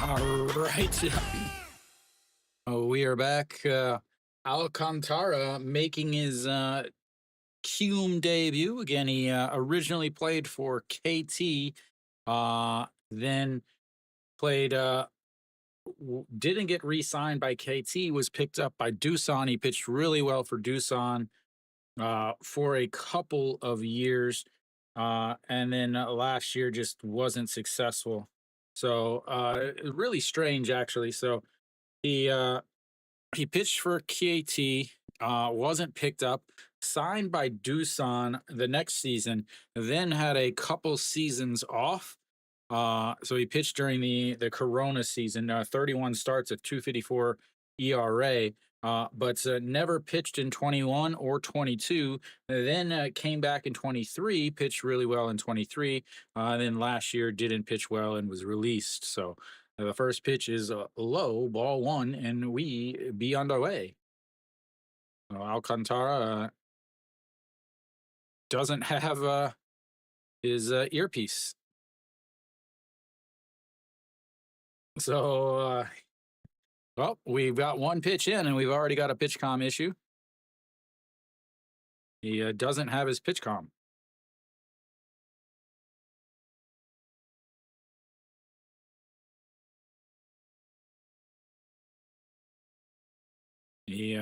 All right. Oh, we are back. Alcantara making his Kiwoom debut. Again, he originally played for KT, then played, didn't get re signed by KT, was picked up by Doosan. He pitched really well for Doosan for a couple of years. And then last year just wasn't successful. So really strange, actually. So he he pitched for KT, wasn't picked up, signed by Doosan the next season, then had a couple seasons off. So he pitched during the Corona season, 31 starts at 2.54 ERA. But never pitched in 21 or 22. Then came back in 23, pitched really well in 23. Then last year didn't pitch well and was released. So the first pitch is low, ball one, and we be underway. Alcantara doesn't have his earpiece. So, well, we've got one pitch in, and we've already got a pitch comm issue. He doesn't have his pitch comm. He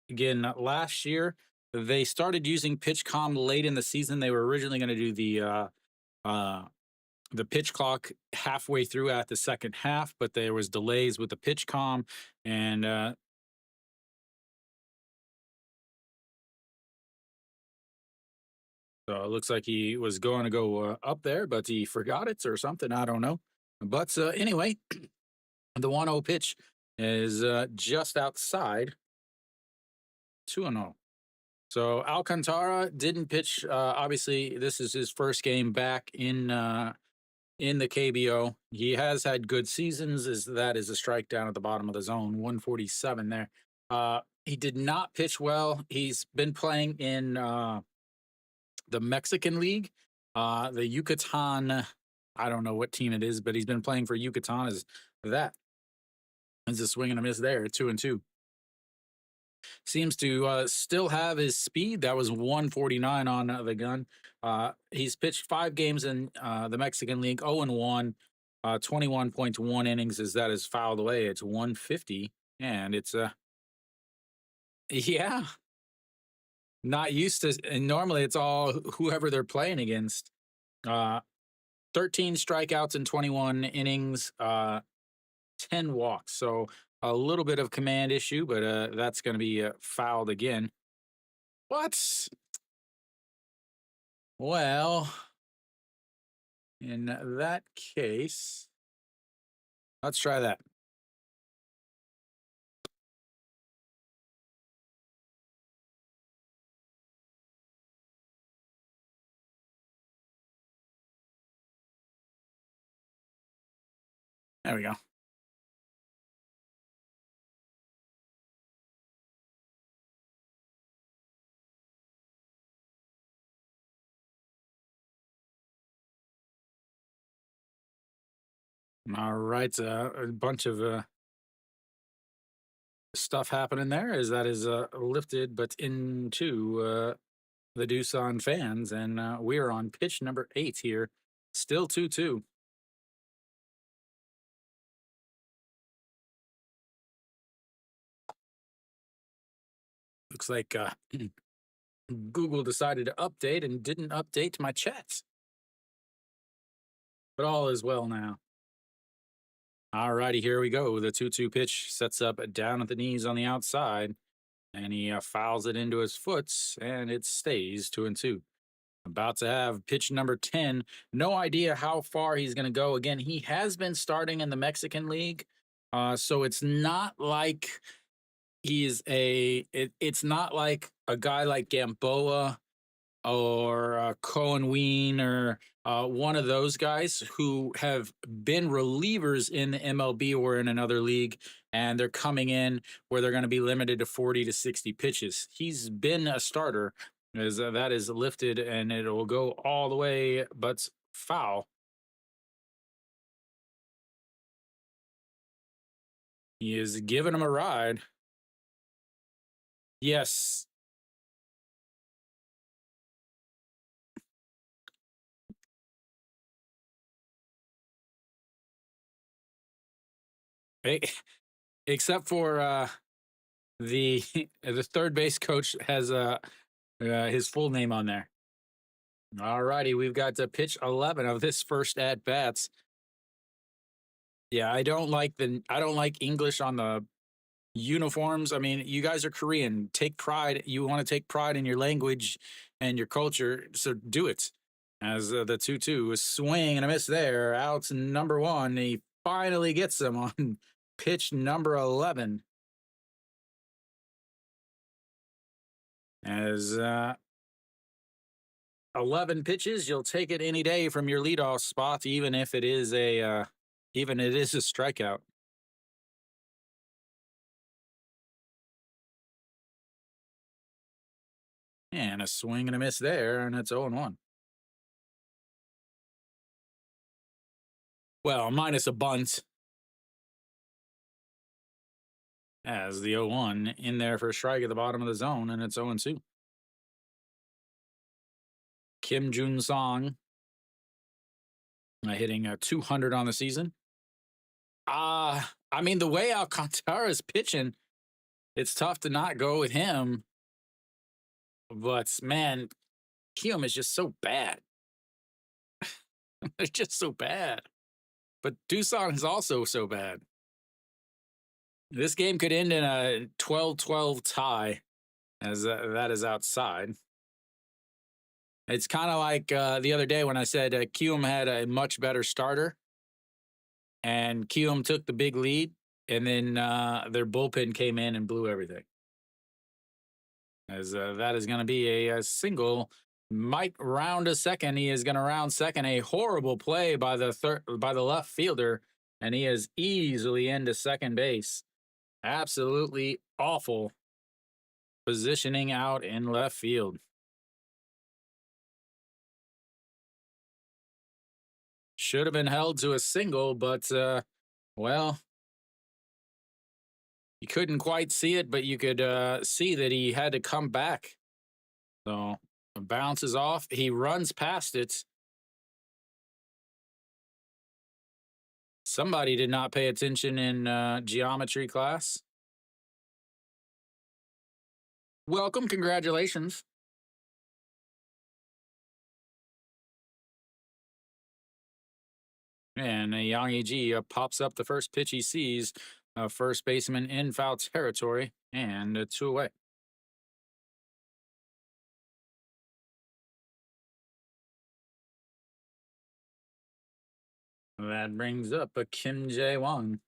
again last year they started using pitch comm late in the season. They were originally going to do the pitch clock halfway through at the second half, but there was delays with the pitch comm, and so it looks like he was going to go up there, but he forgot it or something. I don't know. But anyway, the 1-0 pitch is just outside 2-0. So Alcantara didn't pitch. Obviously, this is his first game back in the KBO. He has had good seasons. That is a strike down at the bottom of the zone, 147 there. He did not pitch well. He's been playing in the Mexican League, the Yucatan. I don't know what team it is, but he's been playing for Yucatan. Is that? It's a swing and a miss there, 2-2. Seems to still have his speed. That was 149 on the gun. He's pitched 5 games in the Mexican League, 0-1, 21.1 innings. As that is fouled away, it's 150, and it's yeah, not used to. And normally it's all whoever they're playing against. 13 strikeouts in 21 innings, 10 walks. So a little bit of command issue, but that's going to be fouled again. What? Well, in that case, let's try that. There we go. All right, a bunch of stuff happening there as that is lifted, but into the Doosan fans, and we're on pitch number 8 here, still 2-2. Looks like Google decided to update and didn't update my chat, but all is well now. All righty, here we go. The 2-2 pitch sets up down at the knees on the outside, and he fouls it into his foot, and it stays 2-2. About to have pitch number 10. No idea how far he's going to go. Again, he has been starting in the Mexican League, so it's not like it's not like a guy like Gamboa or Cohen Ween or one of those guys who have been relievers in the MLB or in another league, and they're coming in where they're going to be limited to 40 to 60 pitches. He's been a starter, as that is lifted, and it will go all the way, but foul. He is giving him a ride. Yes. Eh, except for the the third base coach has his full name on there. All righty, we've got to pitch 11 of this first at bats. Yeah, I don't like English on the uniforms. I mean, you guys are Korean. Take pride. You want to take pride in your language and your culture, so do it. As the 2-2 was swing and a miss there. Out number one. He finally gets him on pitch number 11. As 11 pitches, you'll take it any day from your leadoff spot, even if it is a strikeout. And a swing and a miss there, and it's 0-1. Well, minus a bunt. As the 0-1 in there for a strike at the bottom of the zone, and it's 0-2. Kim Jun Song hitting 200 on the season. I mean, the way Alcantara is pitching, it's tough to not go with him. But man, Kiwoom is just so bad. They're just so bad. But Doosan is also so bad. This game could end in a 12-12 tie, as that is outside. It's kind of like the other day when I said Kiwoom had a much better starter, and Kiwoom took the big lead, and then their bullpen came in and blew everything. As that is going to be a single. Might round a second. He is going to round second. A horrible play by the left fielder, and he is easily into second base. Absolutely awful positioning out in left field. Should have been held to a single, but well, you couldn't quite see it, but you could see that he had to come back. So bounces off. He runs past it. Somebody did not pay attention in geometry class. Welcome, congratulations. And Yang Yi pops up the first pitch he sees. First baseman in foul territory, and 2 away. That brings up a Kim Jae-won.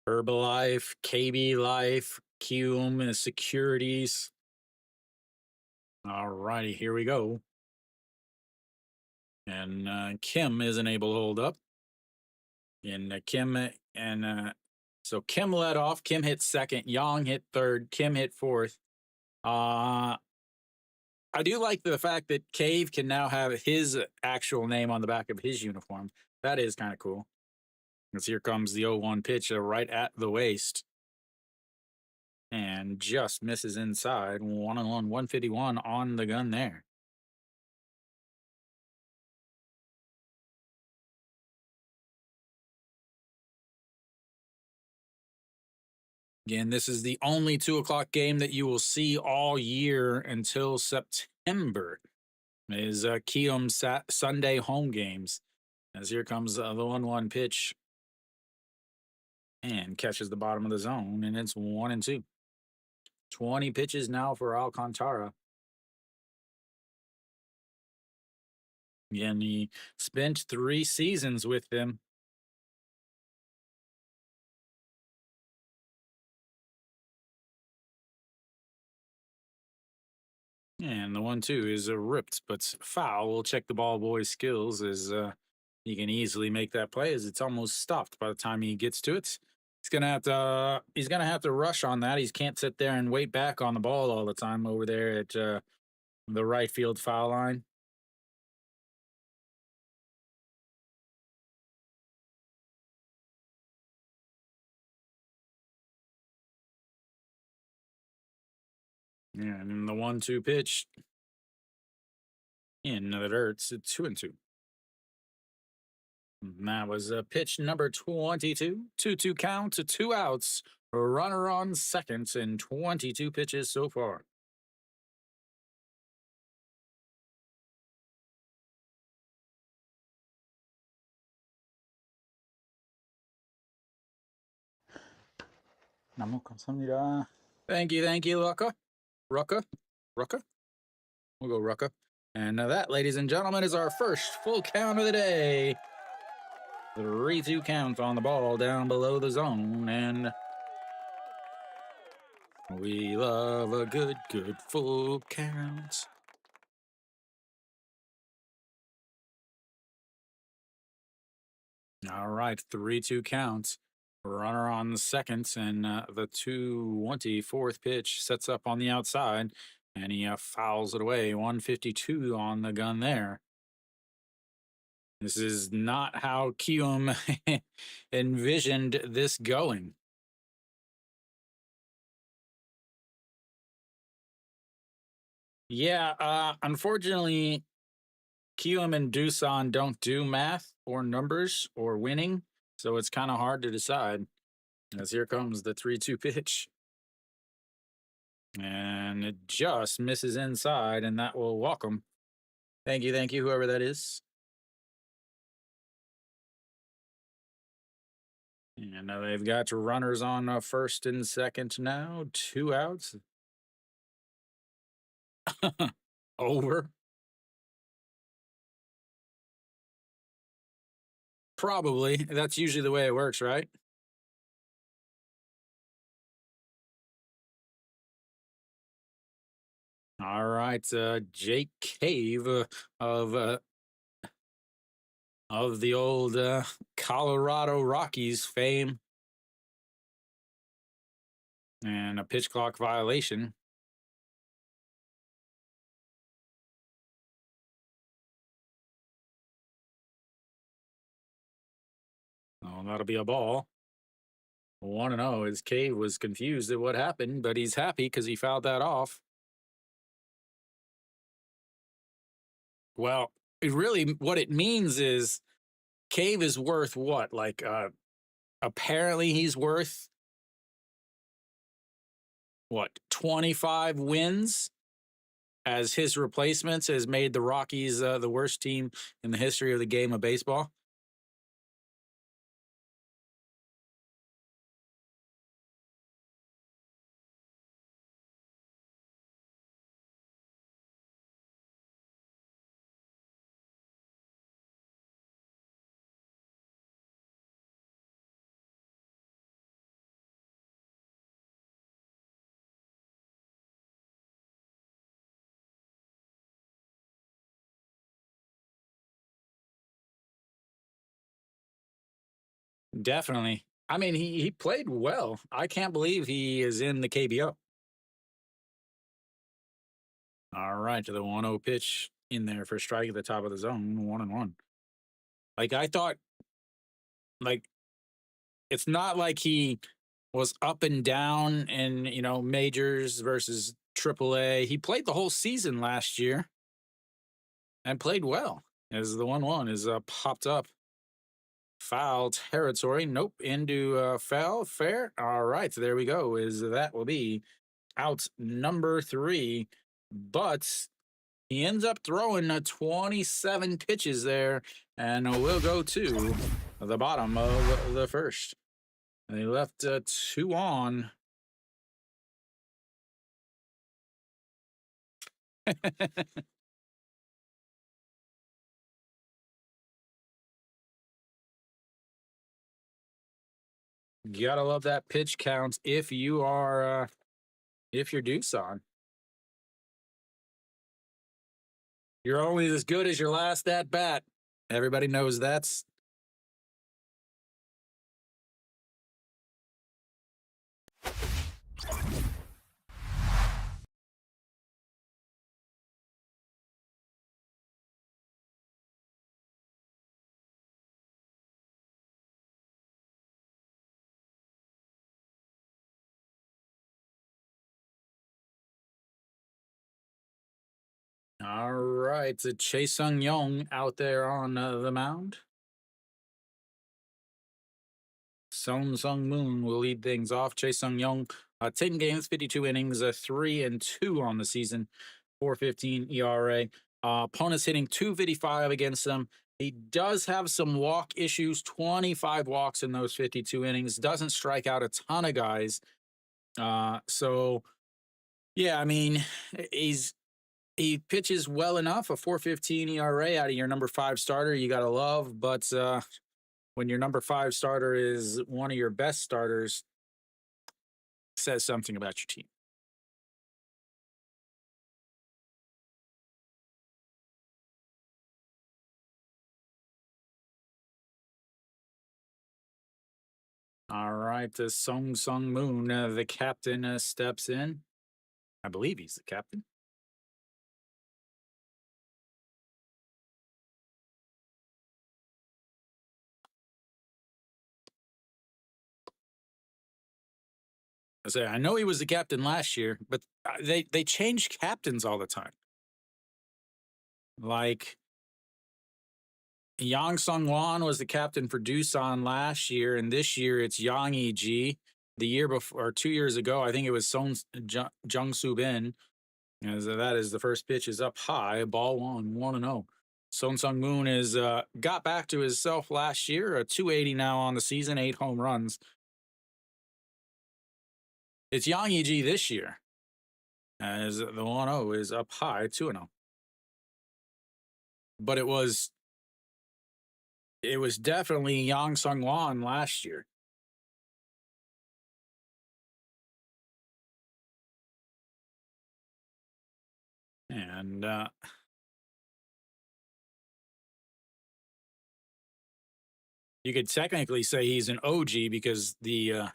Herbalife, KB Life, Kiwoom Securities. All righty, here we go. And Kim isn't able to hold up. And so Kim led off. Kim hit second. Yang hit third. Kim hit fourth. I do like the fact that Cave can now have his actual name on the back of his uniform. That is kind of cool. As here comes the 0-1 pitch right at the waist. And just misses inside. 1-1, 151 on the gun there. Again, this is the only 2 o'clock game that you will see all year until September. Is Kiwoom Sunday home games. As here comes the 1-1 pitch. And catches the bottom of the zone, and it's 1-2. 20 pitches now for Alcantara. Again, he spent 3 seasons with them. And the 1-2 is ripped, but foul. We'll check the ball boy's skills as he can easily make that play as it's almost stopped by the time he gets to it. He's gonna have to rush on that. He can't sit there and wait back on the ball all the time over there at the right field foul line. And the 1-2 pitch in the dirt. It's 2-2. And that was pitch number 22. 2-2 count to 2 outs. Runner on second in 22 pitches so far. 너무 감사합니다. Thank you, Rucka. Rucka. We'll go Rucka. And that, ladies and gentlemen, is our first full count of the day. 3-2 count on the ball down below the zone, and we love a good full count. All right, 3-2 count. Runner on the second, and the 24th pitch sets up on the outside, and he fouls it away. 152 on the gun there. This is not how Kiwoom envisioned this going. Yeah, unfortunately, Kiwoom and Doosan don't do math or numbers or winning, so it's kind of hard to decide. As here comes the 3-2 pitch. And it just misses inside, and that will walk him. Thank you, whoever that is. And now they've got runners on first and second now. 2 outs. Over. Probably. That's usually the way it works, right? All right, Jake Cave of the old Colorado Rockies fame, and a pitch clock violation. Oh, that'll be a ball. 1-0. His Cave was confused at what happened, but he's happy because he fouled that off. Well, what it means is Cave is worth what? Like, apparently he's worth what? 25 wins, as his replacements has made the Rockies the worst team in the history of the game of baseball. Definitely. I mean, he played well. I can't believe he is in the KBO. All right, to the 1-0 pitch in there for strike at the top of the zone, 1-1. Like, I thought, like, it's not like he was up and down in, majors versus AAA. He played the whole season last year and played well, as the 1-1 is popped up. Foul territory. Nope. Into foul. Fair. All right. So there we go. That will be out number 3. But he ends up throwing 27 pitches there, and we'll go to the bottom of the first. They left 2 on. Gotta love that pitch count if you're Doosan. You're only as good as your last at bat. Everybody knows that's All right, Chae Sung Young out there on the mound. Song Sung Moon will lead things off. Chae Sung Young, 10 games, 52 innings, 3-2 on the season, 4.15 ERA. Opponents hitting 255 against them. He does have some walk issues, 25 walks in those 52 innings. Doesn't strike out a ton of guys. So, yeah, I mean, he pitches well enough. A 4.15 ERA out of your number 5 starter, you got to love. But when your number 5 starter is one of your best starters, says something about your team. All right, Song Sung Moon, the captain, steps in. I believe he's the captain. I know he was the captain last year, but they change captains all the time. Like Yang Sung Wan was the captain for Doosan last year, and this year it's Yang Yi. The year before, or 2 years ago, I think it was Jung Soo Bin. As that is the first pitch is up high, ball 1-0. Son Sung Moon is got back to himself last year, a 280 now on the season, 8 home runs. It's Yang Yi this year, as the 1-0 is up high, 2-0. But it was definitely Yang Sung Wan last year. And you could technically say he's an OG because the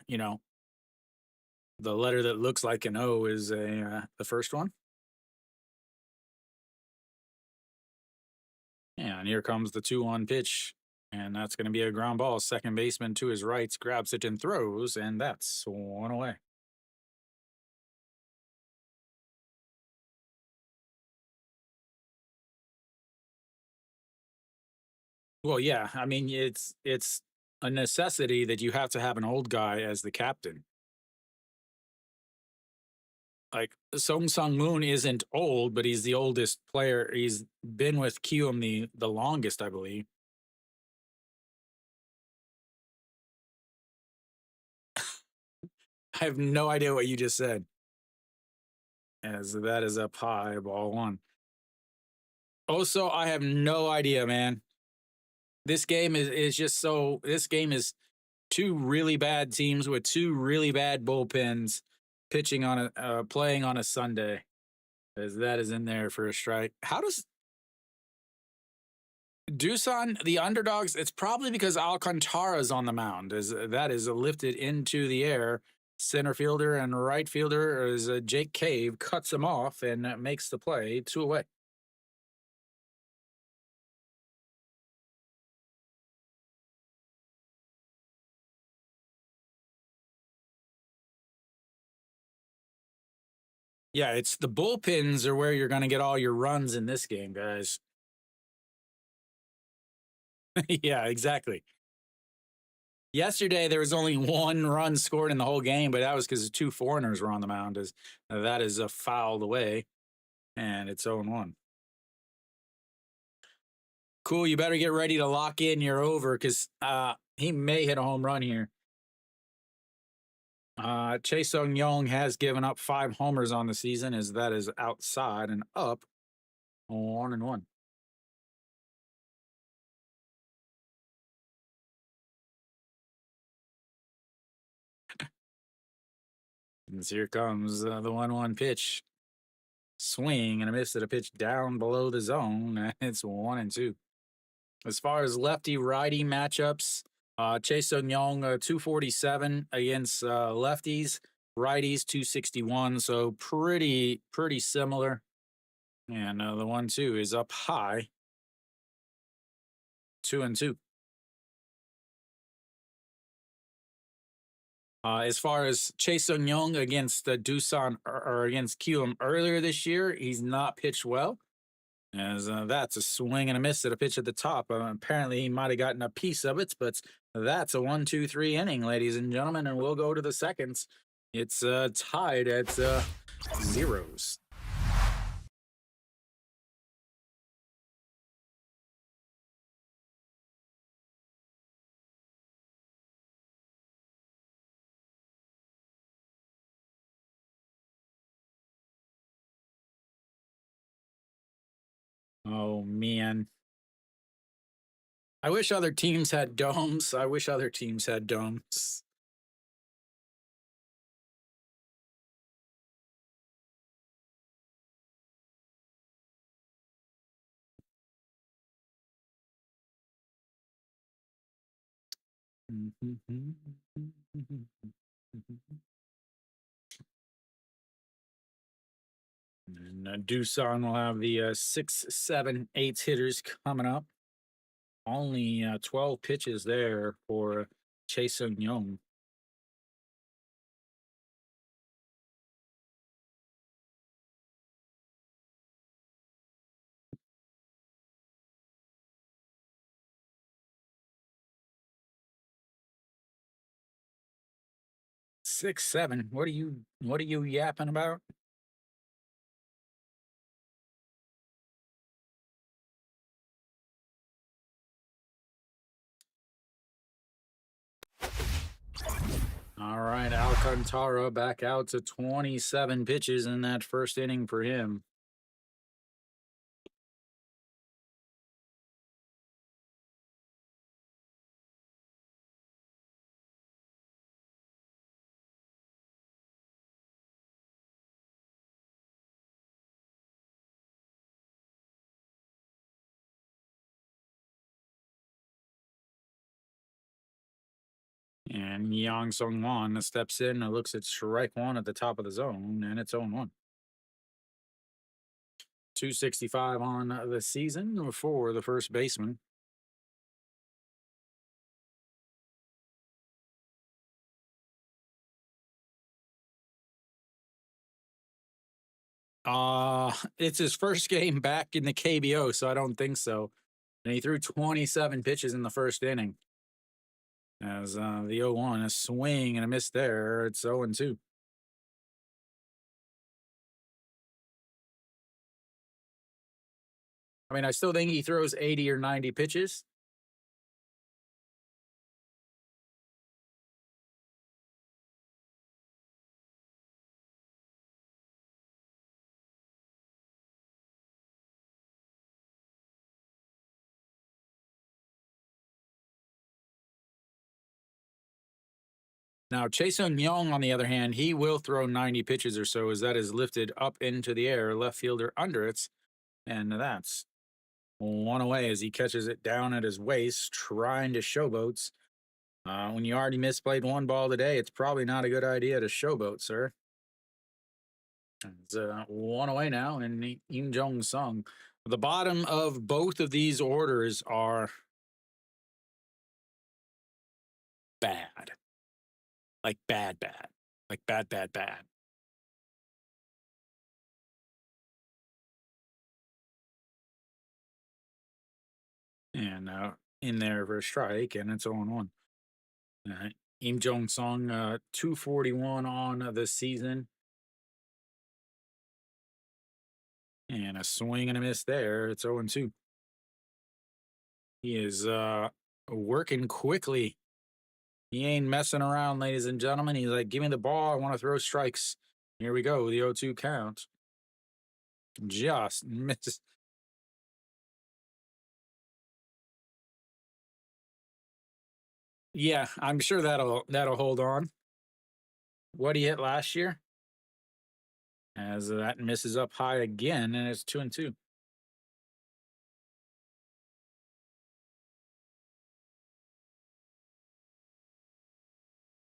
the letter that looks like an O is the first one. And here comes the 2-1 pitch. And that's going to be a ground ball. Second baseman to his right grabs it and throws, and that's one away. Well, yeah, I mean it's a necessity that you have to have an old guy as the captain. Like Song Sung Moon isn't old, but he's the oldest player. He's been with Kiwoom the longest, I believe. I have no idea what you just said. As that is up high, ball 1. Also, I have no idea, man. This game is just so. This game is 2 really bad teams with 2 really bad bullpens pitching on a playing on a Sunday. As that is in there for a strike. How does Doosan, the underdogs? It's probably because Alcantara's on the mound. As that is lifted into the air. Center fielder and right fielder is Jake Cave cuts him off and makes the play 2 away. Yeah, it's the bullpens are where you're going to get all your runs in this game, guys. Yeah, exactly. Yesterday, there was only 1 run scored in the whole game, but that was because 2 foreigners were on the mound. As that is a fouled away, and it's 0-1. Cool. You better get ready to lock in your over because he may hit a home run here. Chae Sung Young has given up 5 homers on the season, as that is outside and up 1-1. And here comes the 1-1 pitch. Swing and a miss at a pitch down below the zone. And it's 1-2. As far as lefty righty matchups, Chae Sung Young 247 against lefties, righties 261. So pretty similar. And the 1-2 is up high, 2-2. As far as Chae Sung Young against Doosan or against Kiwoom earlier this year, he's not pitched well. As that's a swing and a miss at a pitch at the top. Apparently, he might have gotten a piece of it, but that's a 1-2-3 inning, ladies and gentlemen, and we'll go to the seconds. It's tied at zeros. Oh man, I wish other teams had domes. I wish other teams had domes. And Doosan will have the 6, 7, 8 hitters coming up. Only 12 pitches there for Chase Sung Young. 6, 7. What are you yapping about? All right, Alcantara back out to 27 pitches in that first inning for him. And Yang Sung Wan steps in and looks at strike one at the top of the zone, and it's 0-1. 265 on the season for the first baseman. It's his first game back in the KBO, so I don't think so. And he threw 27 pitches in the first inning. As the 0-1, a swing and a miss there. It's 0-2. I mean, I still think he throws 80 or 90 pitches. Now, Chase Young, on the other hand, he will throw 90 pitches or so as that is lifted up into the air, left fielder under it. And that's one away as he catches it down at his waist, trying to showboats. When you already misplayed one ball today, it's probably not a good idea to showboat, sir. It's one away now, and Im Jong Sung. The bottom of both of these orders are bad. Like bad, bad. Like bad, bad, bad. And in there for a strike, and it's 0-1. Im Jong Sung, 241 on the season. And a swing and a miss there. It's 0-2. He is working quickly. He ain't messing around, ladies and gentlemen. He's like, give me the ball. I want to throw strikes. Here we go. The 0-2 count. Just missed. Yeah, I'm sure that'll hold on. What he hit last year? As that misses up high again, and it's 2-2.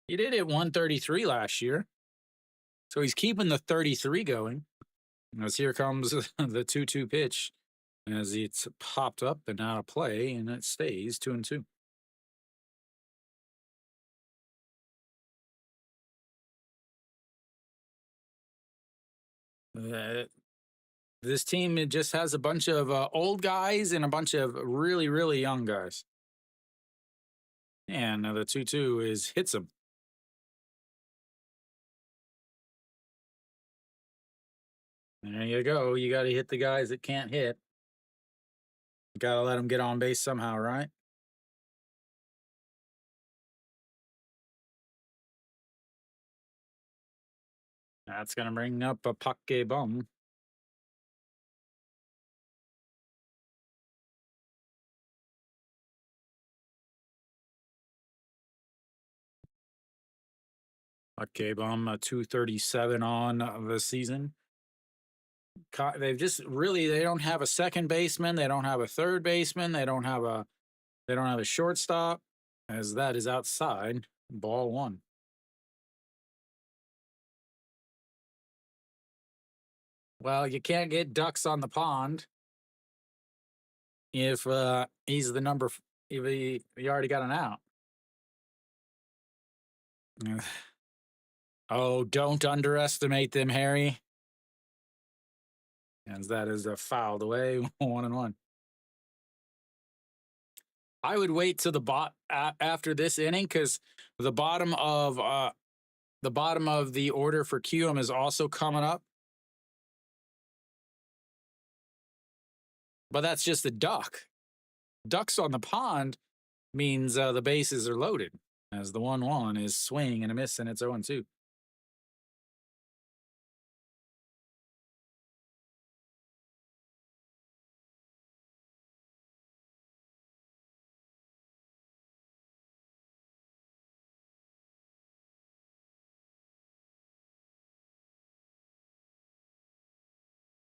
He did hit 133 last year. So he's keeping the 33 going. As here comes the 2-2 pitch as it's popped up and out of play, and it stays 2-2. This team, it just has a bunch of old guys and a bunch of really, really young guys. And the 2-2 is hits him. There you go. You got to hit the guys that can't hit. Got to let them get on base somehow, right? That's going to bring up a Pake Bum. Pake Bum, 237 on the season. They've just really, they don't have a second baseman. They don't have a third baseman. They don't have a shortstop, as that is outside. Ball one. Well, you can't get ducks on the pond if he's the number. If he already got an out. Oh, don't underestimate them, Harry. As that is fouled away, 1-1. I would wait to the after this inning because the bottom of the order for Kiwoom is also coming up. But that's just a duck. Ducks on the pond means the bases are loaded, as the 1-1 is swing and a miss, and it's 0-2.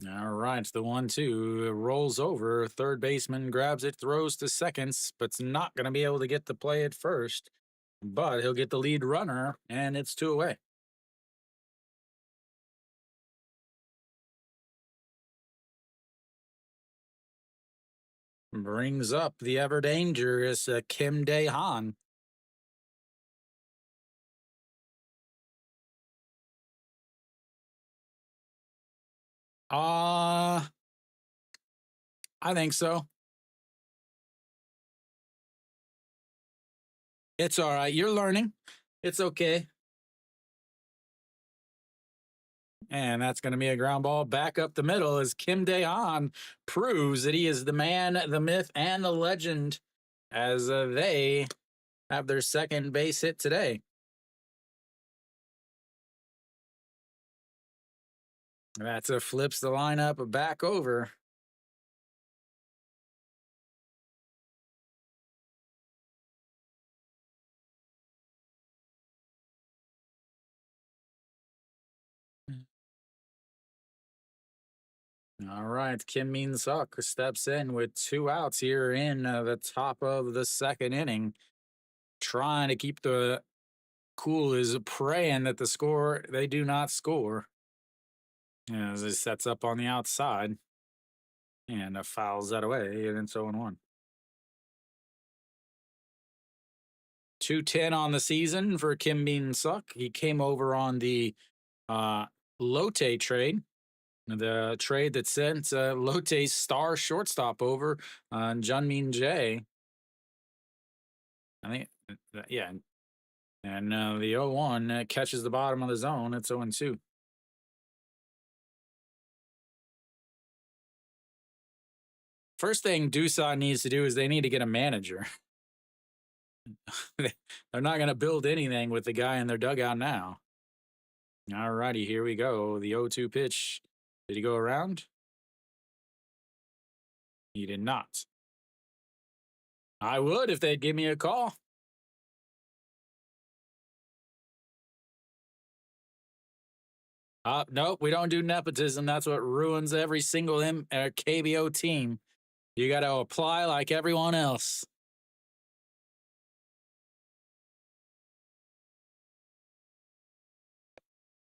All right, the 1-2 rolls over. Third baseman grabs it, throws to seconds, but's not going to be able to get the play at first. But he'll get the lead runner, and it's 2 away. Brings up the ever dangerous Kim Dae-han. I think so. It's all right. You're learning. It's okay. And that's going to be a ground ball back up the middle as Kim Dae-han proves that he is the man, the myth, and the legend as they have their second base hit today. That's a flips the lineup back over. All right, Kim Min-suk steps in with 2 outs here in the top of the second inning, trying to keep the cool, is praying that they do not score. As he sets up on the outside and fouls that away, and it's 0-1. 210 on the season for Kim Min-suk. He came over on the Lotte trade. The trade that sent Lotte's star shortstop over on Jungmin Jae. I think, yeah. And the 0-1 catches the bottom of the zone. It's 0-2. First thing Doosan needs to do is they need to get a manager. They're not going to build anything with the guy in their dugout now. All righty, here we go. The 0-2 pitch. Did he go around? He did not. I would if they'd give me a call. Nope, we don't do nepotism. That's what ruins every single KBO team. You got to apply like everyone else.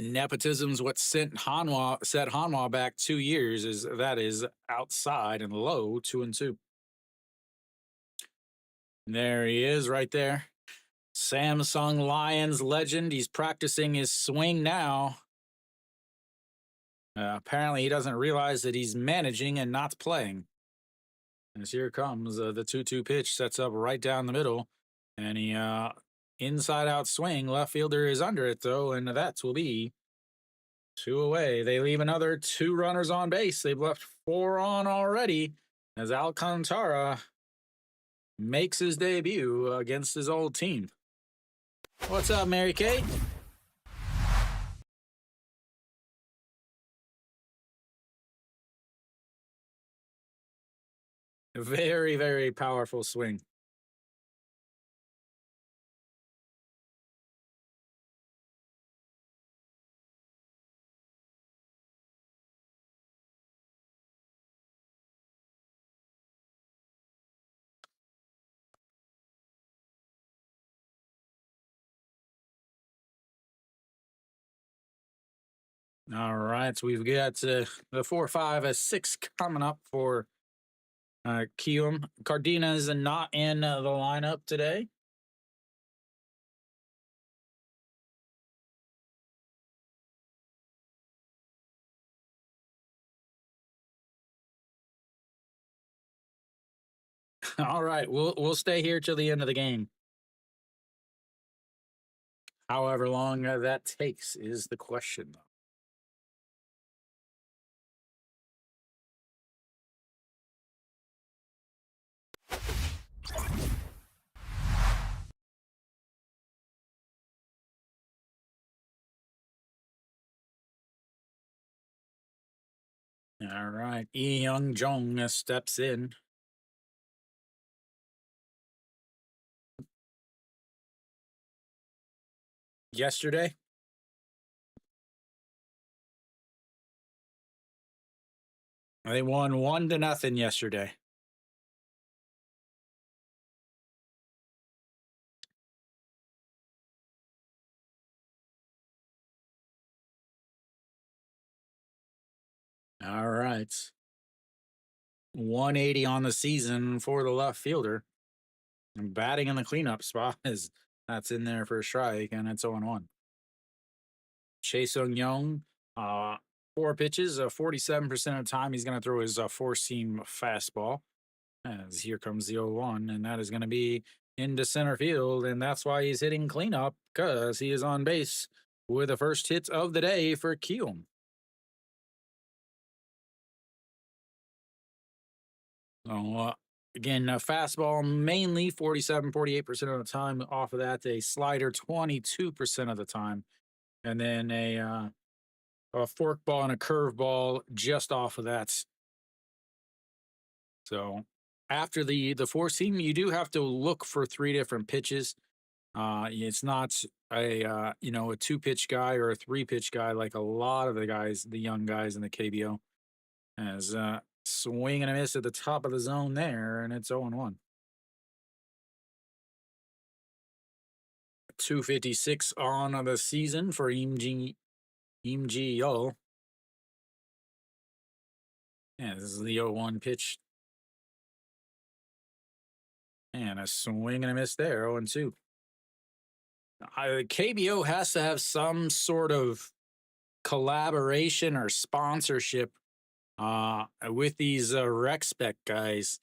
Nepotism's what set Hanwha back 2 years. That is outside and low, 2-2. There he is, right there. Samsung Lions legend. He's practicing his swing now. Apparently, he doesn't realize that he's managing and not playing. As here comes the 2-2 pitch, sets up right down the middle, and he inside out swing. Left fielder is under it though, and that will be two away. They leave another two runners on base. They've left four on already as Alcantara makes his debut against his old team. What's up, Mary Kate? Very, very powerful swing. All right, so we've got the 4, 5, 6 coming up for Kiwoom. Cardina is not in the lineup today. All right, we'll stay here till the end of the game. However long that takes is the question, All right, Lee Young Jong steps in. Yesterday, they won 1-0 yesterday. All right. 180 on the season for the left fielder. And batting in the cleanup spot is that's in there for a strike, and it's 0-1. Chase Sung Young, 4 pitches, 47% of the time he's going to throw his four-seam fastball. As here comes the 0-1, and that is going to be into center field, and that's why he's hitting cleanup, because he is on base with the first hit of the day for Kiwoom. So, again, fastball mainly 47, 48% of the time. Off of that, a slider 22% of the time. And then a forkball and a curveball just off of that. So after the four seam, you do have to look for 3 different pitches. It's not a 2-pitch guy or a 3-pitch guy like a lot of the guys, the young guys in the KBO. As swing and a miss at the top of the zone there, and it's 0-1. 256 on the season for Imji Yo. Yeah, this is the 0-1 pitch. And a swing and a miss there, 0-2. KBO has to have some sort of collaboration or sponsorship with these rec spec guys,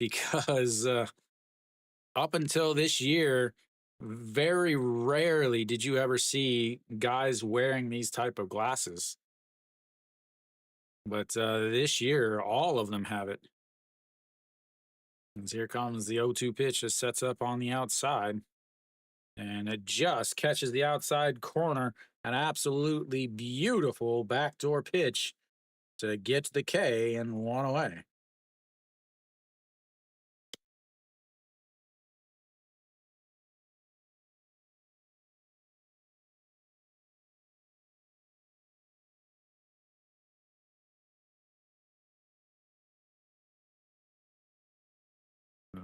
because up until this year, very rarely did you ever see guys wearing these type of glasses. But this year, all of them have it. And here comes the 0-2 pitch that sets up on the outside. And it just catches the outside corner. An absolutely beautiful backdoor pitch to get the K and 1 away.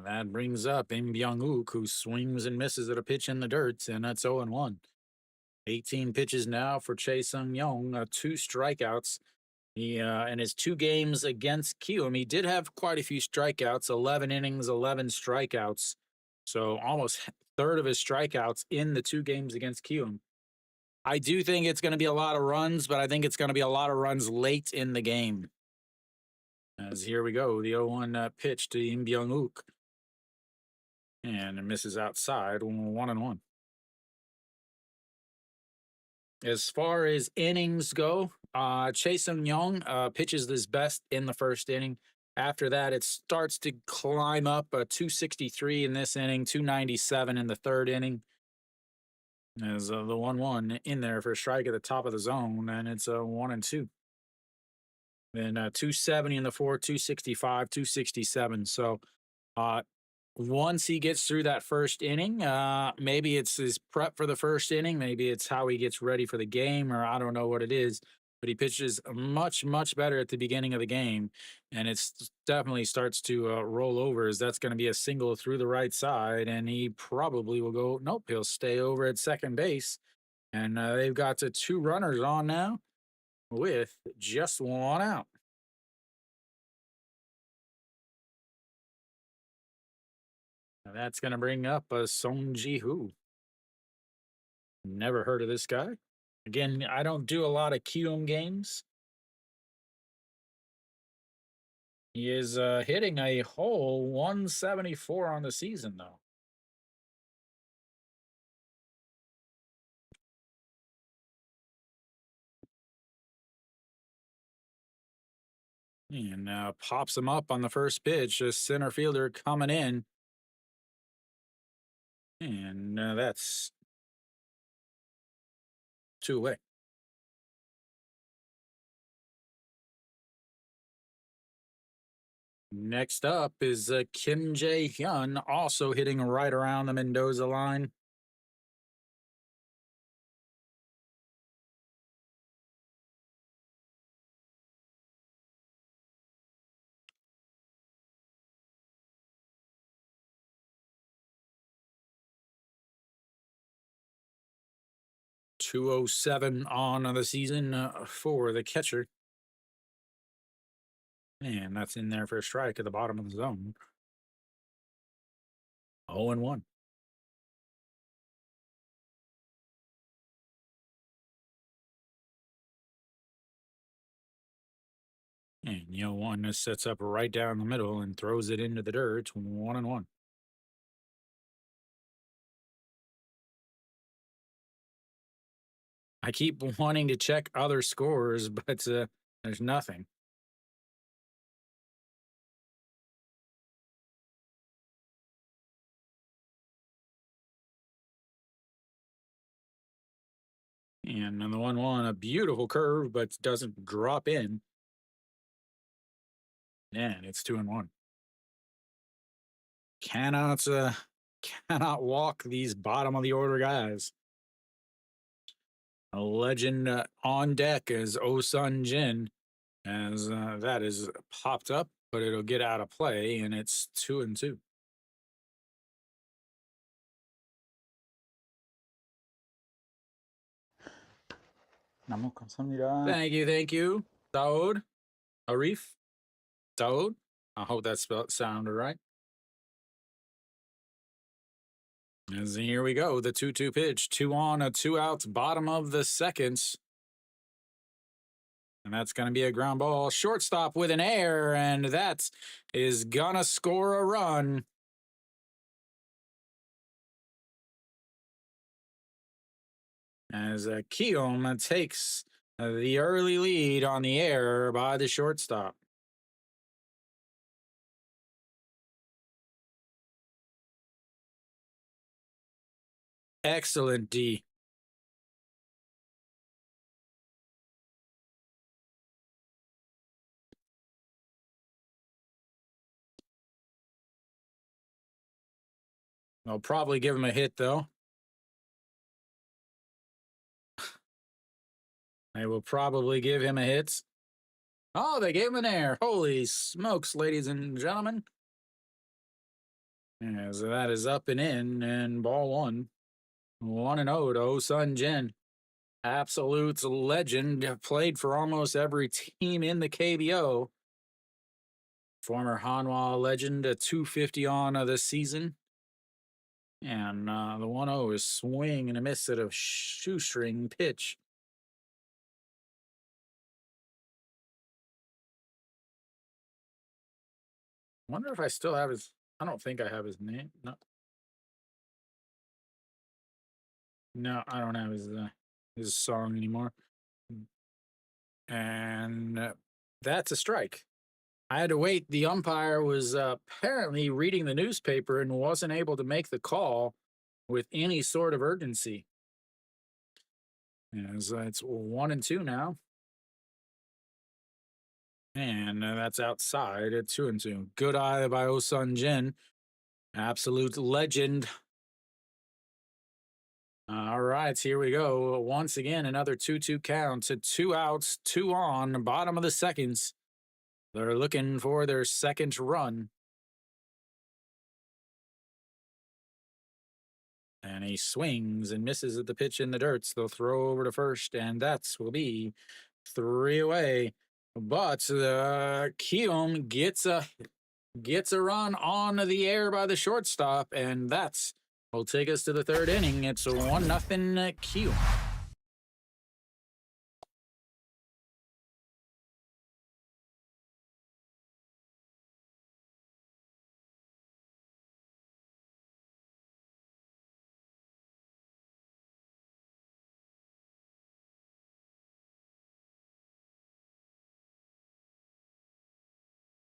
That brings up Im Byung-wook, who swings and misses at a pitch in the dirt, and that's 0-1. 18 pitches now for Chae Sung-young, 2 strikeouts. He in his 2 games against Kiwoom, he did have quite a few strikeouts, 11 innings, 11 strikeouts. So almost third of his strikeouts in the 2 games against Kiwoom. I do think it's going to be a lot of runs, but I think it's going to be a lot of runs late in the game. As here we go, the 0-1 pitch to Im Byung-uk. And it misses outside, 1-1. As far as innings go, Chae Sung-young pitches his best in the first inning. After that, it starts to climb up, 263 in this inning, 297 in the third inning. As the 1-1 in there for a strike at the top of the zone, and it's a 1-2. Then 270 in the fourth, 265, 267. So once he gets through that first inning, maybe it's his prep for the first inning, maybe it's how he gets ready for the game, or I don't know what it is. But he pitches much, much better at the beginning of the game, and it's definitely starts to roll over. As that's going to be a single through the right side, and he probably will go. Nope, he'll stay over at second base, and they've got 2 runners on now with just 1 out. Now that's going to bring up Song Ji-hoo. Never heard of this guy. Again, I don't do a lot of Kiwoom games. He is hitting a whole 174 on the season, though. And pops him up on the first pitch. A center fielder coming in. And that's 2 away. Next up is Kim Jae-hyun, also hitting right around the Mendoza line. .207 on the season for the catcher. And that's in there for a strike at the bottom of the zone. 0-1. And one sets up right down the middle and throws it into the dirt. 1-1. I keep wanting to check other scores, but there's nothing. And on the 1-1, a beautiful curve, but doesn't drop in. And it's 2-1. Cannot walk these bottom of the order guys. A legend on deck is Oh-sun Jin, as that is popped up, but it'll get out of play, and it's 2-2. 너무 감사합니다. Thank you. Daoud, Arif, Daoud. I hope that sounded right. As here we go, the 2-2 pitch, 2 on, 2 outs, bottom of the second. And that's going to be a ground ball. Shortstop with an air, and that is going to score a run. As Kiwoom takes the early lead on the air by the shortstop. Excellent D. I'll probably give him a hit, though. They will probably give him a hit. Oh, they gave him an air. Holy smokes, ladies and gentlemen. As that is up and in, and ball 1. 1-0 to Oh-sun Jin. Absolute legend. Played for almost every team in the KBO. Former Hanwha legend, a 250 on this season. And the 1-0 is swing and a miss at a shoestring pitch. Wonder if I still have his. I don't think I have his name. No, no, I don't have his song anymore. And that's a strike. I had to wait. The umpire was apparently reading the newspaper and wasn't able to make the call with any sort of urgency. As it's 1-2 now. And that's outside at 2-2. Good eye by Osun Jin. Absolute legend. All right, here we go. Once again, another 2-2 count to 2 outs, 2 on, bottom of the seconds. They're looking for their second run. And he swings and misses at the pitch in the dirt. So they'll throw over to first, and that's will be 3 away. But Kiwoom gets a run on the air by the shortstop, and that's will take us to the third inning. It's a 1-0 Kiwoom.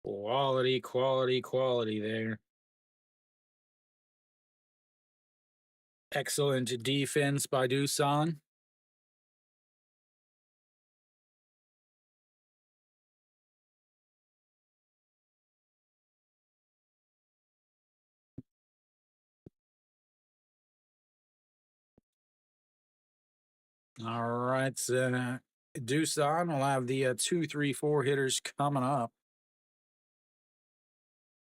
Quality, quality, quality there. Excellent defense by Doosan. All right, Doosan will have the 2, 3, 4 hitters coming up.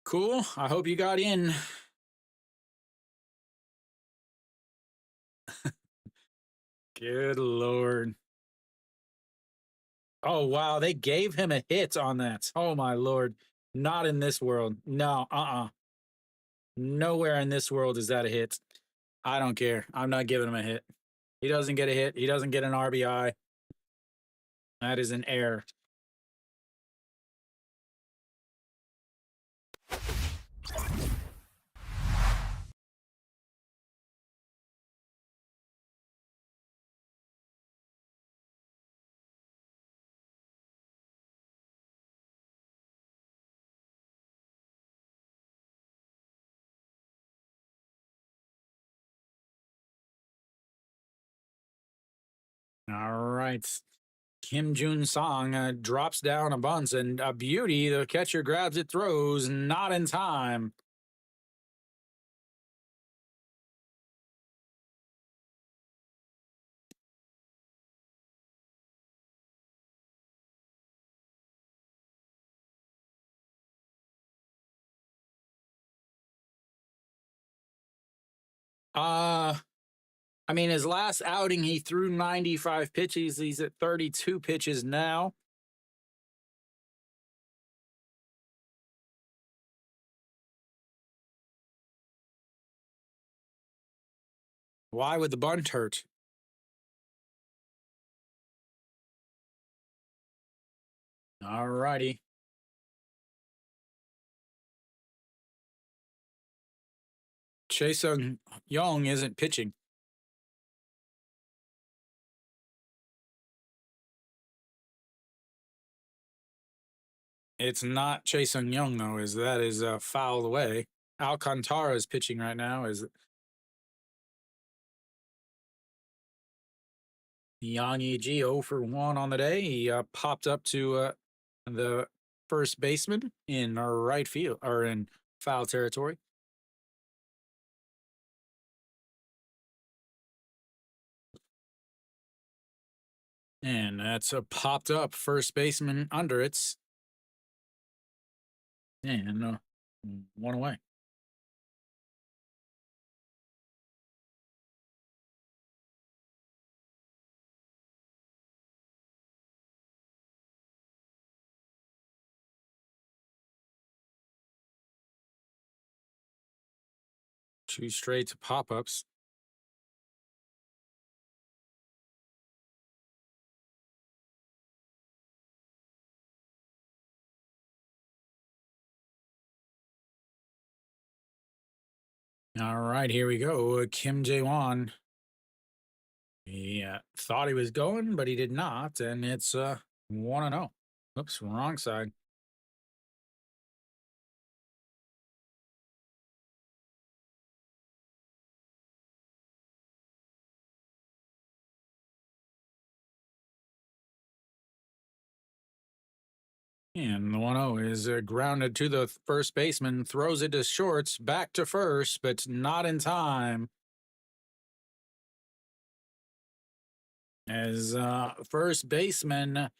Cool. I hope you got in. Good Lord. Oh, wow. They gave him a hit on that. Oh, my Lord. Not in this world. No, Nowhere in this world is that a hit. I don't care. I'm not giving him a hit. He doesn't get a hit. He doesn't get an RBI. That is an error. All right. Kim Jun Song drops down a bunt, and a beauty. The catcher grabs it, throws, not in time. I mean, his last outing, he threw 95 pitches. He's at 32 pitches now. Why would the bunt hurt? All righty. Chae-Sung Young isn't pitching. It's not Chae-Sung Young, though, as that is fouled away. Alcantara is pitching right now. Is Yang Yi 0 for 1 on the day. He popped up to the first baseman in right field or in foul territory. And that's a popped up first baseman under it. And 1 away. 2 straight pop-ups. All right, here we go. Kim Jae-won. He thought he was going, but he did not, and it's 1-0. Oops, wrong side. And the 1-0 is grounded to the first baseman, throws it to shorts, back to first, but not in time. As first baseman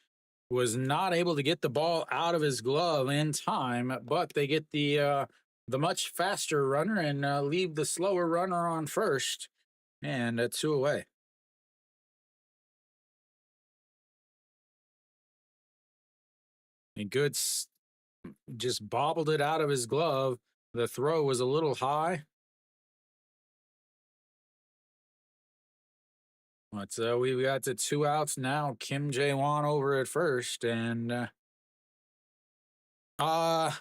was not able to get the ball out of his glove in time, but they get the much faster runner and leave the slower runner on first, and 2 away. And Goods just bobbled it out of his glove. The throw was a little high. But we got to 2 outs now. Kim Jae-won over at first, and not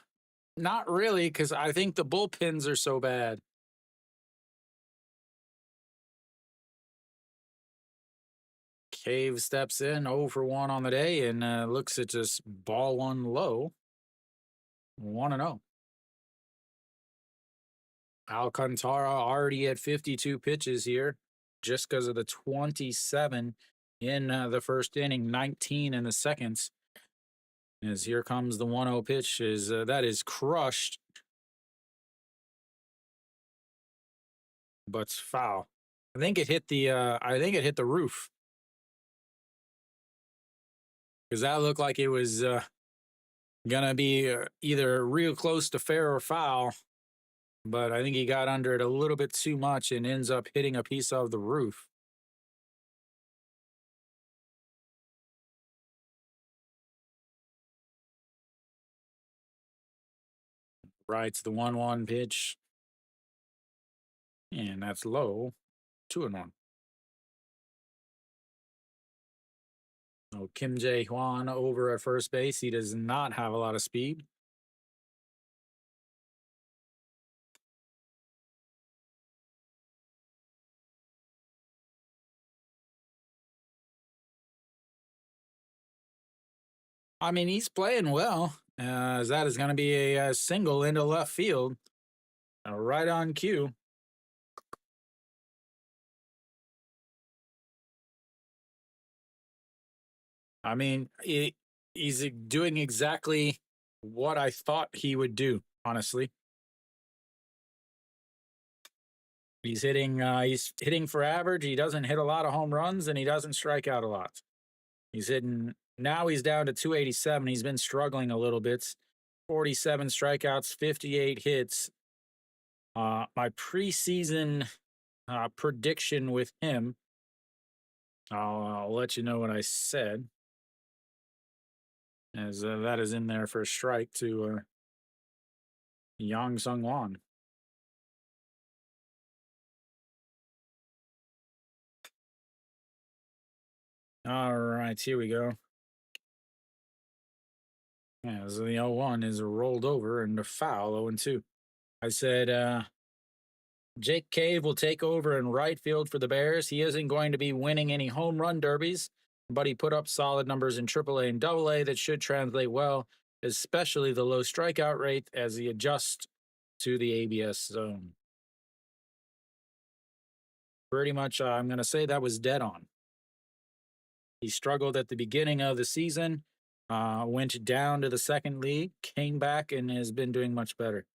really, because I think the bullpens are so bad. Cave steps in 0 for 1 on the day and looks at just ball 1 low. 1-0. Alcantara already at 52 pitches here, just because of the 27 in the first inning, 19 in the second. As here comes the 1-0 pitch, that is crushed, but foul. I think it hit the roof, because that looked like it was gonna be either real close to fair or foul. But I think he got under it a little bit too much and ends up hitting a piece of the roof. Rights the 1-1 pitch. And that's low. 2-1. Oh, Kim Jae-hwan over at first base. He does not have a lot of speed. I mean, he's playing well. As that is going to be a single into left field. Right on cue. I mean, he's doing exactly what I thought he would do, honestly. He's hitting for average. He doesn't hit a lot of home runs, and he doesn't strike out a lot. He's down to 287. He's been struggling a little bit. 47 strikeouts, 58 hits. My preseason prediction with him, I'll let you know what I said, as that is in there for a strike to Yang Sung-won. All right, here we go. Yeah, so the 0-1 is rolled over and a foul, 0-2. I said Jake Cave will take over in right field for the Bears. He isn't going to be winning any home run derbies, but he put up solid numbers in AAA and AA that should translate well, especially the low strikeout rate as he adjusts to the ABS zone. Pretty much, I'm going to say that was dead on. He struggled at the beginning of the season, went down to the second league, came back, and has been doing much better.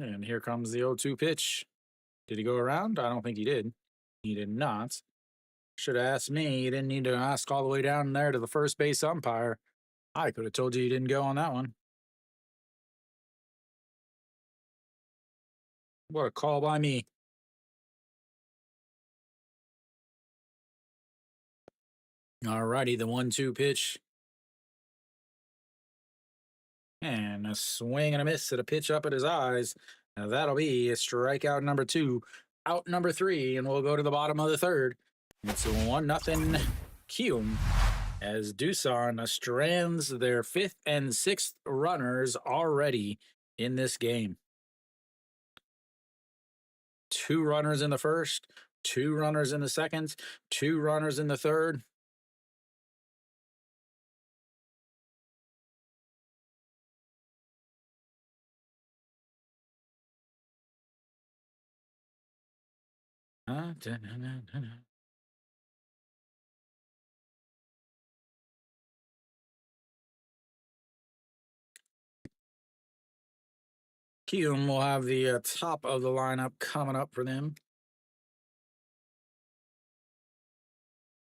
And here comes the 0-2 pitch. Did he go around? I don't think he did. He did not. Should have asked me. You didn't need to ask all the way down there to the first base umpire. I could have told you didn't go on that one. What a call by me. All righty, the 1-2 pitch. And a swing and a miss at a pitch up at his eyes. Now that'll be a strikeout number 2. Out number 3, and we'll go to the bottom of the third. It's a 1-0 Kiwoom as Doosan strands their 5th and 6th runners already in this game. 2 runners in the first, 2 runners in the second, 2 runners in the third. Kiwoom will have the top of the lineup coming up for them.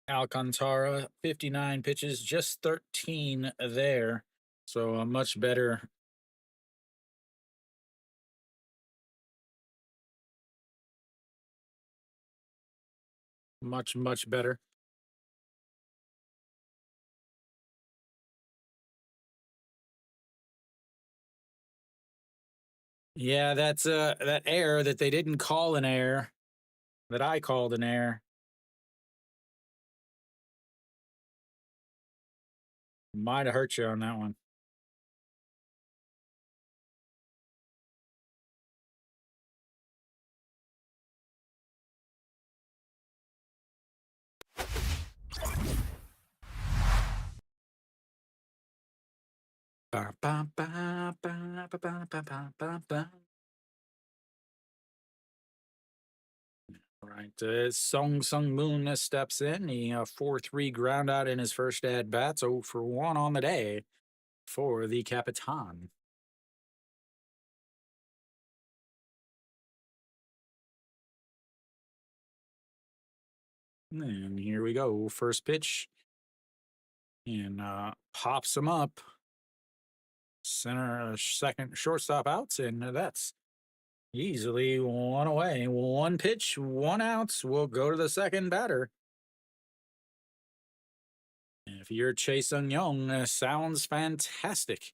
Alcantara, 59 pitches, just 13 there. So a much better. Much better. Yeah, that's that error that they didn't call an error, that I called an error. Might have hurt you on that one. Ba, ba, ba, ba, ba, ba, ba, ba, ba. All right, Sung Moon steps in. He 4-3 ground out in his first at bats. 0 for 1 on the day for the Capitan. And here we go. First pitch. And pops him up. Center, second, shortstop outs. And that's easily 1 away. 1 pitch, 1 outs. We'll go to the second batter. And if you're Chase Young, sounds fantastic.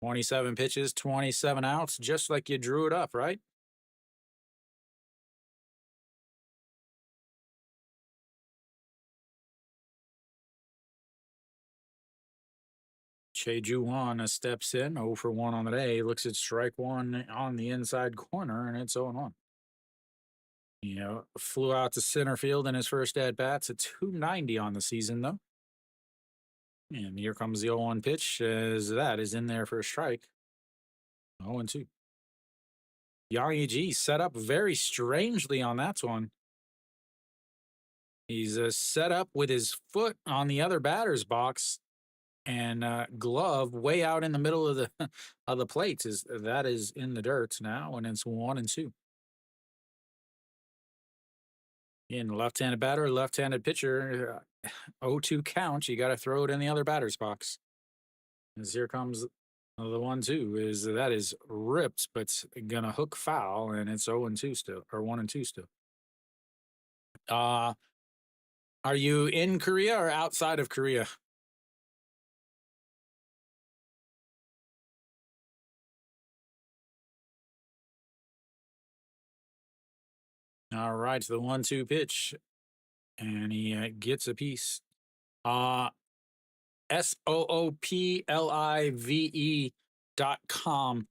27 pitches, 27 outs, just like you drew it up, right? Che Ju-Wan steps in, 0 for 1 on the day, looks at strike 1 on the inside corner, and it's 0-1. You know, flew out to center field in his first at bats at 290 on the season, though. And here comes the 0-1 pitch, as that is in there for a strike. 0-2. Yang Yi set up very strangely on that one. He's set up with his foot on the other batter's box, and glove way out in the middle of the of the plates is in the dirt now, and it's 1-2. In left-handed batter, left-handed pitcher, 0-2 count. You got to throw it in the other batter's box. As here comes the 1-2. That is ripped, but gonna hook foul, and it's 0-2 still, or 1-2 still. Are you in Korea or outside of Korea? All right, the 1-2 pitch, and he gets a piece. SOOPLIVE.com.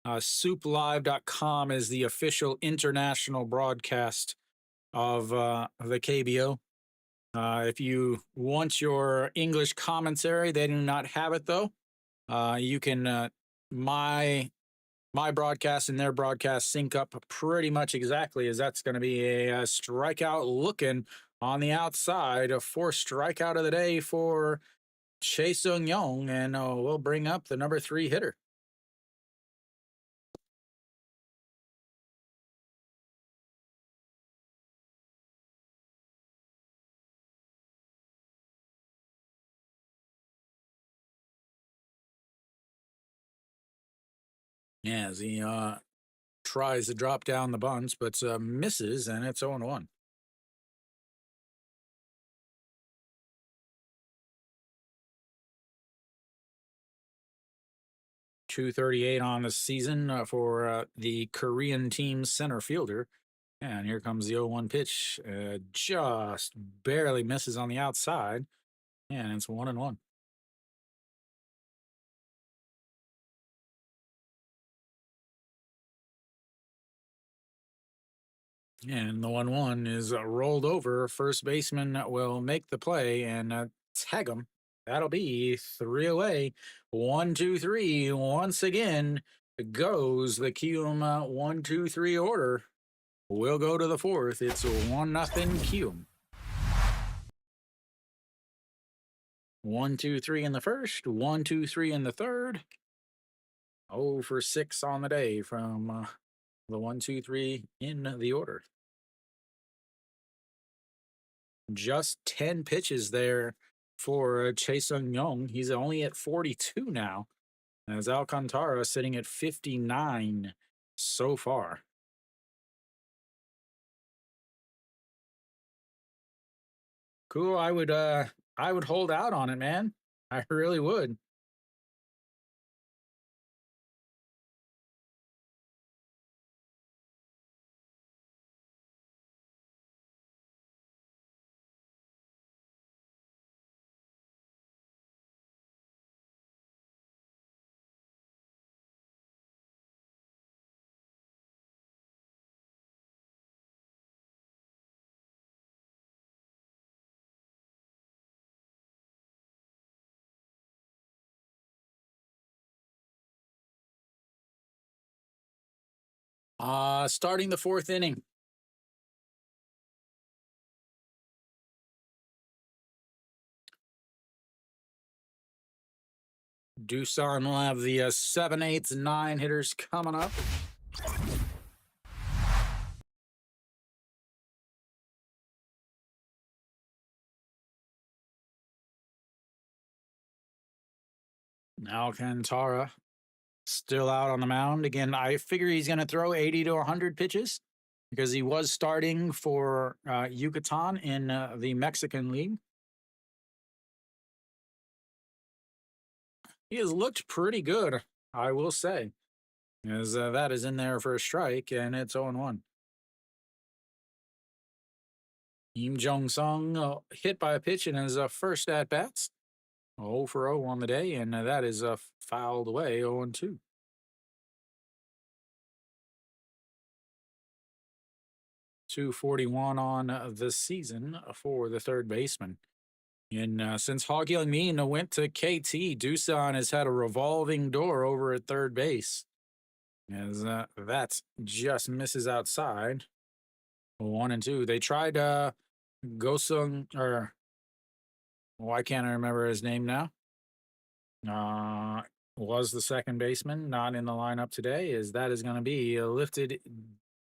SoupLive.com is the official international broadcast of the KBO. If you want your English commentary, they do not have it though. You can my broadcast and their broadcast sync up pretty much exactly, as that's going to be a strikeout looking on the outside, a 4th strikeout of the day for Chae Sung-young, and we'll bring up the number 3 hitter. Yeah, as he tries to drop down the bunts, but misses, and it's 0-1. 238 on the season for the Korean team center fielder. And here comes the 0-1 pitch. Just barely misses on the outside. And it's 1-1. And the 1-1 is rolled over. First baseman will make the play and tag him. That'll be 3 away. 1-2-3. Once again goes the Kiwoom 1-2-3 order. We'll go to the fourth. It's 1-0 Kiwoom. 1-2-3 in the first. 1-2-3 in the third. 0 for 6 on the day from the 1-2-3 in the order. Just 10 pitches there for Chae-Sung Young. He's only at 42 now, as Alcantara sitting at 59 so far. Cool. I would hold out on it, man. I really would. Starting the fourth inning. Doosan will have the 7, 8, 9 hitters coming up. Alcantara still out on the mound. Again, I figure he's going to throw 80 to 100 pitches because he was starting for Yucatan in the Mexican League. He has looked pretty good, I will say, as that is in there for a strike, and it's 0-1. Kim Jong-sung hit by a pitch in his first at-bats. 0 for 0 on the day, and that is fouled away, 0-2. 241 on the season for the third baseman. And since Hog Young Min went to KT, Doosan has had a revolving door over at third base. As that just misses outside. 1-2. They tried Gosung, or why can't I remember his name now? Was the second baseman not in the lineup today? As that is going to be lifted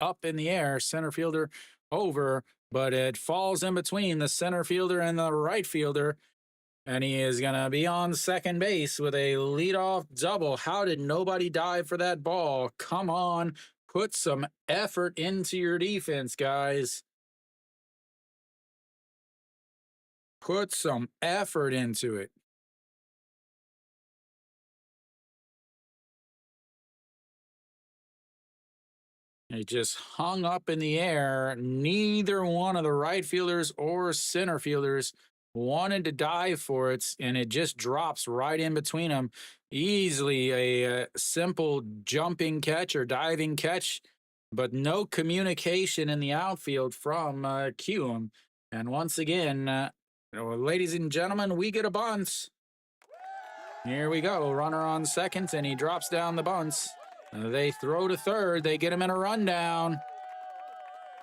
up in the air, center fielder over, but it falls in between the center fielder and the right fielder, and he is going to be on second base with a leadoff double. How did nobody dive for that ball? Come on, put some effort into your defense, guys. Put some effort into it. It just hung up in the air. Neither one of the right fielders or center fielders wanted to dive for it, and it just drops right in between them. Easily a simple jumping catch or diving catch, but no communication in the outfield from Kiwoom. And once again, ladies and gentlemen, we get a bunt. Here we go. Runner on second, and he drops down the bunts. They throw to third. They get him in a rundown.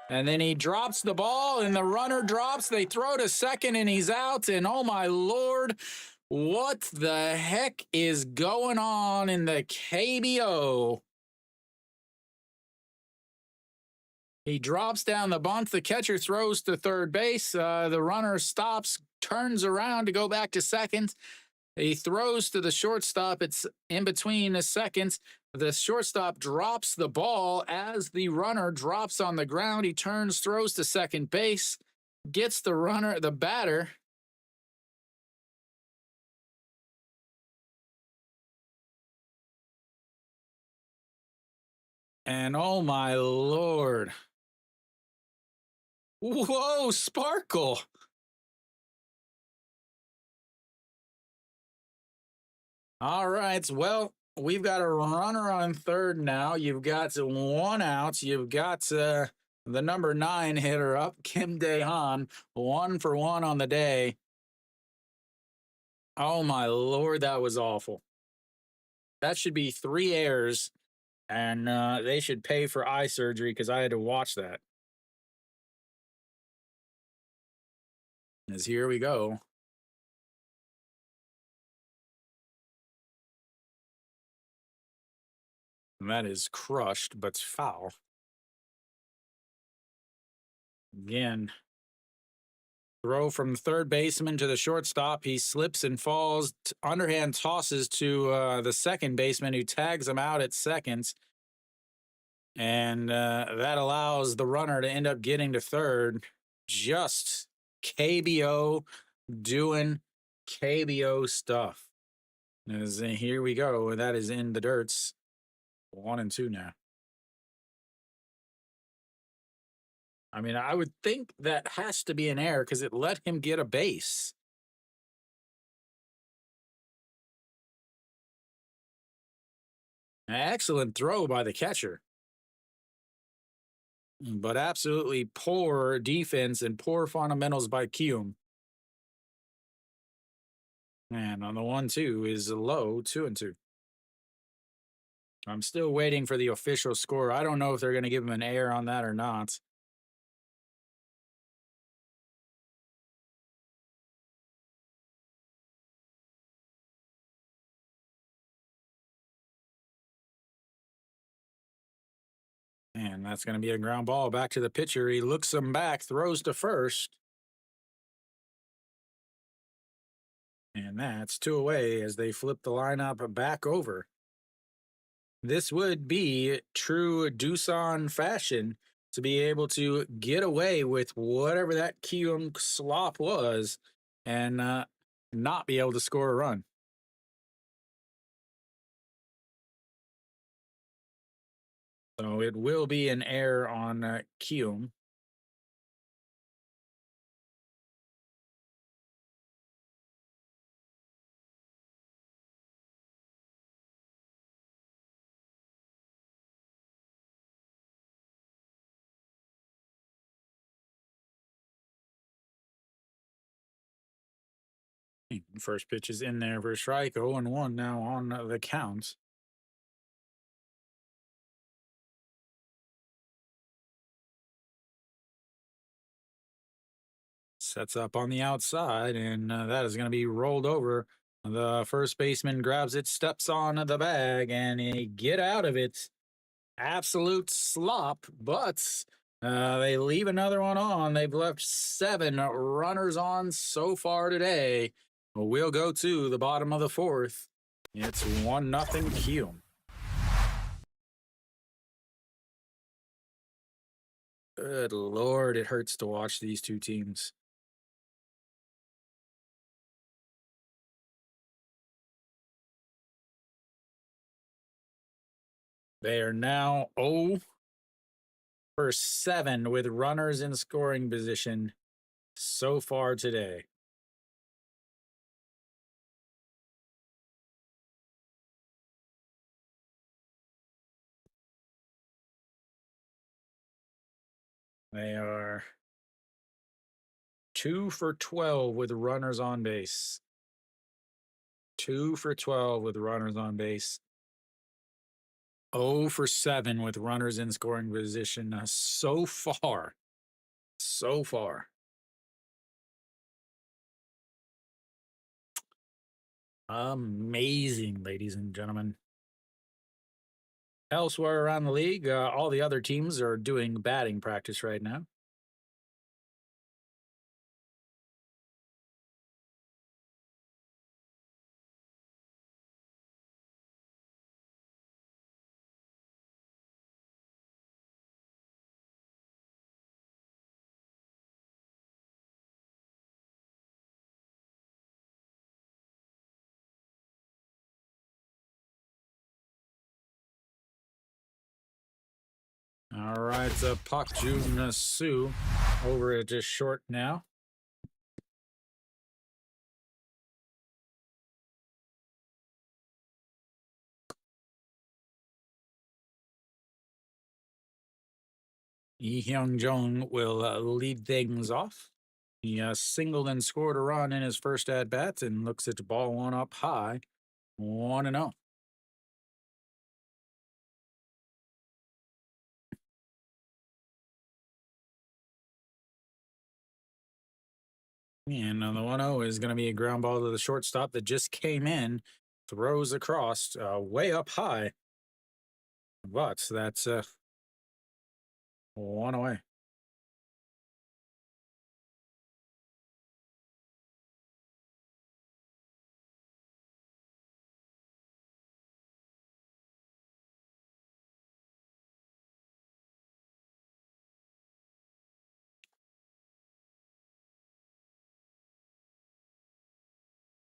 And then he drops the ball, and the runner drops. They throw to second, and he's out. And oh, my Lord, what the heck is going on in the KBO? He drops down the bunt. The catcher throws to third base. The runner stops, turns around to go back to second. He throws to the shortstop. It's in between the seconds. The shortstop drops the ball as the runner drops on the ground. He turns, throws to second base, gets the batter. And oh my lord. Whoa, Sparkle. All right. Well, we've got a runner on third now. You've got one out. You've got the number 9 hitter up, Kim Dae-han, 1 for 1 on the day. Oh my lord, that was awful. That should be 3 errors, and they should pay for eye surgery because I had to watch that. As here we go. And that is crushed, but foul. Again, throw from the third baseman to the shortstop. He slips and falls. Underhand tosses to the second baseman who tags him out at second. And that allows the runner to end up getting to third. Just KBO doing KBO stuff. As here we go. That is in the dirts. 1-2 now. I mean, I would think that has to be an error because it let him get a base. Excellent throw by the catcher. But absolutely poor defense and poor fundamentals by Kiwoom. And on the 1-2 is low, 2-2. I'm still waiting for the official score. I don't know if they're going to give him an error on that or not. And that's going to be a ground ball back to the pitcher. He looks him back, throws to first. And that's 2 away as they flip the lineup back over. This would be true Doosan fashion to be able to get away with whatever that Kiwoom slop was and not be able to score a run. So it will be an error on Kiwoom. First pitch is in there for a strike. 0-1 now on the count. Sets up on the outside, and that is going to be rolled over. The first baseman grabs it, steps on the bag, and he get out of it. Absolute slop, but they leave another one on. They've left 7 runners on so far today. We'll go to the bottom of the 4th. It's 1-0 Kiwoom. Good Lord, it hurts to watch these two teams. They are now 0 for 7 with runners in scoring position so far today. They are 2 for 12 with runners on base. 2 for 12 with runners on base. 0 for 7 with runners in scoring position so far. So far. Amazing, ladies and gentlemen. Elsewhere around the league, all the other teams are doing batting practice right now. All right, Pak Jun Su over at just short now. Lee Hyung Jong will lead things off. He singled and scored a run in his first at bat and looks at the ball one up high, 1-0. And the 1-0 is going to be a ground ball to the shortstop that just came in, throws across way up high. But that's one away.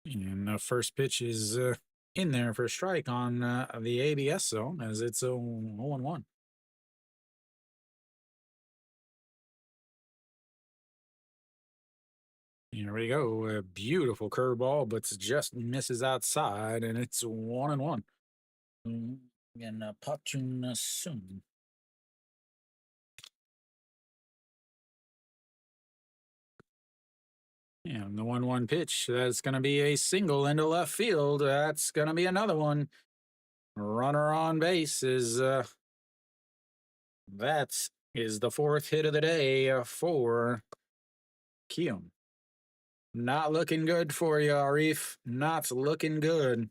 And the first pitch is in there for a strike on the ABS zone as it's a 0-1. Here we go. A beautiful curveball, but just misses outside, and it's 1-1. And Pak Jun Soon. And the 1-1 pitch, that's going to be a single into left field. That's going to be another one. Runner on base is that is the fourth hit of the day for Kiwoom. Not looking good for you, Arif. Not looking good.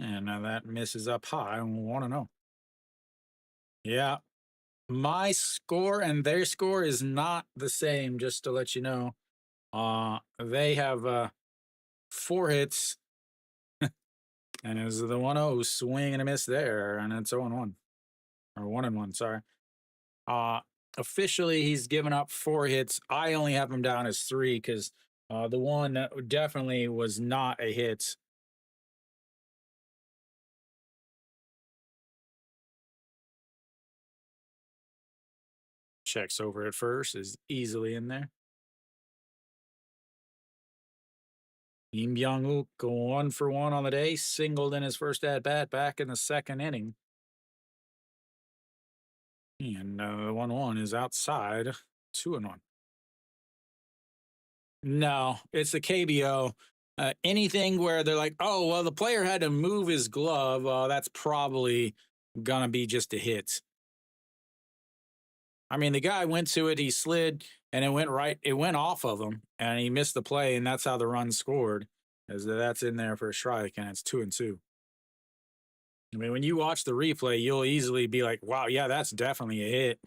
And now that misses up high. 1-0. Yeah. My score and their score is not the same, just to let you know. They have 4 hits, and it was the 1-0 swing and a miss there, and it's 0-1. Or 1-1, sorry. Officially, he's given up 4 hits. I only have him down as 3 because the one that definitely was not a hit. Checks over at first, is easily in there. Im Byung-wook 1 for 1 on the day, singled in his first at bat back in the second inning. And 1-1 is outside, 2-1. No, it's the KBO. Anything where they're like, oh, well, the player had to move his glove, that's probably going to be just a hit. I mean, the guy went to it, he slid, and it went off of him, and he missed the play, and that's how the run scored. As that's in there for a strike, and it's 2-2. I mean, when you watch the replay, you'll easily be like, wow, yeah, that's definitely a hit.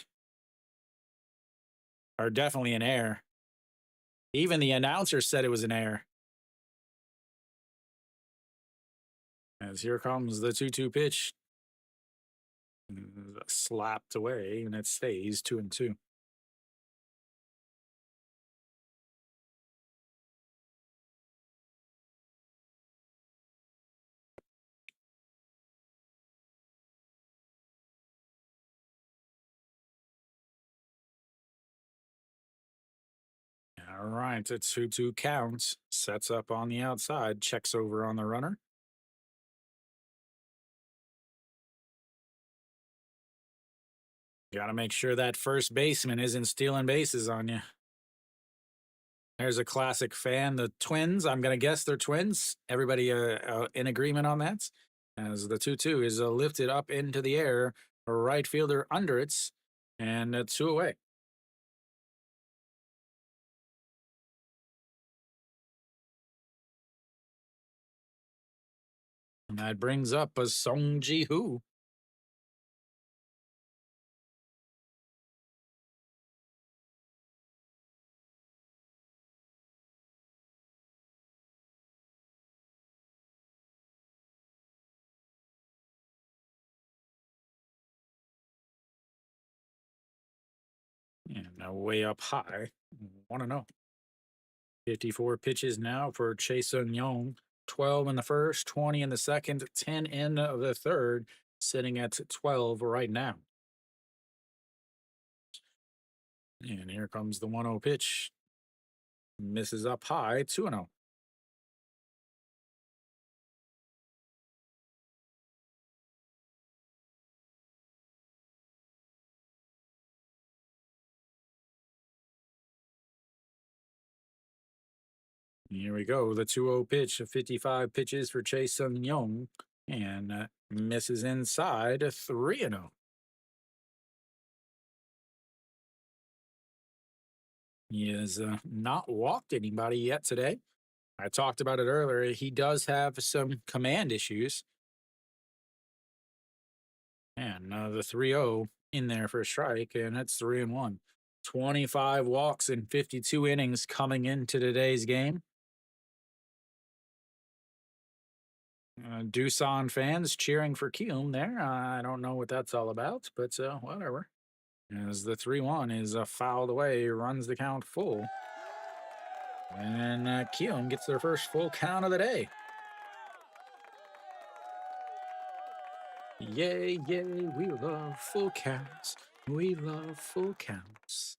Or definitely an error. Even the announcer said it was an error. As here comes the 2-2 pitch. Slapped away, and it stays 2-2. All right, a 2-2 count. Sets up on the outside, checks over on the runner. Got to make sure that first baseman isn't stealing bases on you. There's a classic fan, the Twins. I'm going to guess they're twins. Everybody in agreement on that? As the 2-2 is lifted up into the air, a right fielder under it, and 2 away. And that brings up a Song Ji-hoo. Now way up high. 1-0. 54 pitches now for Chae-Sung Young. 12 in the first, 20 in the second, 10 in the third, sitting at 12 right now. And here comes the 1-0 pitch. Misses up high, 2-0. Here we go. The 2-0 pitch of 55 pitches for Chae-Sung Young. And misses inside, 3-0. He has not walked anybody yet today. I talked about it earlier. He does have some command issues. And the 3-0 in there for a strike, and it's 3-1. 25 walks in 52 innings coming into today's game. Doosan fans cheering for Kiwoom there. I don't know what that's all about, but whatever. As the 3-1 is fouled away, runs the count full. And Kiwoom gets their first full count of the day. Yay, yay, we love full counts. We love full counts.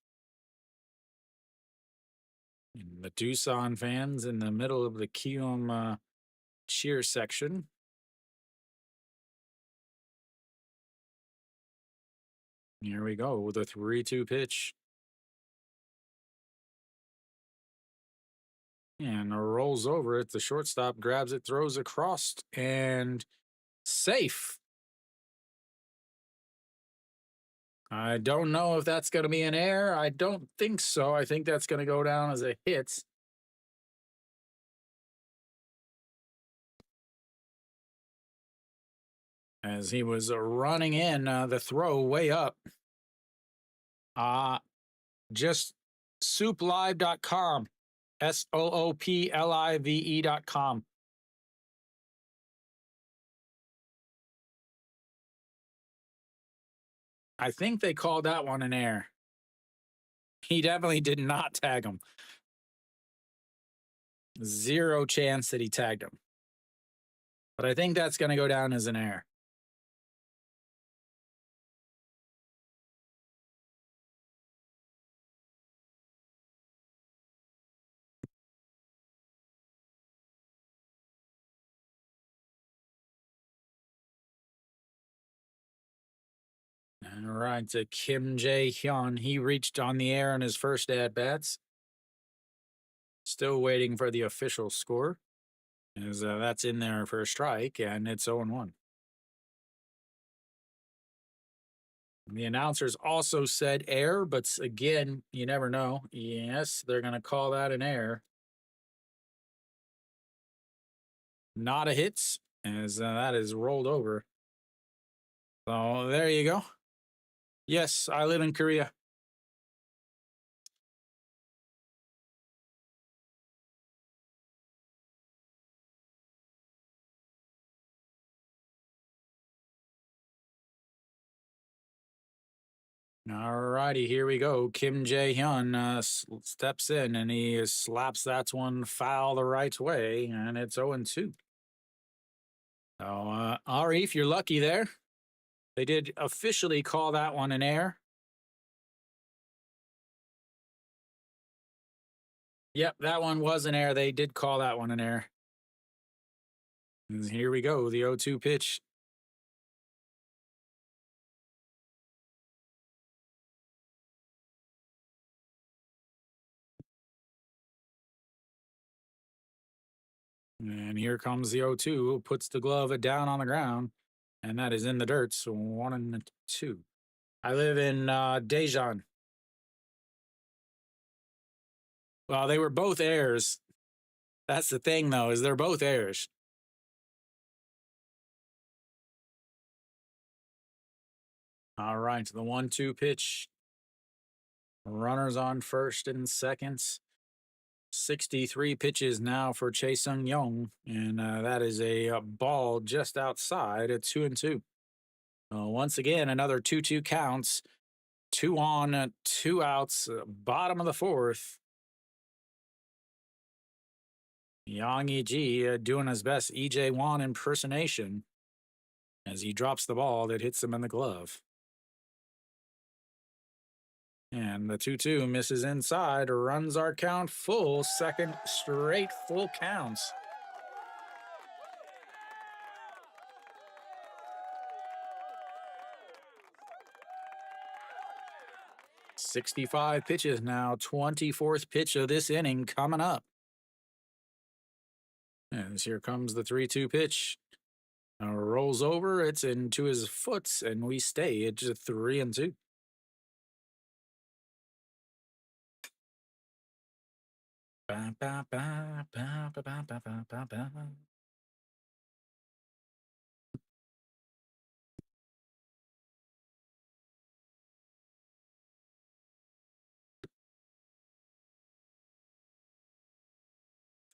And the Doosan fans in the middle of the Kiwoom cheer section. Here we go with a 3-2 pitch. And rolls over it. The shortstop grabs it, throws across, and safe. I don't know if that's going to be an error. I don't think so. I think that's going to go down as a hit. As he was running in the throw way up. Just souplive.com. SOOPLIVE.com. I think they called that one an error. He definitely did not tag him. Zero chance that he tagged him. But I think that's going to go down as an error. All right, to Kim Jae-hyun. He reached on the air in his first at-bats. Still waiting for the official score. As that's in there for a strike, and it's 0-1. The announcers also said error, but again, you never know. Yes, they're going to call that an error. Not a hit, as that is rolled over. So there you go. Yes, I live in Korea. All righty, here we go. Kim Jae-hyun steps in and he slaps that one foul the right way, and it's 0-2. So, Arif, you're lucky there. They did officially call that one an error. Yep, that one was an error. They did call that one an error. And here we go, the 0-2 pitch. And here comes the 0-2, puts the glove down on the ground, and that is in the dirt, so 1-2. I live in Daejeon. Well, they were both errors. That's the thing, though, is they're both errors. All right, the 1-2 pitch. Runners on first and second. 63 pitches now for Chae-Sung Young, and that is a ball just outside at 2-2. Once again, another 2-2 counts 2 on, 2 outs, bottom of the fourth. Yang Yi doing his best EJ Wan impersonation as he drops the ball that hits him in the glove. And the 2-2 misses inside, runs our count full, second straight full counts. "65 pitches now, 24th pitch of this inning coming up. As here comes the 3-2 pitch. Rolls over, it's into his foot, and we stay at just 3-2. Ba, ba, ba, ba, ba, ba, ba, ba, ba, ba.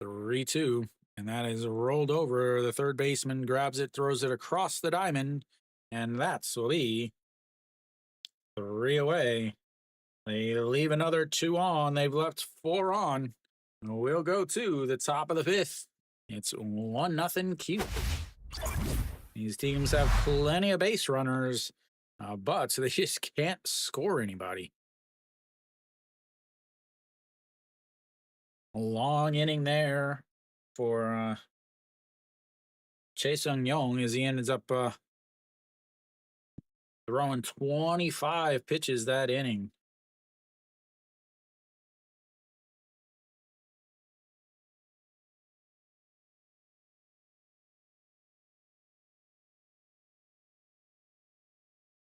3-2, and that is rolled over. The third baseman grabs it, throws it across the diamond, and that's will be 3 away. They leave another 2 on. They've left 4 on. We'll go to the top of the fifth. It's 1-0 Q. These teams have plenty of base runners, but they just can't score anybody. A long inning there for Chae Sung-yong as he ends up throwing 25 pitches that inning.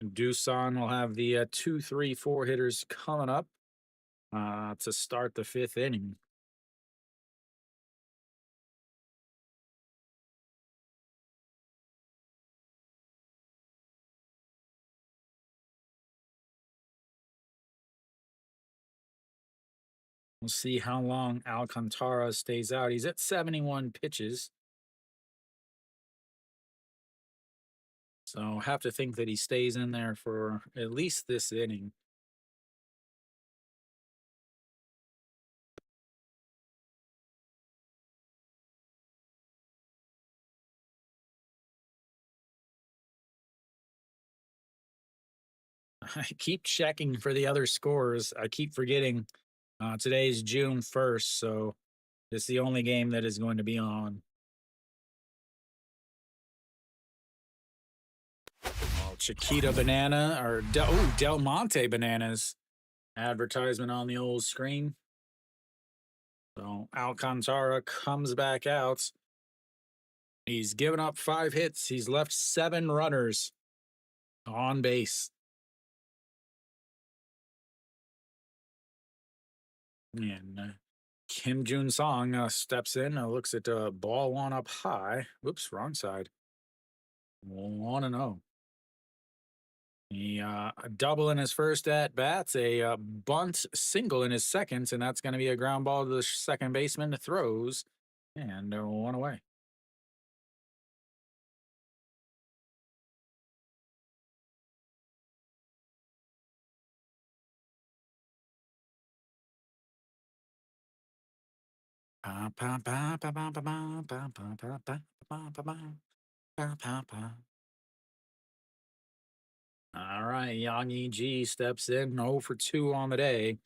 Doosan will have the 2, 3, 4 hitters coming up to start the fifth inning. We'll see how long Alcantara stays out. He's at 71 pitches. So have to think that he stays in there for at least this inning. I keep checking for the other scores. I keep forgetting today's June 1st, so it's the only game that is going to be on. Chiquita banana or Del Monte bananas advertisement on the old screen. So Alcantara comes back out. He's given up 5 hits. He's left 7 runners on base. And Kim Jun Song steps in, looks at ball 1 up high. Whoops, wrong side. 1-0. He a double in his first at bats, a bunt single in his second, and that's going to be a ground ball to the second baseman. Throws, and 1 away. All right, Yang Yi steps in, 0 for 2 on the day.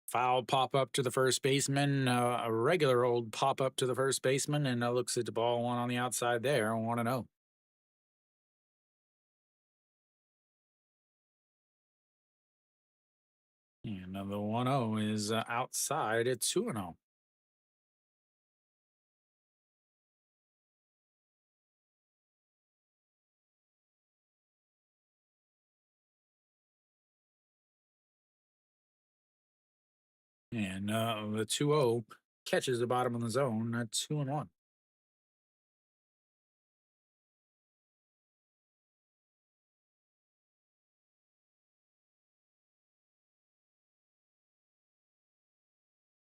Foul pop up to the first baseman, a regular old pop up to the first baseman, and looks at the ball 1 on the outside there, 1-0. And the 1-0 is outside at 2-0. And the 2-0 catches the bottom of the zone at 2-1.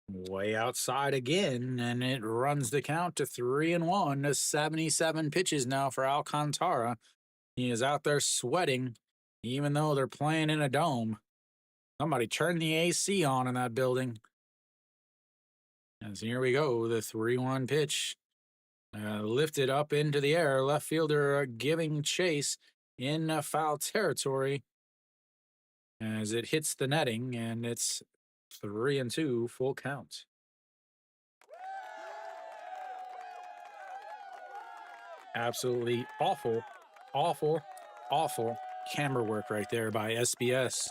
Way outside again, and it runs the count to 3-1 to 77 pitches now for Alcantara. He is out there sweating. even though they're playing in a dome. Somebody turn the AC on in that building. And so here we go, the 3-1 pitch. Lifted up into the air. Left fielder giving chase in foul territory as it hits the netting, and it's 3-2, full count. Absolutely awful, awful, awful camera work right there by SBS.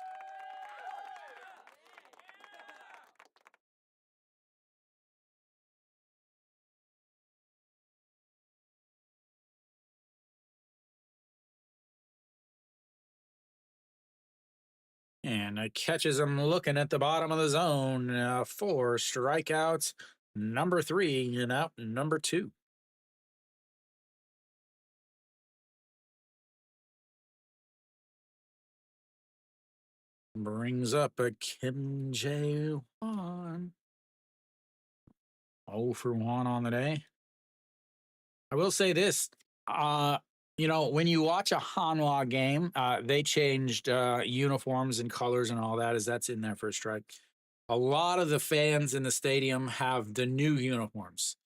And catches him looking at the bottom of the zone. 4 strikeouts, number 3, and out number 2. Brings up a Kim Jae-won. 0 for 1 on the day. I will say this. When you watch a Hanwha game, they changed uniforms and colors and all that, as that's in there for a strike. A lot of the fans in the stadium have the new uniforms.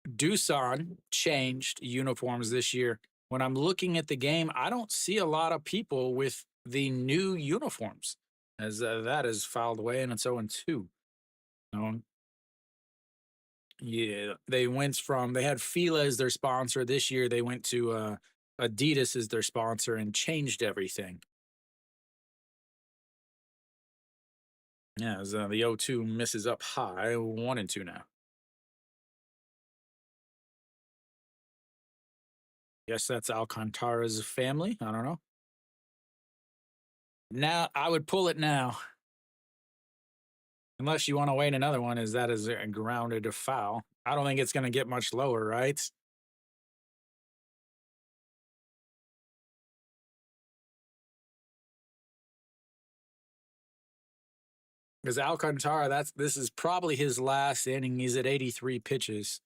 Doosan changed uniforms this year. When I'm looking at the game, I don't see a lot of people with the new uniforms, as that is fouled away, and it's 0-2. Yeah, they went from, they had Fila as their sponsor. This year they went to Adidas as their sponsor and changed everything. Yeah, as the 0-2 misses up high, 1-2 now. Guess that's Alcantara's family. I don't know. Now I would pull it now. Unless you want to wait another one, as that is a grounded foul. I don't think it's going to get much lower, right? Because Alcantara, this is probably his last inning. He's at 83 pitches.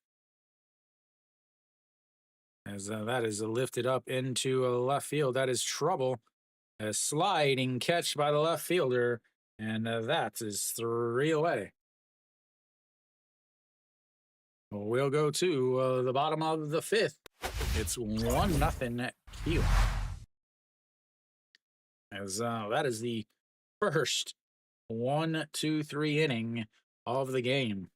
As that is lifted up into left field. That is trouble. A sliding catch by the left fielder. And that is 3 away. We'll go to the bottom of the 5th. It's 1-0 Kiwoom. As that is the first 1-2-3 inning of the game.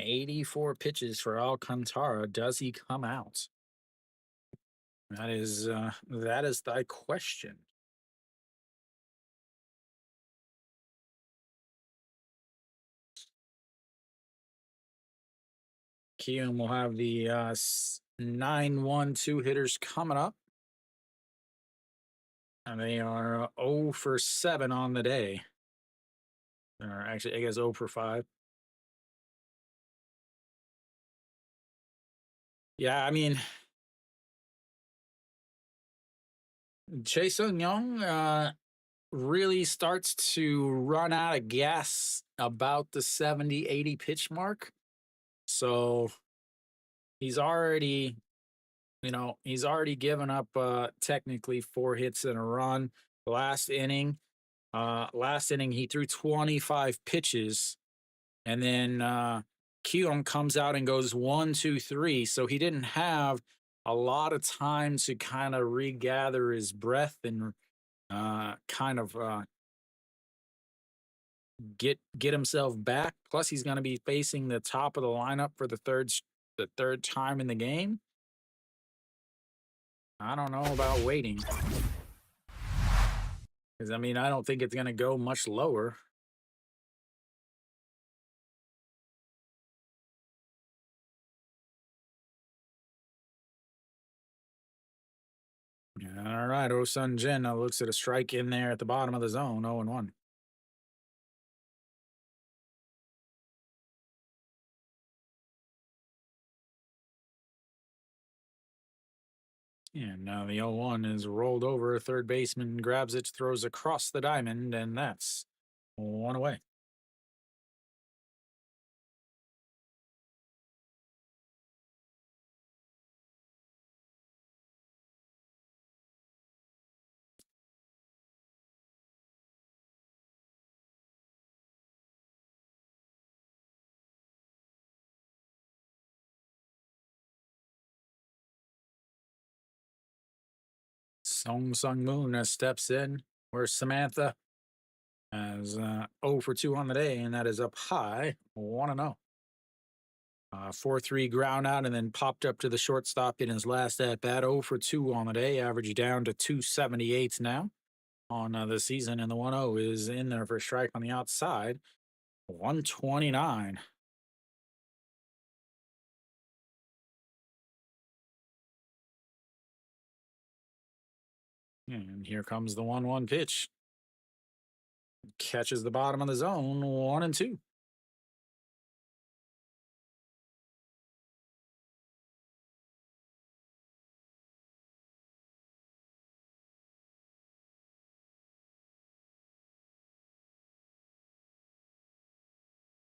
"84 pitches for Alcantara. Does he come out?" That is thy question. Kiwoom will have the 9-1 hitters coming up. And they are 0 for 7 on the day. Or actually, I guess 0 for 5. Yeah, I mean, Chae Sung-young really starts to run out of gas about the 70-80 pitch mark. So he's already given up technically 4 hits and a run. Last inning he threw 25 pitches, and then Kiwoom comes out and goes 1, 2, 3. So he didn't have a lot of time to kind of regather his breath and get himself back. Plus, he's going to be facing the top of the lineup for the third time in the game. I don't know about waiting, because I mean, I don't think it's going to go much lower. All right, Oh-Sun Jin looks at a strike in there at the bottom of the zone, 0-1. And now the 0-1 is rolled over. Third baseman grabs it, throws across the diamond, and that's 1 away. Song Sung Moon steps in. Where's Samantha? As 0 for 2 on the day, and that is up high, 1-0. 4-3 ground out and then popped up to the shortstop in his last at bat. 0 for 2 on the day, average down to 278 now on the season, and the 1-0 is in there for a strike on the outside. 129. And here comes the 1-1 pitch. Catches the bottom of the zone, 1-2.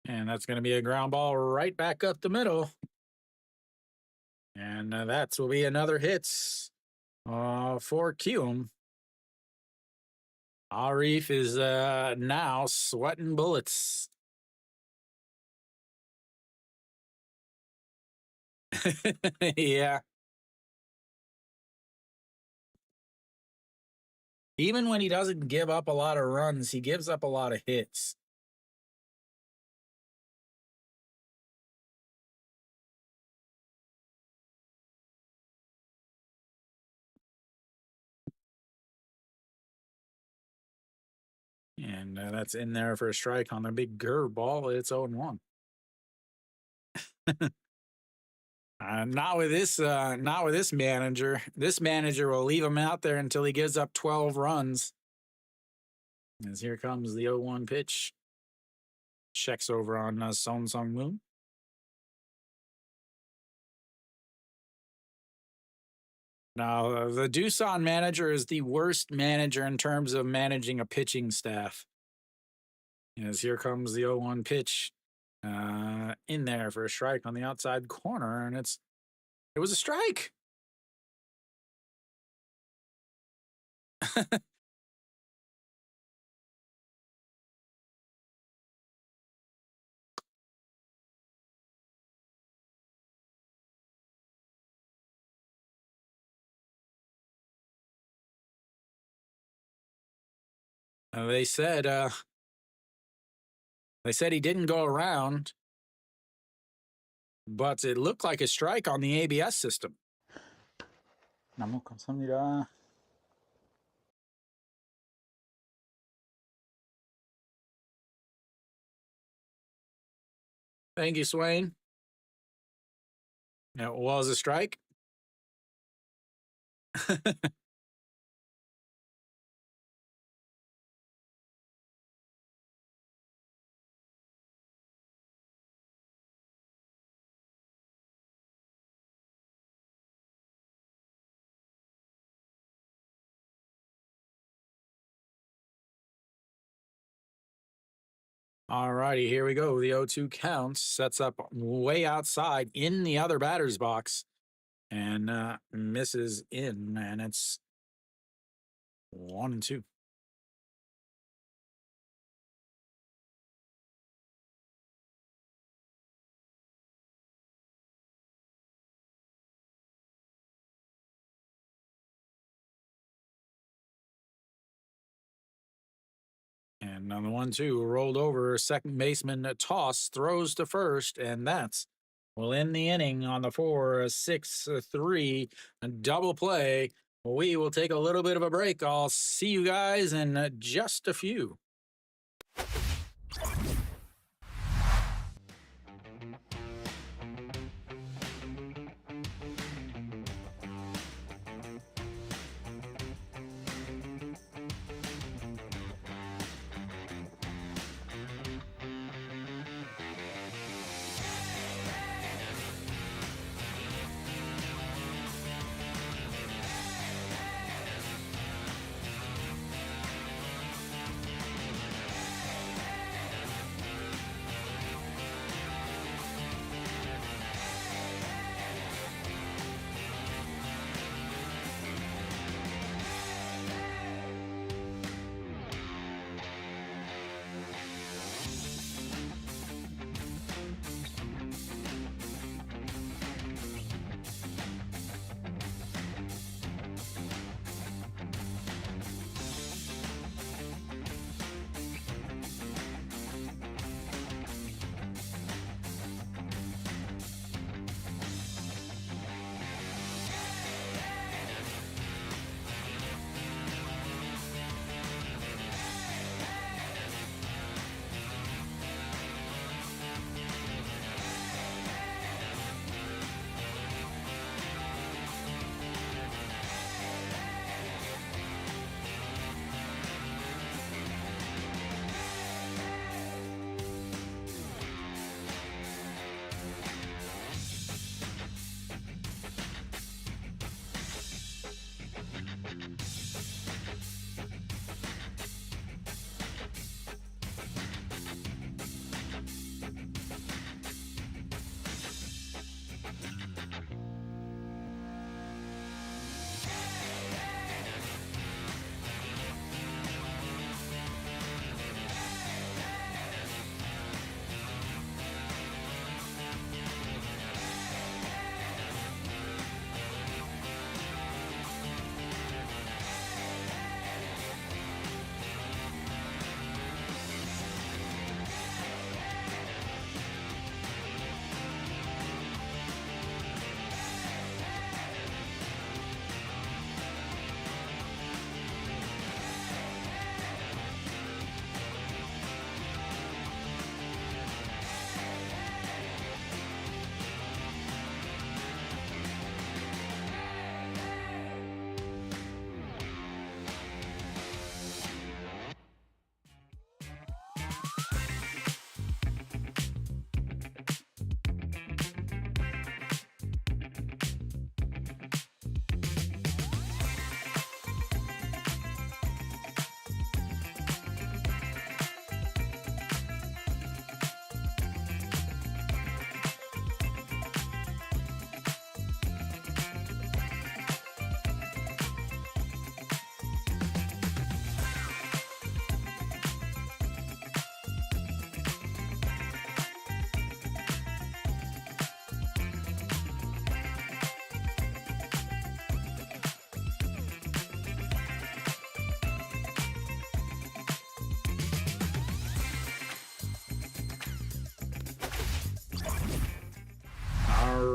And that's going to be a ground ball right back up the middle. And that will be another hit for Kiwoom. Arif is now sweating bullets. Yeah. Even when he doesn't give up a lot of runs, he gives up a lot of hits. And that's in there for a strike on the big curve ball. It's 0-1. Not with this manager. This manager will leave him out there until he gives up 12 runs. As here comes the 0-1 pitch. Checks over on Song Sung Moon. Now, the Doosan manager is the worst manager in terms of managing a pitching staff. As here comes the 0-1 pitch in there for a strike on the outside corner, and it was a strike. They said he didn't go around, but it looked like a strike on the ABS system. 너무 감사합니다. Thank you, Swain. It was a strike. All righty, here we go. The 0-2 count sets up way outside in the other batter's box and misses in, and it's 1-2. And on the 1-2, rolled over, second baseman toss, throws to first, and that's will end the inning on the 4-6-3 double play. We will take a little bit of a break. I'll see you guys in just a few.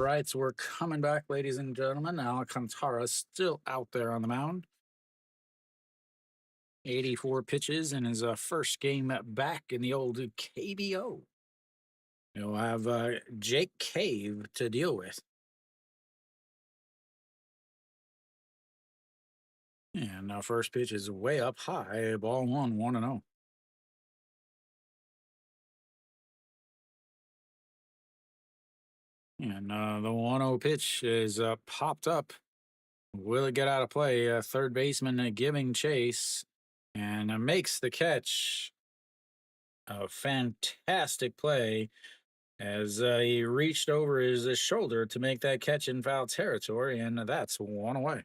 right, so we're coming back, ladies and gentlemen. Alcantara still out there on the mound. 84 pitches in his first game back in the old KBO. He'll have Jake Cave to deal with. And first pitch is way up high, ball 1-0. And the 1-0 pitch is popped up. Will it get out of play? Third baseman giving chase and makes the catch. A fantastic play as he reached over his shoulder to make that catch in foul territory, and that's one away.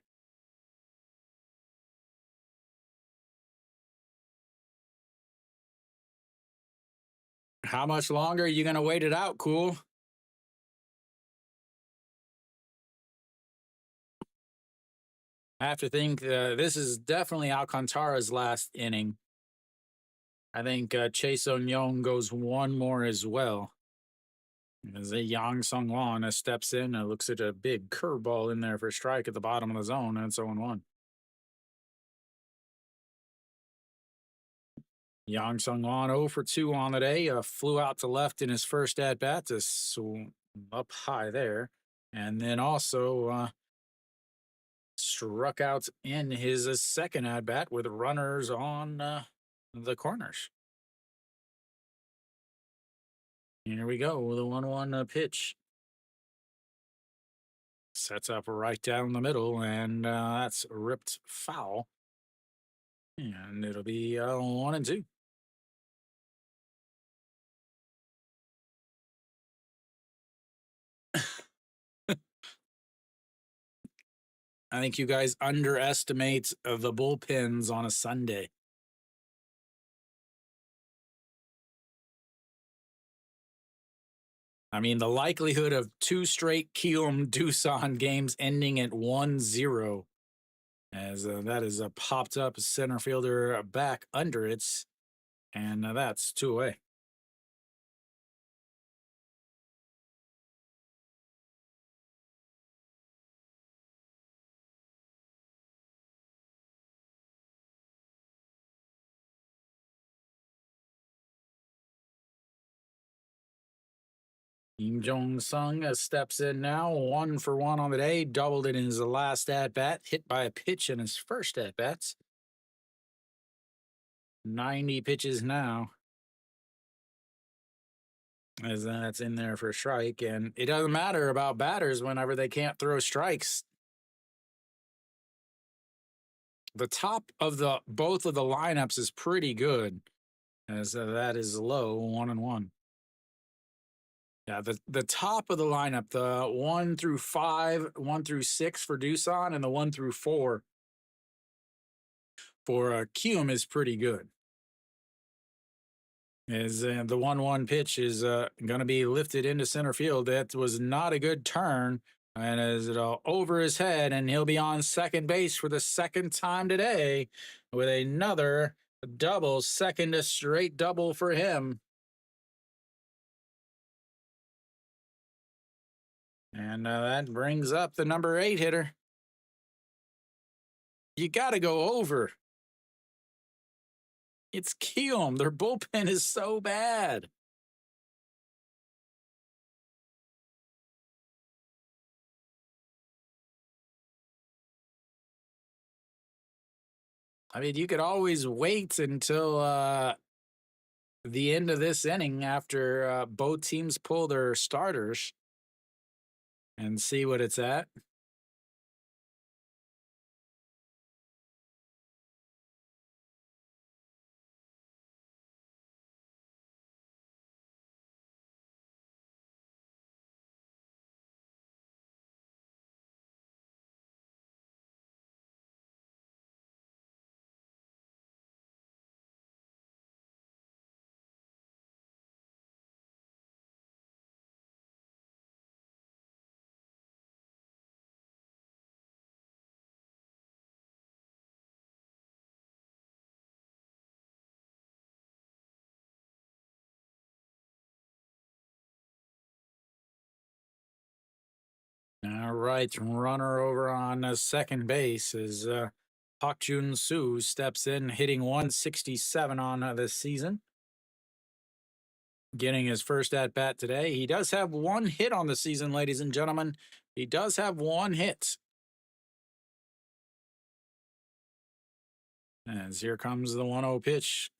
How much longer are you going to wait it out, Cool? I have to think this is definitely Alcantara's last inning. I think Chase Onyong goes one more as well. As Yang Sung Wan steps in and looks at a big curveball in there for a strike at the bottom of the zone, and it's 0-1. Yang Sung Wan 0 for 2 on the day. Flew out to left in his first at bat to up high there. And then also struck out in his second at bat with runners on the corners. Here we go. The 1-1 pitch. Sets up right down the middle, and that's ripped foul. And it'll be 1-2. I think you guys underestimate the bullpens on a Sunday. I mean, the likelihood of 2 straight Kiwoom Doosan games ending at 1-0, as that is popped up center fielder back under it, and that's 2 away. Kim Jong-sung steps in now, 1 for 1 on the day, doubled it in his last at-bat, hit by a pitch in his first at-bats. 90 pitches now, as that's in there for a strike, and it doesn't matter about batters whenever they can't throw strikes. The top of both of the lineups is pretty good, as that is low, 1-1. Yeah, the top of the lineup, the 1 through 5, 1 through 6 for Doosan, and the 1 through 4 for Kiwoom is pretty good. As the 1-1 pitch is going to be lifted into center field. That was not a good turn, and is it over his head, and he'll be on second base for the second time today with another double, second straight double for him. And that brings up the number 8 hitter. You got to go over. It's Kiwoom. Their bullpen is so bad. I mean, you could always wait until the end of this inning after both teams pull their starters and see what it's at. All right, runner over on second base is Pak Jun Soo steps in, hitting 167 on this season. Getting his first at bat today. He does have one hit on the season, ladies and gentlemen. He does have one hit. As here comes the 1-0 pitch.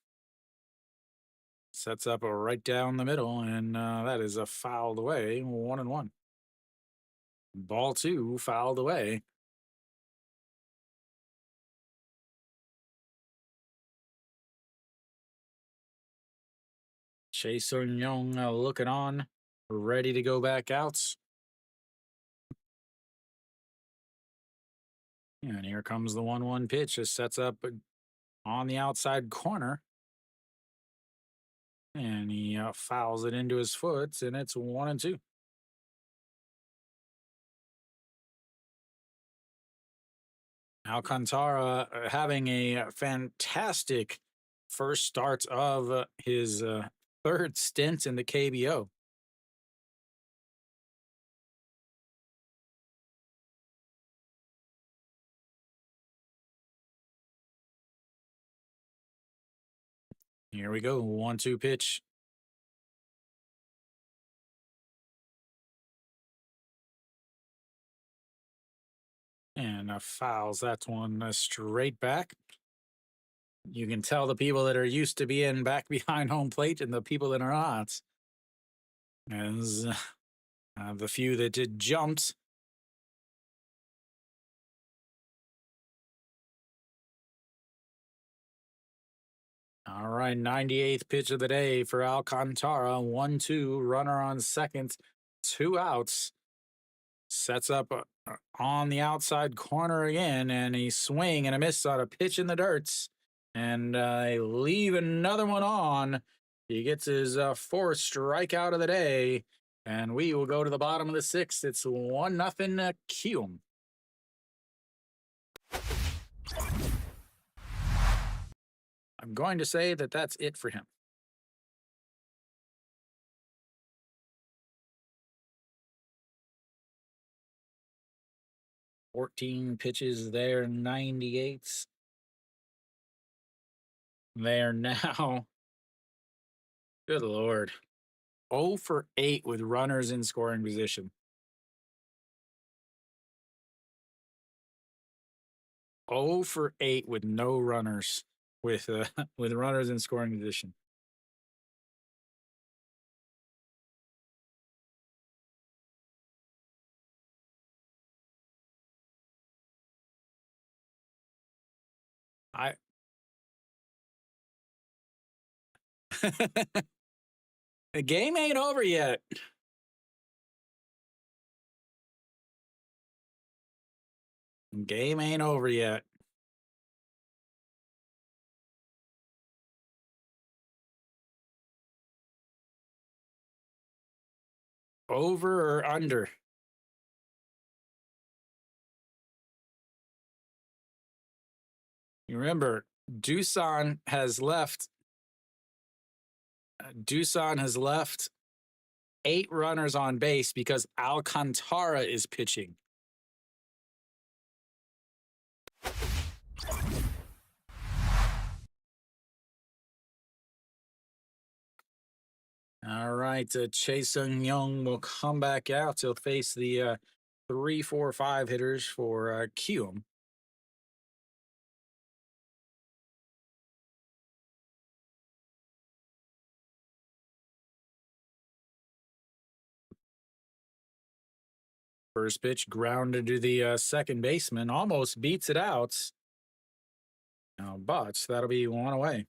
Sets up right down the middle, and that is a fouled away, 1-1. Ball two, fouled away. Chase Sung Young looking on, ready to go back out. And here comes the 1-1 pitch. It sets up on the outside corner. And he fouls it into his foot, and it's 1-2. Alcantara having a fantastic first start of his third stint in the KBO. Here we go, 1-2 pitch. And fouls that one straight back. You can tell the people that are used to being back behind home plate and the people that are not. As the few that did jumped. All right, 98th pitch of the day for Alcantara. 1-2, runner on second, 2 outs. Sets up on the outside corner again, and he swing and a miss on a pitch in the dirts. And they leave another one on. He gets his fourth strikeout of the day, and we will go to the bottom of the sixth. It's 1-0 Kiwoom. I'm going to say that that's it for him. Fourteen pitches there, 98s. There now. Good Lord. 0 for 8 with runners in scoring position. 0 for 8 with no runners with with runners in scoring position. I The game ain't over yet. Game ain't over yet. Over or under? You remember, Doosan has left. Doosan has left 8 runners on base because Alcantara is pitching. All right, Chase Sung Young will come back out. He'll face the 3, 4, 5 hitters for Kiwoom. First pitch grounded to the second baseman, almost beats it out. But that'll be 1 away.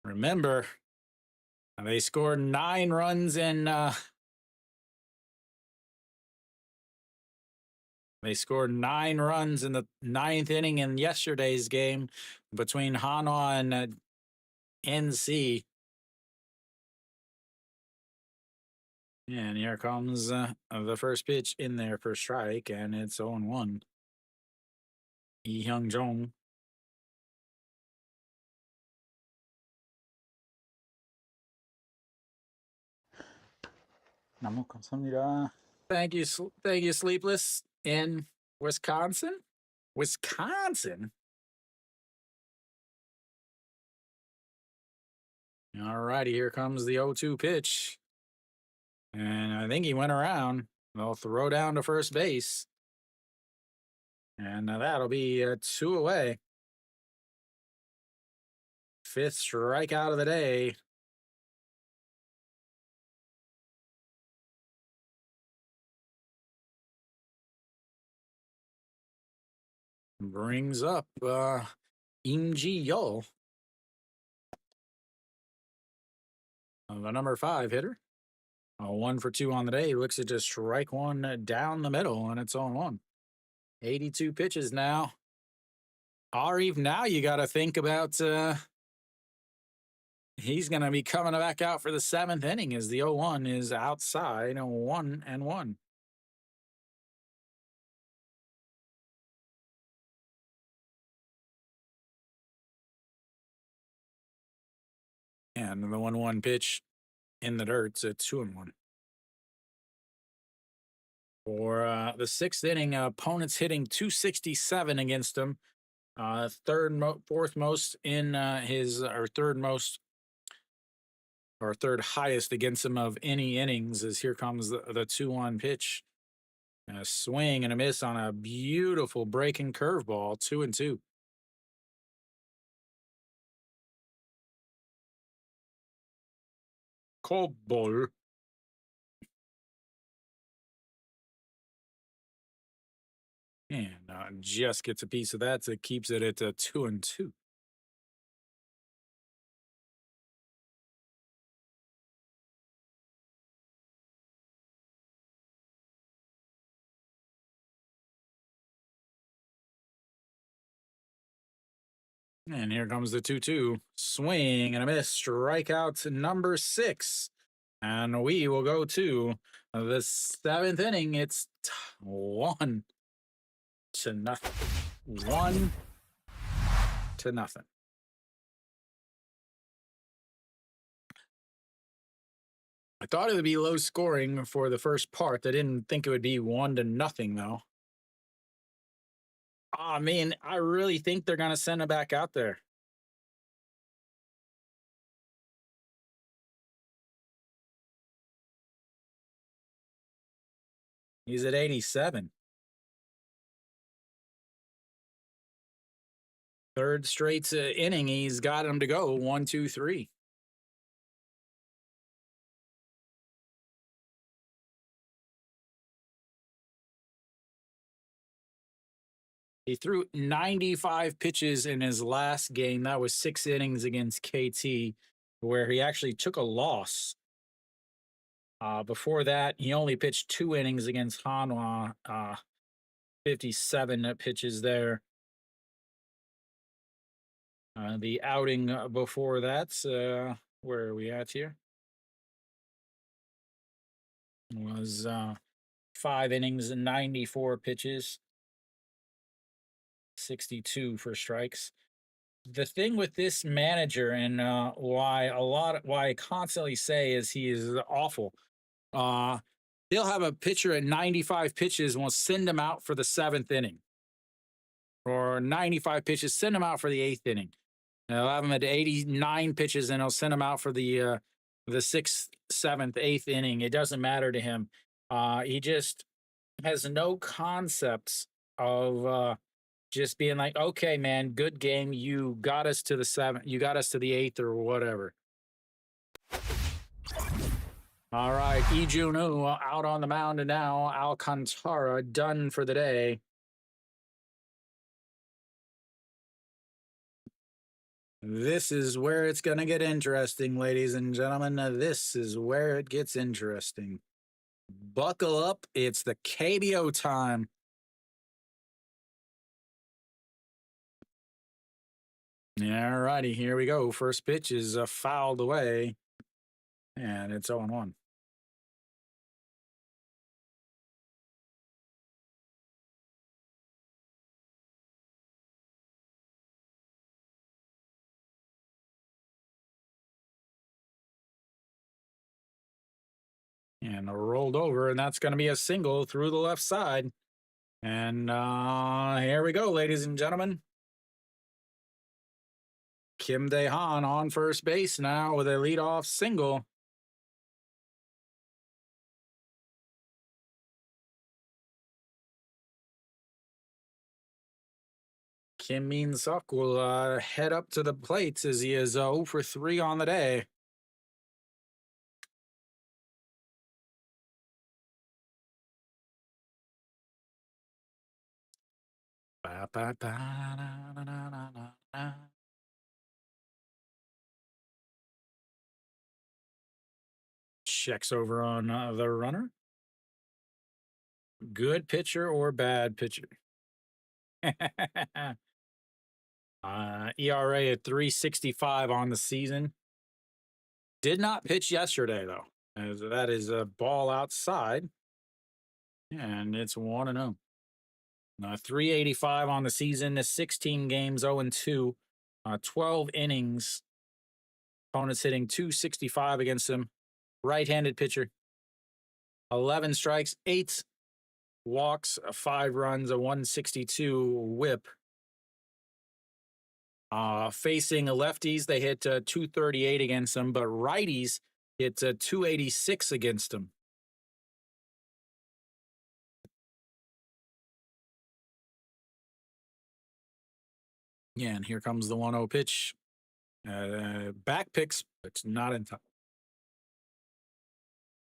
Remember, they scored 9 runs in. They scored 9 runs in the 9th inning in yesterday's game between Hanwha and NC. And here comes the first pitch in there for strike, and it's 0-1. Lee Hyung Jong. 너무 감사합니다. Thank you, Sleepless in Wisconsin. Wisconsin. All righty, here comes the 0-2 pitch. And I think he went around. They'll throw down to first base. And that'll be 2 away. 5th strikeout of the day. Brings up Im Ji-yo, the number 5 hitter. 1 for 2 on the day. Looks to just strike one down the middle, and it's on 1. 82 pitches now. Arif, now you got to think about he's going to be coming back out for the 7th inning as the 0-1 is outside, 1-1. And the 1-1 pitch in the dirt, it's a 2-1. For the 6th inning, opponents hitting 267 against him. Fourth most in his, or third most, or third highest against him of any innings. As here comes the 2-1 pitch. A swing and a miss on a beautiful breaking curveball, 2-2. Cold ball. And just gets a piece of that, so it keeps it at 2-2. And here comes the 2-2. Swing and a miss. Strikeout number 6. And we will go to the 7th inning. It's 1-0. 1-0. I thought it would be low scoring for the first part. I didn't think it would be 1-0 though. I mean, I really think they're going to send him back out there. He's at 87. Third straight inning, he's got him to go 1, 2, 3. He threw 95 pitches in his last game. That was 6 innings against KT, where he actually took a loss. Before that, he only pitched 2 innings against Hanwha, 57 pitches there. The outing before that, where are we at here? Was 5 innings and 94 pitches, 62 for strikes. The thing with this manager and why I constantly say is he is awful. They'll have a pitcher at 95 pitches and will send him out for the 7th inning, or 95 pitches, send him out for the 8th inning. They'll have him at 89 pitches and they'll send him out for the 6th, 7th, 8th inning. It doesn't matter to him. He just has no concepts of just being like, okay, man, good game. You got us to the 7th. You got us to the 8th or whatever. All right, Lee Jun-woo out on the mound, and now Alcantara done for the day. This is where it's going to get interesting, ladies and gentlemen. This is where it gets interesting. Buckle up. It's the KBO time. All righty, here we go. First pitch is fouled away, and it's 0-1. And rolled over, and that's going to be a single through the left side. And here we go, ladies and gentlemen. Kim Dae-han on first base now with a leadoff single. Kim Min-suk will head up to the plates as he is 0 for 3 on the day. Checks over on the runner. Good pitcher or bad pitcher? ERA at 3.65 on the season. Did not pitch yesterday, though, as that is a ball outside. And it's 1-0. 385 on the season, 16 games, 0-2, 12 innings. Opponents hitting 265 against him. Right-handed pitcher. 11 strikes, 8 walks, 5 runs, a 162 whip. Facing lefties, they hit 238 against them, but righties hit 286 against them. Yeah, and here comes the 1-0 pitch. Back picks, it's not in time.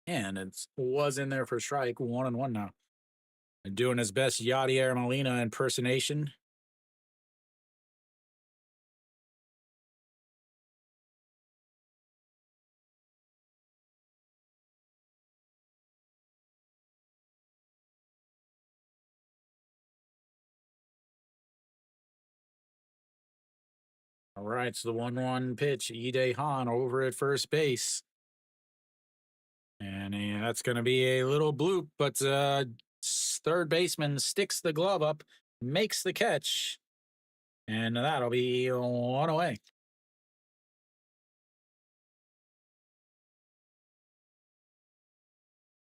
And it was in there for strike, 1-1 now. And doing his best Yadier Molina impersonation. All right, so the 1-1 pitch, Lee Dae-han over at first base. And that's going to be a little bloop, but third baseman sticks the glove up, makes the catch, and that'll be 1 away.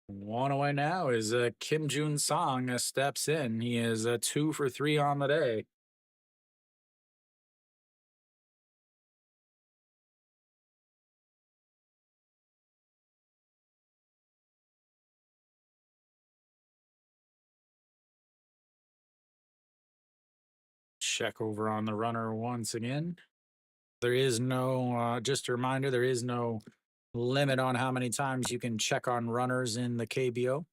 One away now is Kim Jun-song steps in. He is 2 for 3 on the day. Check over on the runner once again. There is no, just a reminder, there is no limit on how many times you can check on runners in the KBO.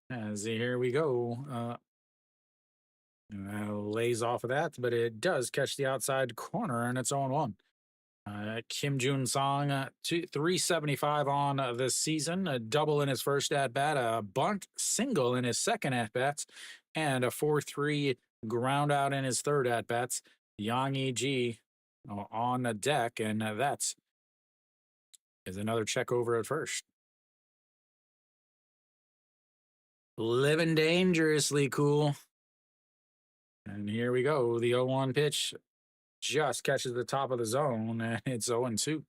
As here we go. Lays off of that, but it does catch the outside corner, and it's 0-1. Kim Jun-song, 375 on this season, a double in his first at-bat, a bunt single in his second at-bats, and a 4-3 ground out in his third at-bats. Yang E.G. on the deck, and that's is another check over at first. Living dangerously cool. And here we go. The 0-1 pitch just catches the top of the zone, and it's 0-2.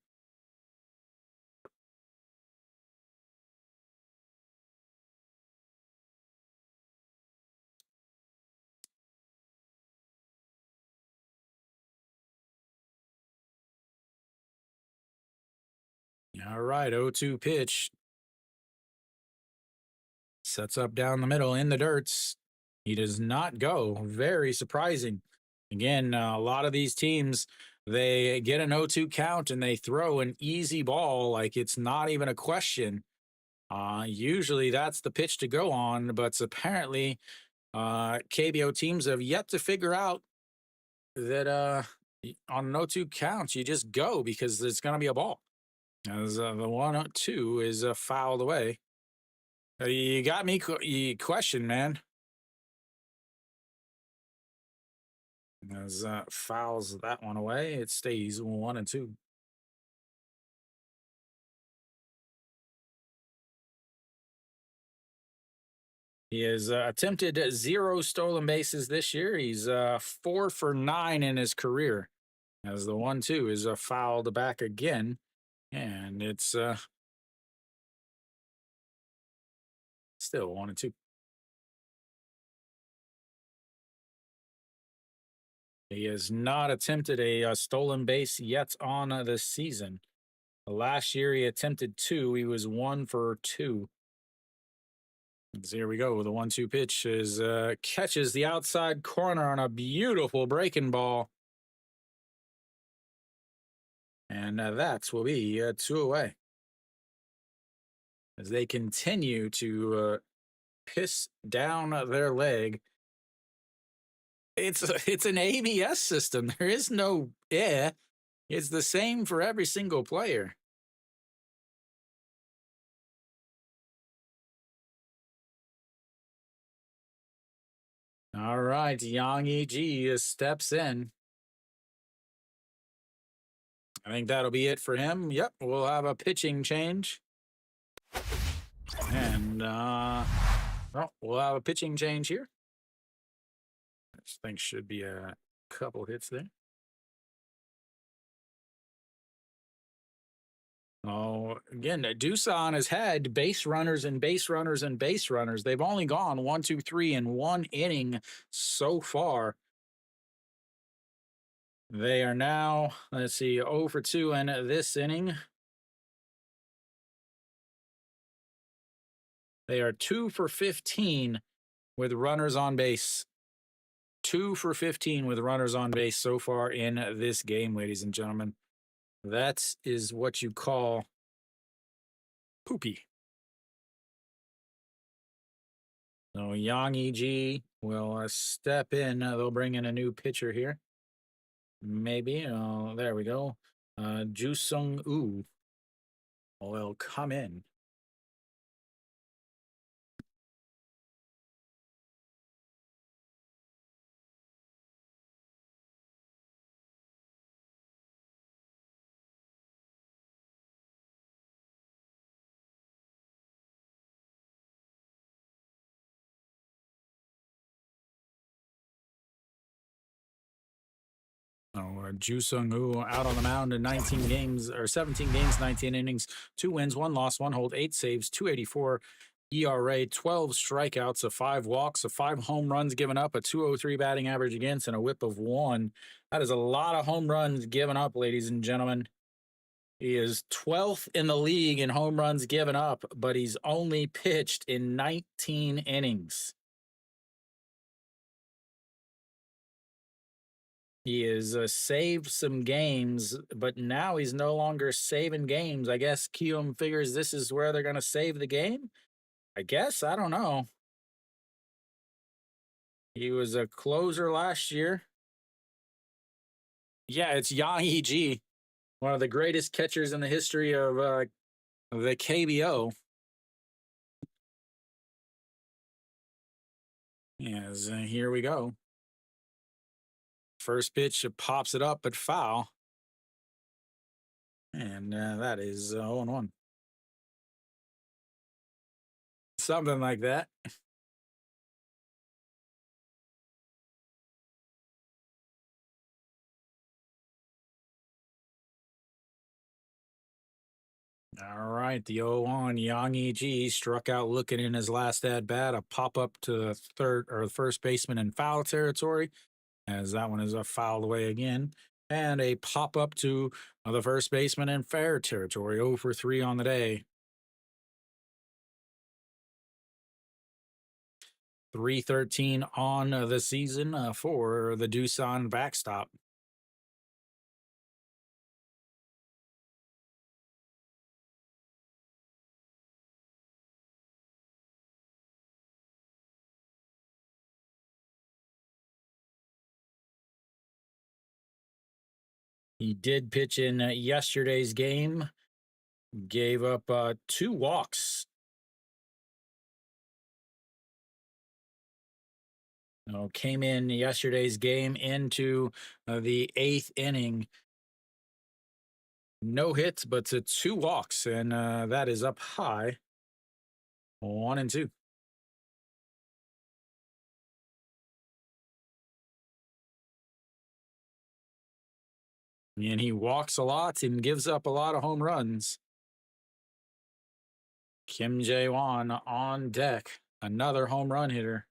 All right, 0-2 pitch. Sets up down the middle in the dirts. He does not go. Very surprising. Again, a lot of these teams, they get an 0-2 count and they throw an easy ball like it's not even a question. Usually that's the pitch to go on, but apparently KBO teams have yet to figure out that on an 0-2 count, you just go because it's going to be a ball. As the 1-2 is fouled away. You got me question, man. As fouls that one away, it stays 1-2. He has attempted 0 stolen bases this year. He's 4 for 9 in his career. As the 1-2 is fouled back again, and it's Still 1-2. He has not attempted a stolen base yet on this season. Last year he attempted 2. He was 1 for 2. So here we go. The 1-2 pitch is catches the outside corner on a beautiful breaking ball. And that will be 2 away. As they continue to piss down their leg. It's an ABS system. There is no air. It's the same for every single player. All right, Yang EG steps in. I think that'll be it for him. Yep, we'll have a pitching change. And we'll have a pitching change here. This thing should be a couple hits there. Oh, again, Doosan has had base runners and base runners and base runners. They've only gone 1, 2, 3 in 1 inning so far. They are now, let's see, 0 for 2 in this inning. They are 2 for 15 with runners on base. 2 for 15 with runners on base so far in this game, ladies and gentlemen. That is what you call poopy. So Yang EG will step in. They'll bring in a new pitcher here. Maybe. There we go. Jusung Woo will come in. Jusung Woo out on the mound in 19 games or 17 games, 19 innings, 2 wins, 1 loss, 1 hold, 8 saves, 284 ERA, 12 strikeouts, 5 walks, 5 home runs given up, a 203 batting average against, and a whip of 1. That is a lot of home runs given up, ladies and gentlemen. He is 12th in the league in home runs given up, but he's only pitched in 19 innings. He has saved some games, but now he's no longer saving games. I guess Kiwoom figures this is where they're going to save the game. I guess. I don't know. He was a closer last year. Yeah, it's Yang EG, one of the greatest catchers in the history of the KBO. Yes, here we go. First pitch pops it up, but foul. And that is 0-1. Something like that. All right, the 0-1 Yang EG struck out looking in his last at bat, a pop up to the third or first baseman in foul territory, as that one is fouled away again, and a pop up to the first baseman in fair territory, 0 for 3 on the day. 313 on the season for the Doosan backstop. He did pitch in yesterday's game, gave up 2 walks. Came in yesterday's game into the 8th inning. No hits, but 2 walks, and that is up high. 1-2. And he walks a lot and gives up a lot of home runs. Kim Jae-won on deck. Another home run hitter.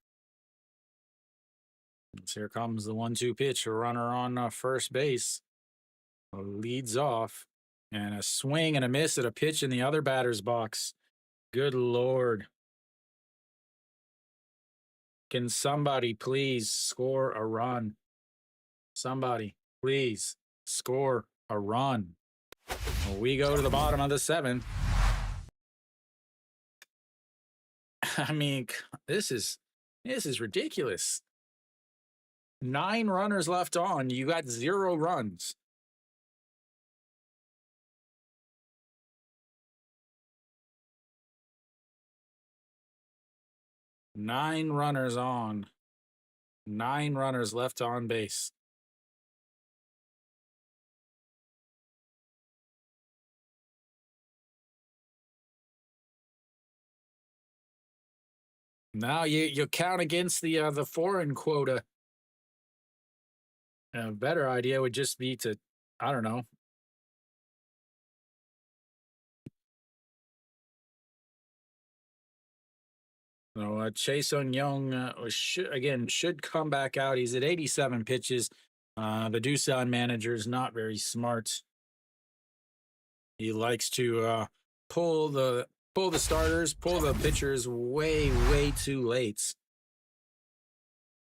So here comes the 1-2 pitch. A runner on first base. Leads off. And a swing and a miss at a pitch in the other batter's box. Good Lord. Can somebody please score a run? Somebody, please score a run. We go to the bottom of the 7th. I mean, this is ridiculous. 9 runners left on. You got 0 runs. Nine runners on. 9 runners left on base. Now you count against the foreign quota. A better idea would just be to, I don't know. So Chase Young should come back out. He's at 87 pitches. The Doosan manager is not very smart. He likes to pull the starters, pull the pitchers way too late.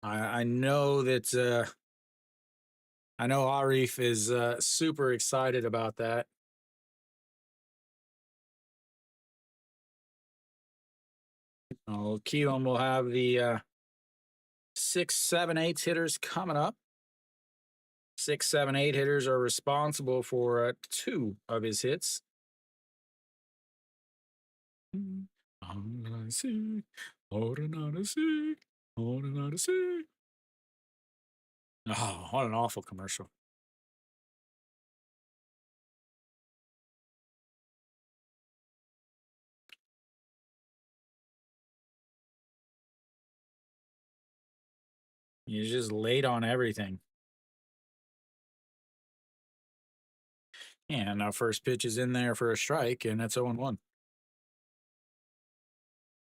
I know that I know Arif is super excited about that. Kiwoom will have the 6, 7, 8 hitters coming up. 6, 7, 8 hitters are responsible for 2 of his hits. Oh, what an awful commercial. You just laid on everything. And now first pitch is in there for a strike, and that's 0-1.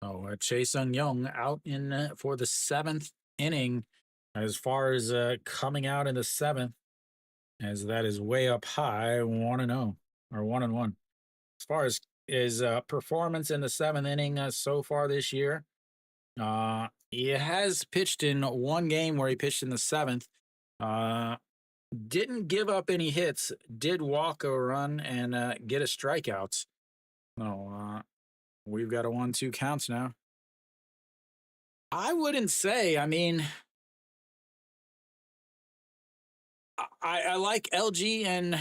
Oh, Chase Young out in for the 7th inning. As far as coming out in the 7th, as that is way up high, 1-0 or 1-1. As far as his performance in the 7th inning so far this year, he has pitched in one game where he pitched in the 7th. Didn't give up any hits, did walk a run and get a strikeout. No, we've got a 1-2 counts now. I wouldn't say. I mean, I like LG, and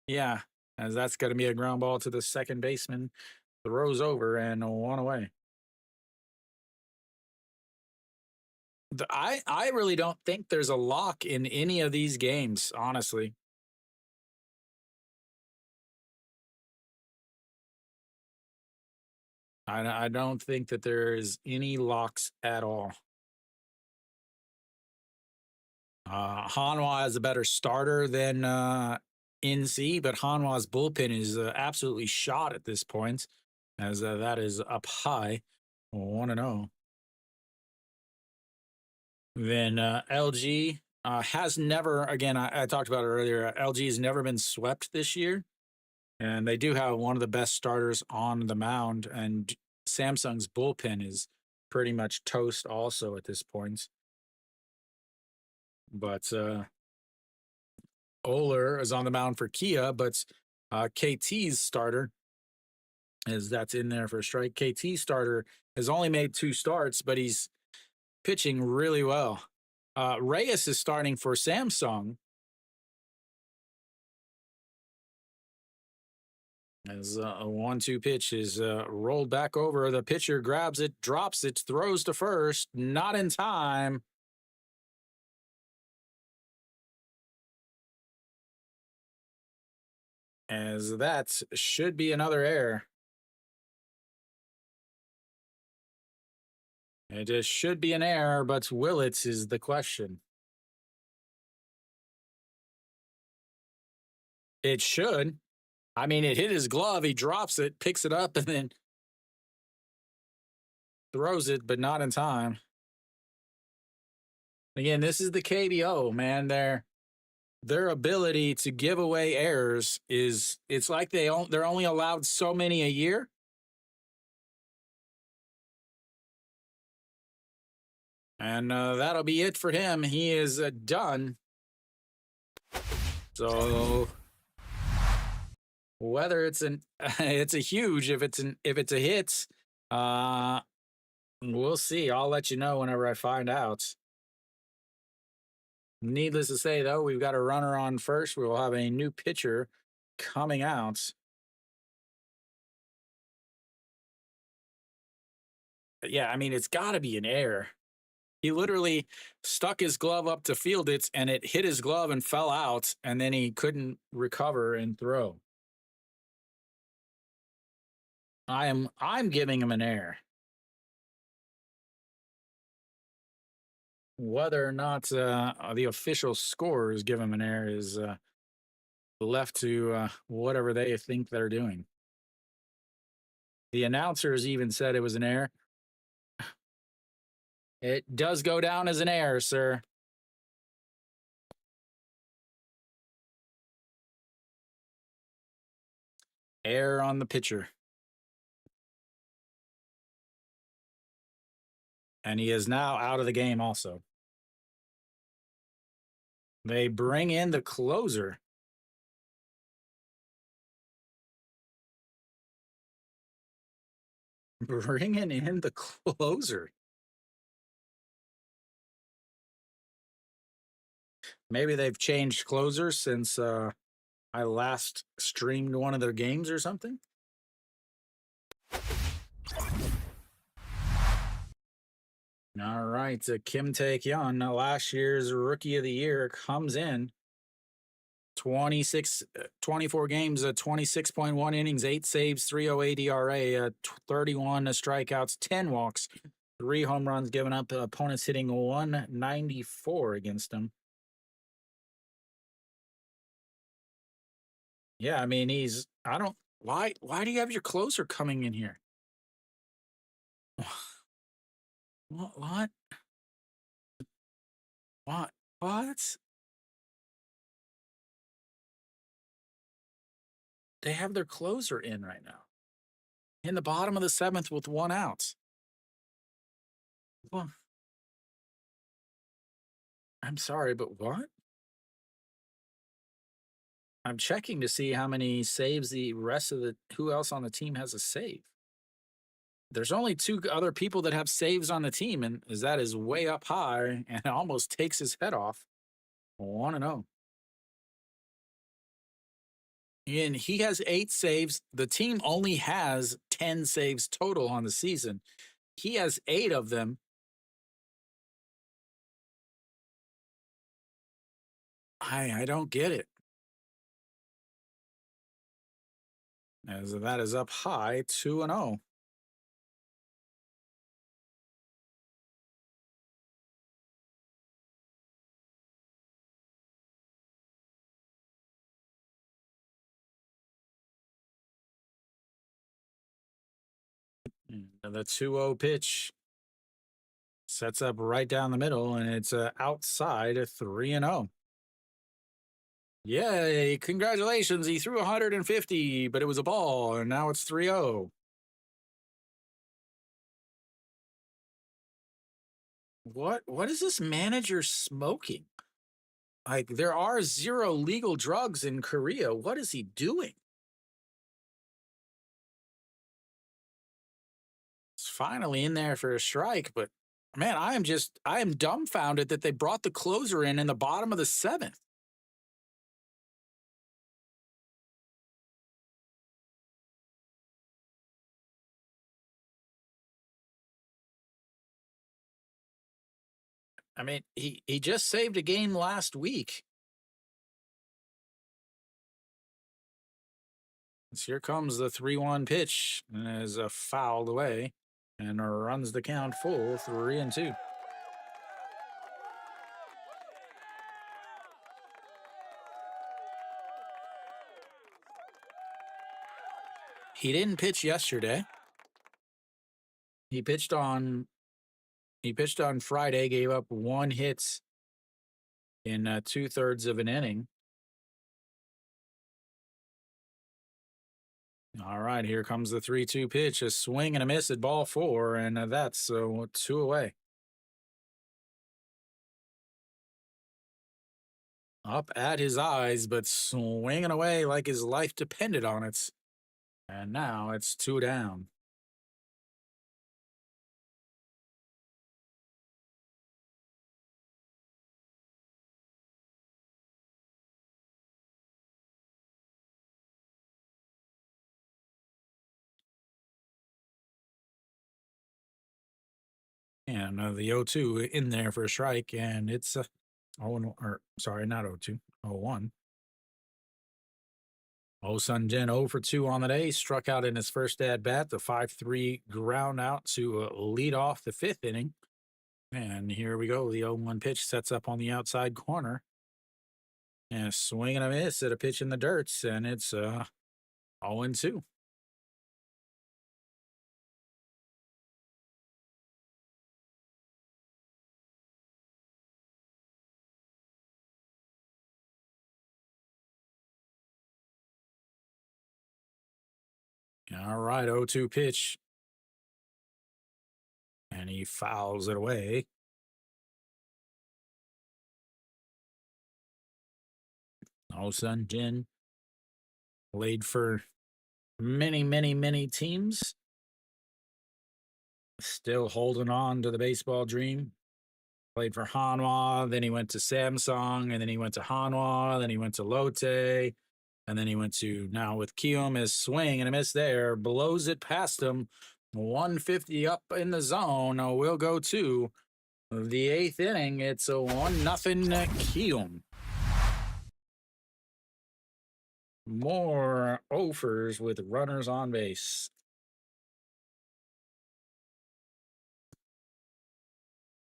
yeah, as that's going to be a ground ball to the second baseman. Throws over and 1 away. I really don't think there's a lock in any of these games, honestly. I don't think that there's any locks at all. Hanwha is a better starter than NC, but Hanwha's bullpen is absolutely shot at this point, as that is up high, 1-0. Then LG has never, again, I talked about it earlier, LG has never been swept this year, and they do have one of the best starters on the mound, and Samsung's bullpen is pretty much toast also at this point. But Oler is on the mound for Kia, but KT's starter, as that's in there for a strike. KT's starter has only made 2 starts, but he's pitching really well. Reyes is starting for Samsung. As a 1-2 pitch is rolled back over. The pitcher grabs it, drops it, throws to first. Not in time. As that should be another error. It just should be an error, but will it is the question. It should. I mean, it hit his glove. He drops it, picks it up, and then throws it, but not in time. Again, this is the KBO, man. Their ability to give away errors is it's like they're only allowed so many a year. And that'll be it for him. He is done. So whether it's it's a huge if it's a hit, we'll see. I'll let you know whenever I find out. Needless to say, though, we've got a runner on first. We will have a new pitcher coming out. But yeah, I mean, it's got to be an error. He literally stuck his glove up to field it, and it hit his glove and fell out, and then he couldn't recover and throw. I'm giving him an error. Whether or not the official scores give him an error is left to whatever they think they're doing. The announcers even said it was an error. It does go down as an error, sir. Error on the pitcher. And he is now out of the game also. They bring in the closer. Bringing in the closer. Maybe they've changed closers since I last streamed one of their games or something. All right, Kim Tae-kyun, last year's Rookie of the Year, comes in. 24 games, 26.1 innings, 8 saves, 308 ERA, 31 strikeouts, 10 walks, 3 home runs given up. Opponents hitting 194 against him. Yeah, I mean, why do you have your closer coming in here? What? What? They have their closer in right now. In the bottom of the 7th with 1 out. Well, I'm sorry, but what? I'm checking to see how many saves the rest of who else on the team has a save. There's only 2 other people that have saves on the team, and that is way up high and almost takes his head off. 1-0. And he has 8 saves. The team only has 10 saves total on the season. He has 8 of them. I don't get it. As that is up high, 2-0. And the 2-0 pitch sets up right down the middle, and it's outside 3-0. Yay, congratulations. He threw 150, but it was a ball, and now it's 3-0. What is this manager smoking? Like, there are 0 legal drugs in Korea. What is he doing? It's finally in there for a strike, but man, I am dumbfounded that they brought the closer in the bottom of the 7th. I mean, he just saved a game last week. So here comes the 3-1 pitch, and is fouled away and runs the count full 3-2. He didn't pitch yesterday. He pitched on Friday, gave up 1 hit in 2/3 of an inning. All right, here comes the 3-2 pitch. A swing and a miss at ball 4, and that's 2 away. Up at his eyes, but swinging away like his life depended on it. And now it's 2 down. And the 0-2 in there for a strike, and it's 0-1, or sorry, not 0-2, 0-1. Doosan Jin 0 for 2 on the day, struck out in his first at bat, the 5-3 ground out to lead off the 5th inning. And here we go. The 0-1 pitch sets up on the outside corner. And a swing and a miss at a pitch in the dirt, and it's 0-2. All right, 0-2 pitch. And he fouls it away. Doosan Jin played for many, many, many teams. Still holding on to the baseball dream. Played for Hanwha, then he went to Samsung, and then he went to Hanwha, then he went to Lotte, and then he went to now with Kiwoom. His swing and a miss there, blows it past him. 150 up in the zone. We'll go to the 8th inning. It's a 1-0 Kiwoom. More offers with runners on base.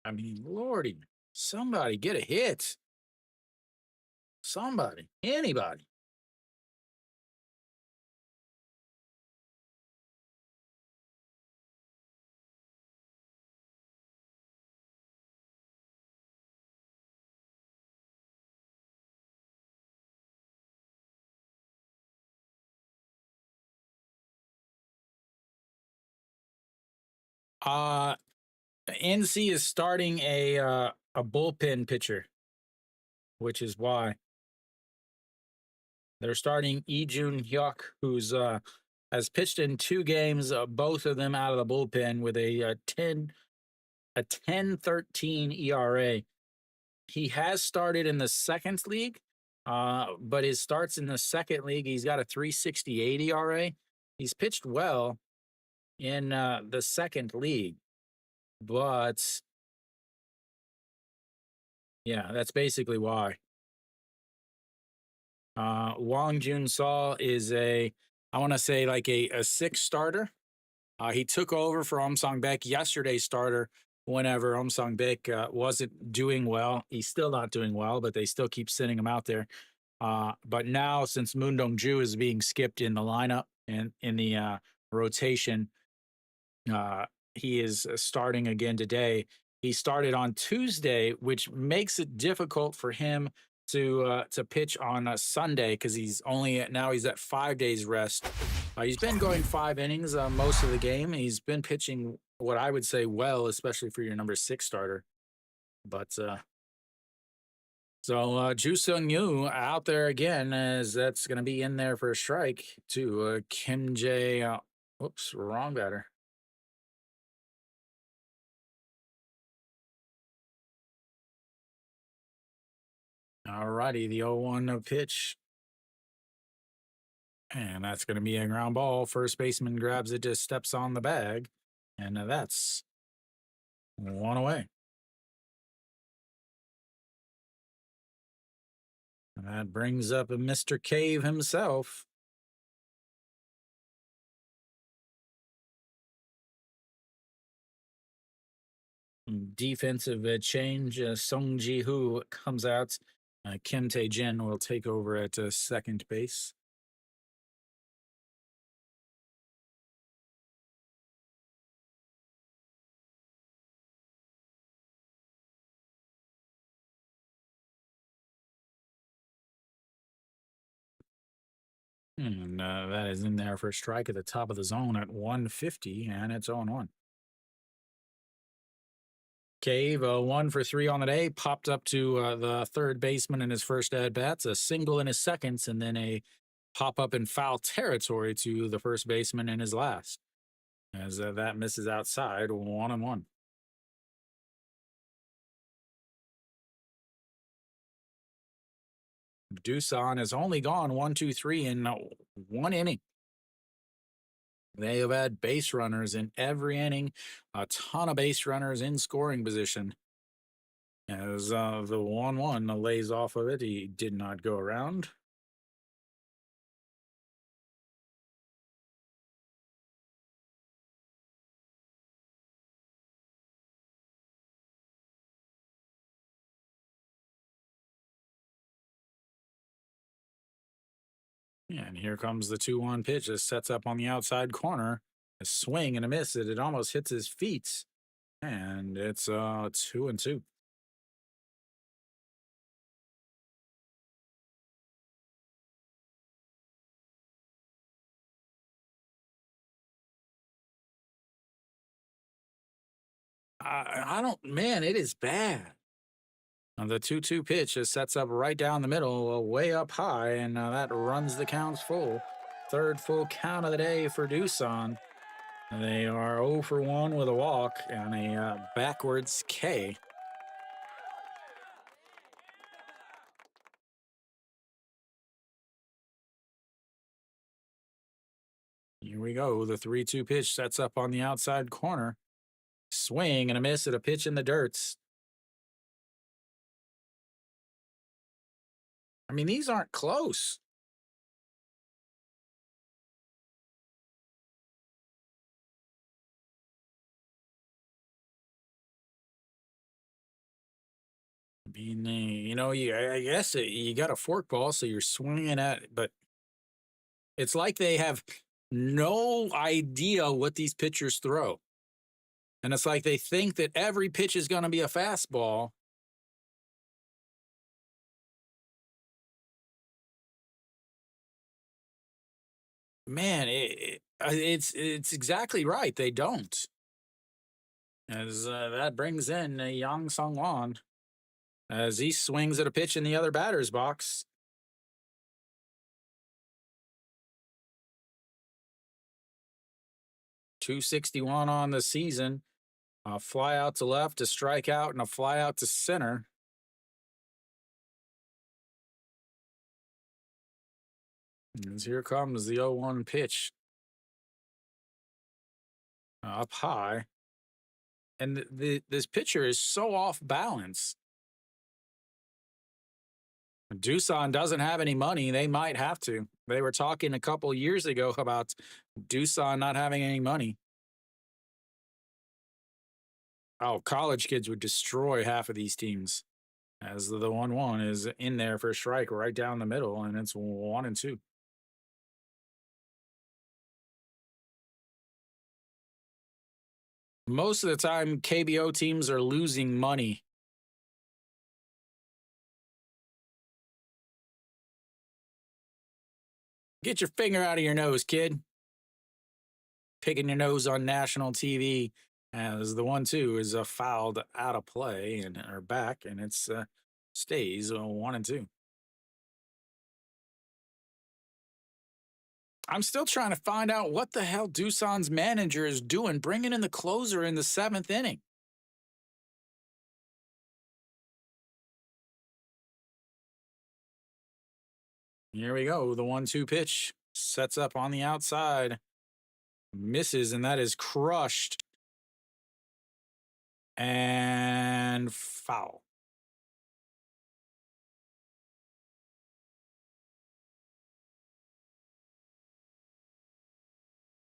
I mean, Lordy, somebody get a hit. Somebody, anybody. NC is starting a bullpen pitcher, which is why they're starting Ijun Hyuk, who's has pitched in 2 games, both of them out of the bullpen with a 10.13 ERA. He has started in the 2nd league, but his starts in the 2nd league, he's got a 3.68 ERA. He's pitched well in the 2nd league, but yeah, that's basically why. Wang Jun Saw is I want to say like a 6 starter. He took over for Song Baek, yesterday's starter, whenever Song Baek wasn't doing well. He's still not doing well, but they still keep sending him out there. But now, since Moon Dong-ju is being skipped in the lineup and in the rotation, he is starting again today. He started on Tuesday, which makes it difficult for him to pitch on a Sunday because he's at 5 days rest. He's been going 5 innings most of the game. He's been pitching what I would say well, especially for your number 6 starter. But so Ju Sung-yu out there again, as that's going to be in there for a strike to Kim Jae. Whoops, wrong batter. All righty, the 0-1 pitch. And that's going to be a ground ball. First baseman grabs it, just steps on the bag. And that's 1 away. And that brings up Mr. Cave himself. Defensive change. Song Ji-hoo comes out. Kim Tae-jin will take over at 2nd base. And that is in there for a strike at the top of the zone at 150, and it's 0-1. Cave, 1 for 3 on the day, popped up to the third baseman in his first at bats, a single in his seconds, and then a pop up in foul territory to the first baseman in his last. As that misses outside, 1-1. Doosan has only gone 1, 2, 3 in one inning. They have had base runners in every inning, a ton of base runners in scoring position. As the 1-1 lays off of it, he did not go around. Yeah, and here comes the 2-1 pitch. It sets up on the outside corner. A swing and a miss. It almost hits his feet. And it's 2-2. I don't, man, it is bad. The 2-2 pitch just sets up right down the middle, way up high, and that runs the counts full. Third full count of the day for Doosan. They are 0 for 1 with a walk and a backwards K. Here we go. The 3-2 pitch sets up on the outside corner. Swing and a miss at a pitch in the dirts. I mean, these aren't close. I mean, I guess you got a forkball, so you're swinging at it, but it's like they have no idea what these pitchers throw. And it's like they think that every pitch is going to be a fastball. Man, it's exactly right. They don't. As that brings in Yang Sung Wan as he swings at a pitch in the other batter's box. .261 on the season. A fly out to left, a strikeout, and a fly out to center. As here comes the 0-1 pitch. Up high. And this pitcher is so off balance. Doosan doesn't have any money. They might have to. They were talking a couple years ago about Doosan not having any money. Oh, college kids would destroy half of these teams. As the 1-1 is in there for a strike right down the middle, and it's 1-2. Most of the time, KBO teams are losing money. Get your finger out of your nose, kid. Picking your nose on national TV as the 1-2 is fouled out of play and are back, and it's stays 1-2. I'm still trying to find out what the hell Doosan's manager is doing, bringing in the closer in the 7th inning. Here we go. The 1-2 pitch sets up on the outside, misses, and that is crushed and foul.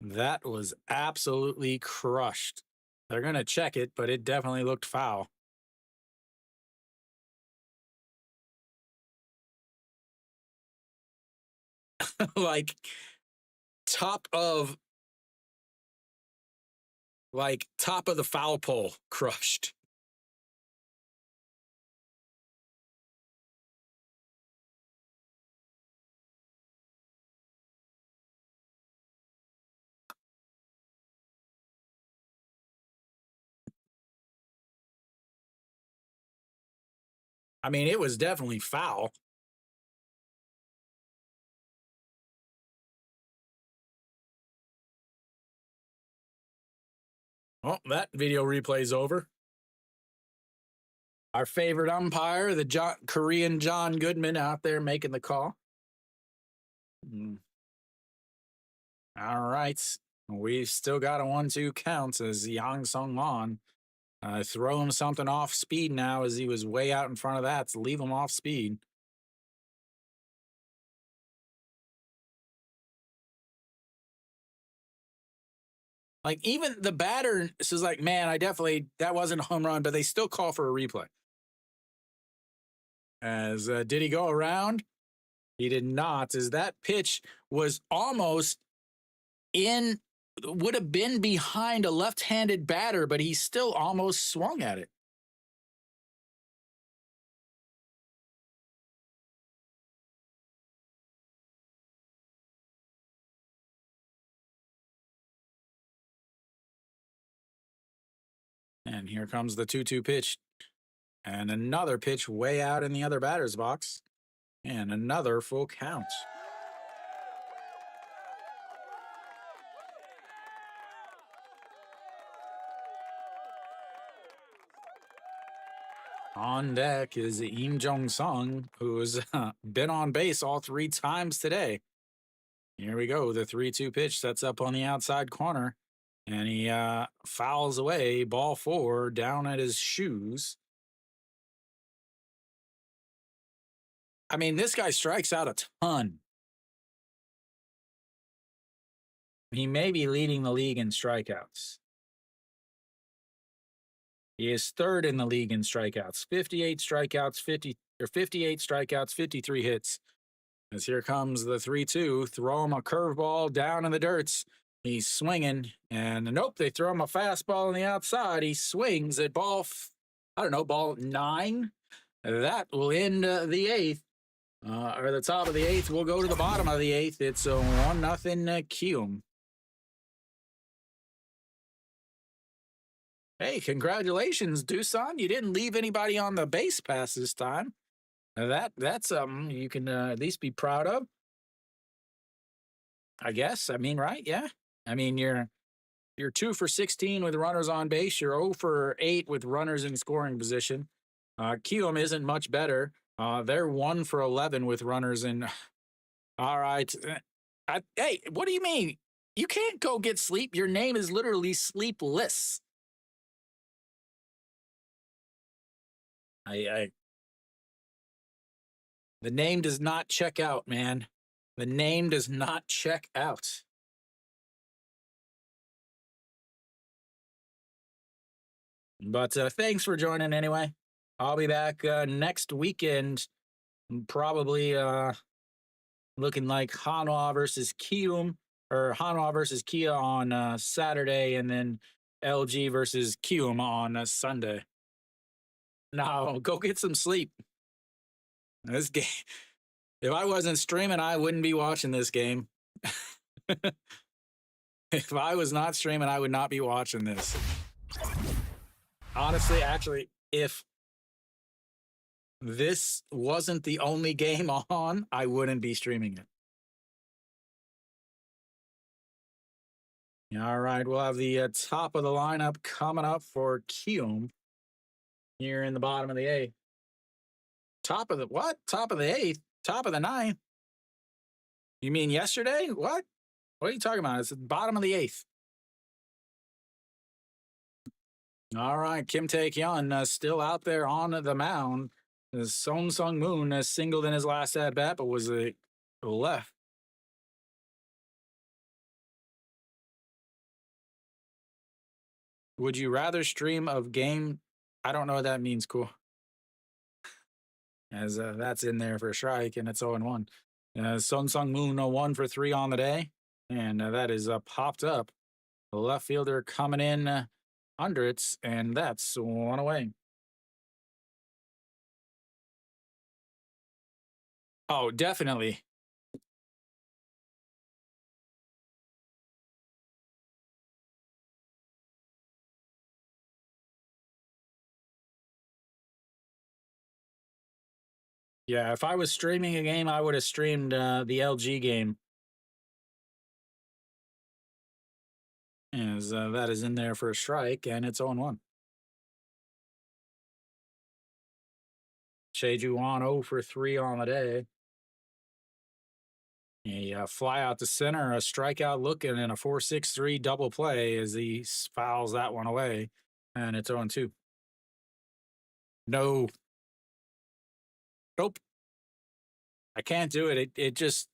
That was absolutely crushed. They're going to check it, but it definitely looked foul. Like top of the foul pole crushed. I mean, it was definitely foul. Oh, that video replay's over. Our favorite umpire, the Korean John Goodman, out there making the call. All right. We've still got a 1-2 count as Yang Sung Won throw him something off speed now as he was way out in front of that to leave him off speed. Like, even the batter is like, man, that wasn't a home run, but they still call for a replay. As did he go around? He did not, as that pitch was almost would have been behind a left-handed batter, but he still almost swung at it. And here comes the 2-2 pitch. And another pitch way out in the other batter's box. And another full count. On deck is Im Jong-sung, who's been on base all 3 times today. Here we go. The 3-2 pitch sets up on the outside corner. And he fouls away, ball 4, down at his shoes. I mean, this guy strikes out a ton. He may be leading the league in strikeouts. He is 3rd in the league in strikeouts. 58 strikeouts, 58 strikeouts, 53 hits. As here comes the 3-2, throw him a curveball down in the dirts. He's swinging, and nope, they throw him a fastball on the outside. He swings at ball 9. That will end the 8th. Or the top of the 8th. We'll go to the bottom of the 8th. It's a 1-0 Kiwoom. Hey, congratulations, Doosan. You didn't leave anybody on the base pass this time. That's something you can at least be proud of. I guess. I mean, right? Yeah. I mean, you're 2 for 16 with runners on base. You're 0 for 8 with runners in scoring position. Kiwoom isn't much better. They're 1 for 11 with runners in. All right. Hey, what do you mean? You can't go get sleep. Your name is literally Sleepless. The name does not check out, man. The name does not check out. But thanks for joining anyway. I'll be back next weekend, probably looking like Hanwha versus Kiwoom, or Hanwha versus Kia on Saturday, and then LG versus Kiwoom on Sunday. Now, go get some sleep. This game, if I wasn't streaming, I wouldn't be watching this game. If I was not streaming, I would not be watching this. Honestly, actually, if this wasn't the only game on, I wouldn't be streaming it. All right, we'll have the top of the lineup coming up for Kiwoom here in the bottom of the 8th. Top of the what? Top of the 8th? Top of the 9th? You mean yesterday? What? What are you talking about? It's the bottom of the 8th. All right, Kim Tae-kyun still out there on the mound. Son Sung-moon singled in his last at-bat, but was left. Would you rather stream of game? I don't know what that means, cool. As that's in there for a strike, and it's 0-1. Son Sung-moon 1 for 3 on the day, and that is popped up. The left fielder coming in under it, and that's 1 away. Oh, definitely. Yeah, if I was streaming a game, I would have streamed the LG game. As that is in there for a strike, and it's 0-1. Cheju on 0 for 3 on the day. A fly out to center, a strikeout looking, and a 4-6-3 double play as he fouls that one away, and it's 0-2. No. Nope. I can't do it. It just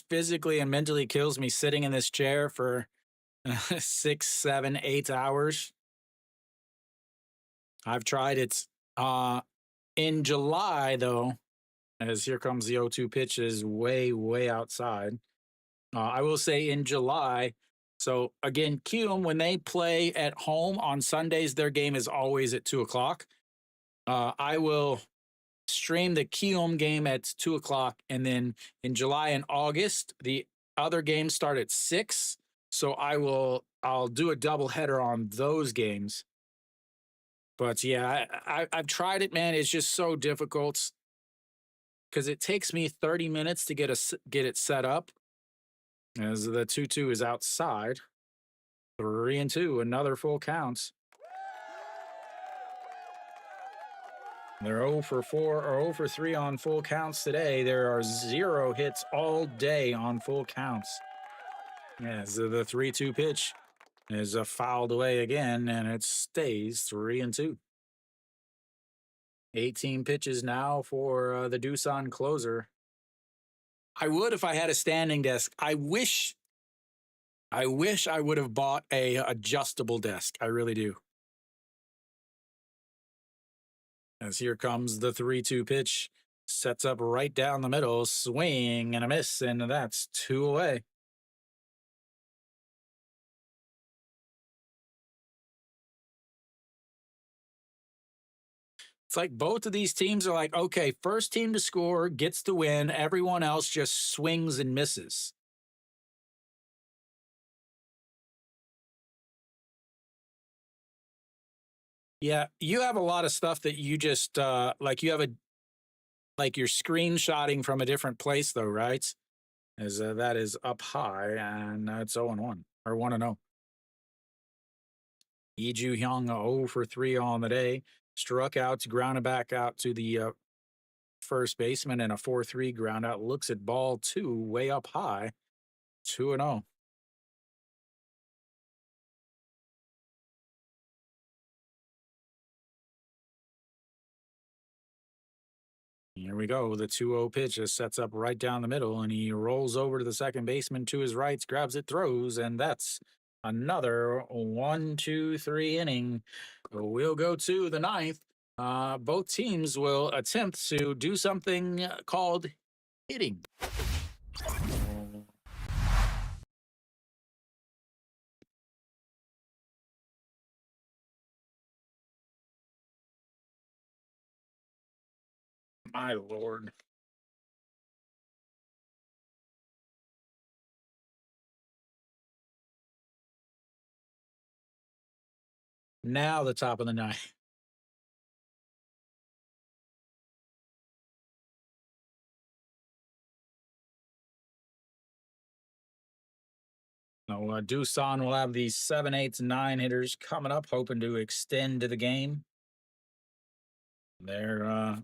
physically and mentally kills me sitting in this chair for 6, 7, 8 hours. I've tried it. In July, though, as here comes the 0-2 pitch is way, way outside. I will say in July. So again, Kiwoom, when they play at home on Sundays, their game is always at 2 o'clock. I will stream the Kiwoom game at 2 o'clock, and then in July and August, the other games start at 6. So I'll do a double header on those games. But yeah, I've tried it, man. It's just so difficult because it takes me 30 minutes to get it set up. As the 2-2 is outside. 3-2, another full counts. They're 0 for 4 or 0 for 3 on full counts today. There are 0 hits all day on full counts. As the 3-2 pitch is fouled away again, and it stays 3-2. 18 pitches now for the Doosan closer. I would if I had a standing desk. I wish I would have bought a adjustable desk. I really do. As here comes the 3-2 pitch, sets up right down the middle, swing and a miss, and that's 2 away. It's like both of these teams are like, okay, first team to score gets to win. Everyone else just swings and misses. Yeah, you have a lot of stuff that you just like you're screenshotting from a different place though, right? As that is up high, and it's 0-1 or 1-0. Lee Ju Hyung 0 for 3 on the day. Struck out, grounded back out to the first baseman, and a 4-3 ground out. Looks at ball 2 way up high. 2-0. Here we go. The 2-0 pitch just sets up right down the middle, and he rolls over to the second baseman to his right, grabs it, throws, and that's another 1-2-3 inning. We'll go to the ninth. Both teams will attempt to do something called hitting. My lord. Now the top of the ninth. No, Doosan will have these 7, 8, 9 hitters coming up, hoping to extend to the game. Their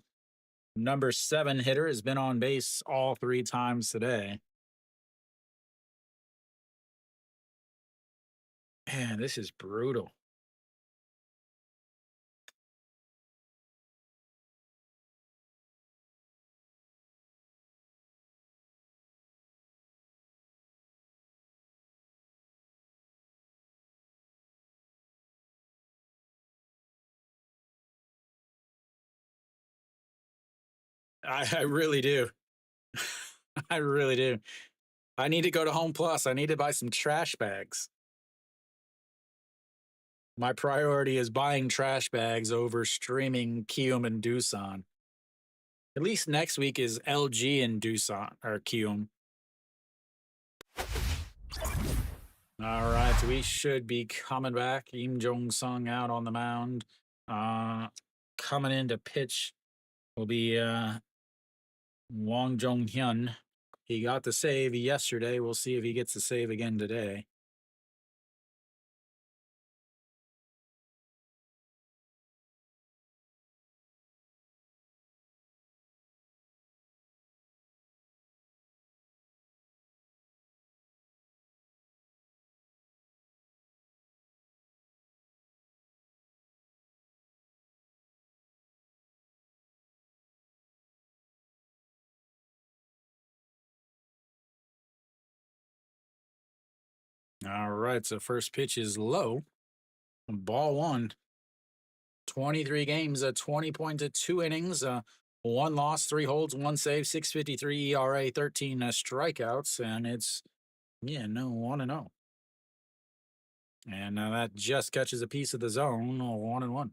number 7 hitter has been on base all 3 times today. Man, this is brutal. I really do. I really do. I need to go to Home Plus. I need to buy some trash bags. My priority is buying trash bags over streaming Kiwoom and Doosan. At least next week is LG and Doosan or Kiwoom. All right, we should be coming back. Im Jong Sung out on the mound. Coming in to pitch will be Wang Zhonghyun. He got the save yesterday. We'll see if he gets the save again today. All right, so first pitch is low. Ball one. 23 games, 20 points, 2 innings, 1 loss, 3 holds, 1 save, 6.53 ERA, 13 strikeouts, and it's 1-0. And that just catches a piece of the zone, 1-1.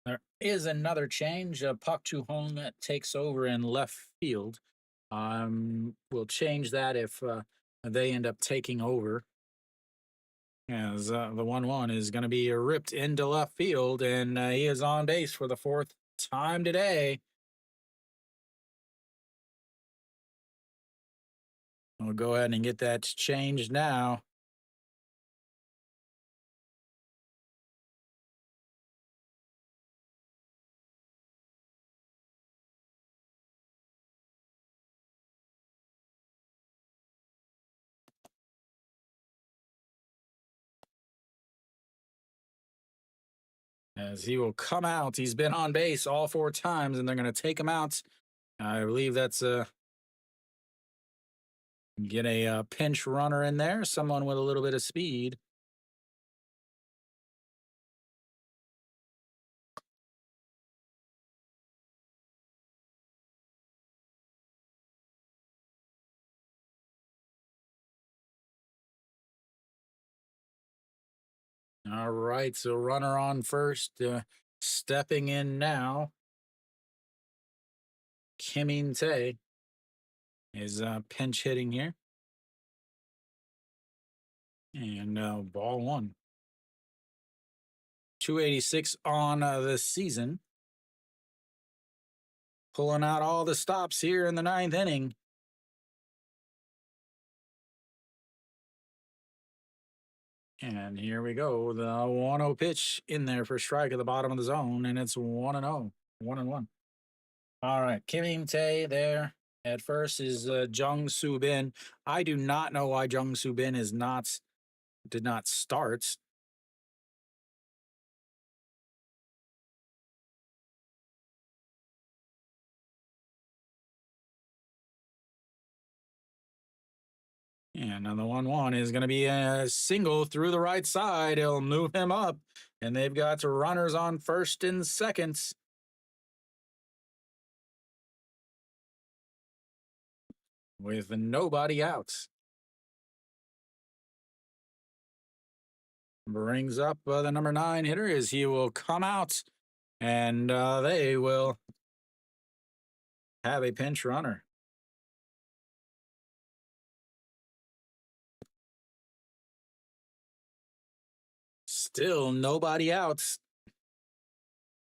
There is another change. Pak Chu-hong takes over in left field. We'll change that if they end up taking over. As the 1-1 is going to be ripped into left field, and he is on base for the 4th time today. We'll go ahead and get that changed now. As he will come out. He's been on base all 4 times, and they're going to take him out. I believe that's get a pinch runner in there, someone with a little bit of speed. All right, so runner on first, stepping in now. Kim Tae is pinch hitting here. And ball one. 286 on the season. Pulling out all the stops here in the 9th inning. And here we go. The 1-0 pitch in there for strike at the bottom of the zone, and it's 1-0. 1-1. All right, Kim Tae there. At first is Jung Soo Bin. I do not know why Jung Soo Bin did not start. And on the 1-1 is going to be a single through the right side. It'll move him up, and they've got runners on first and second. With nobody out. Brings up the number 9 hitter as he will come out, and they will have a pinch runner. Still nobody out.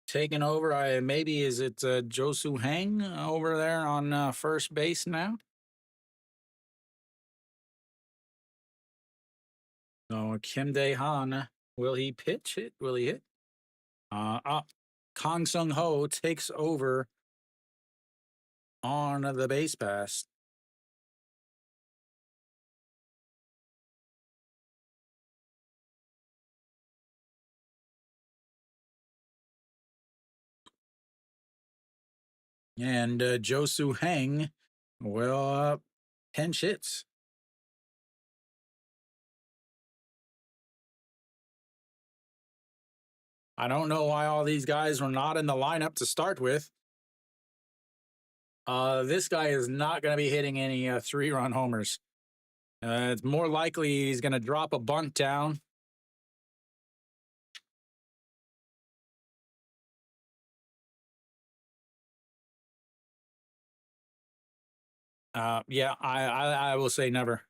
Taking over, maybe is it Josu Hang over there on first base now? So Kim Dae Han, will he pitch it? Will he hit? Kang Sung Ho takes over on the base pass. And Josu Hang will pinch hits. I don't know why all these guys were not in the lineup to start with. This guy is not going to be hitting any 3-run homers. It's more likely he's going to drop a bunt down. Yeah, I will say never.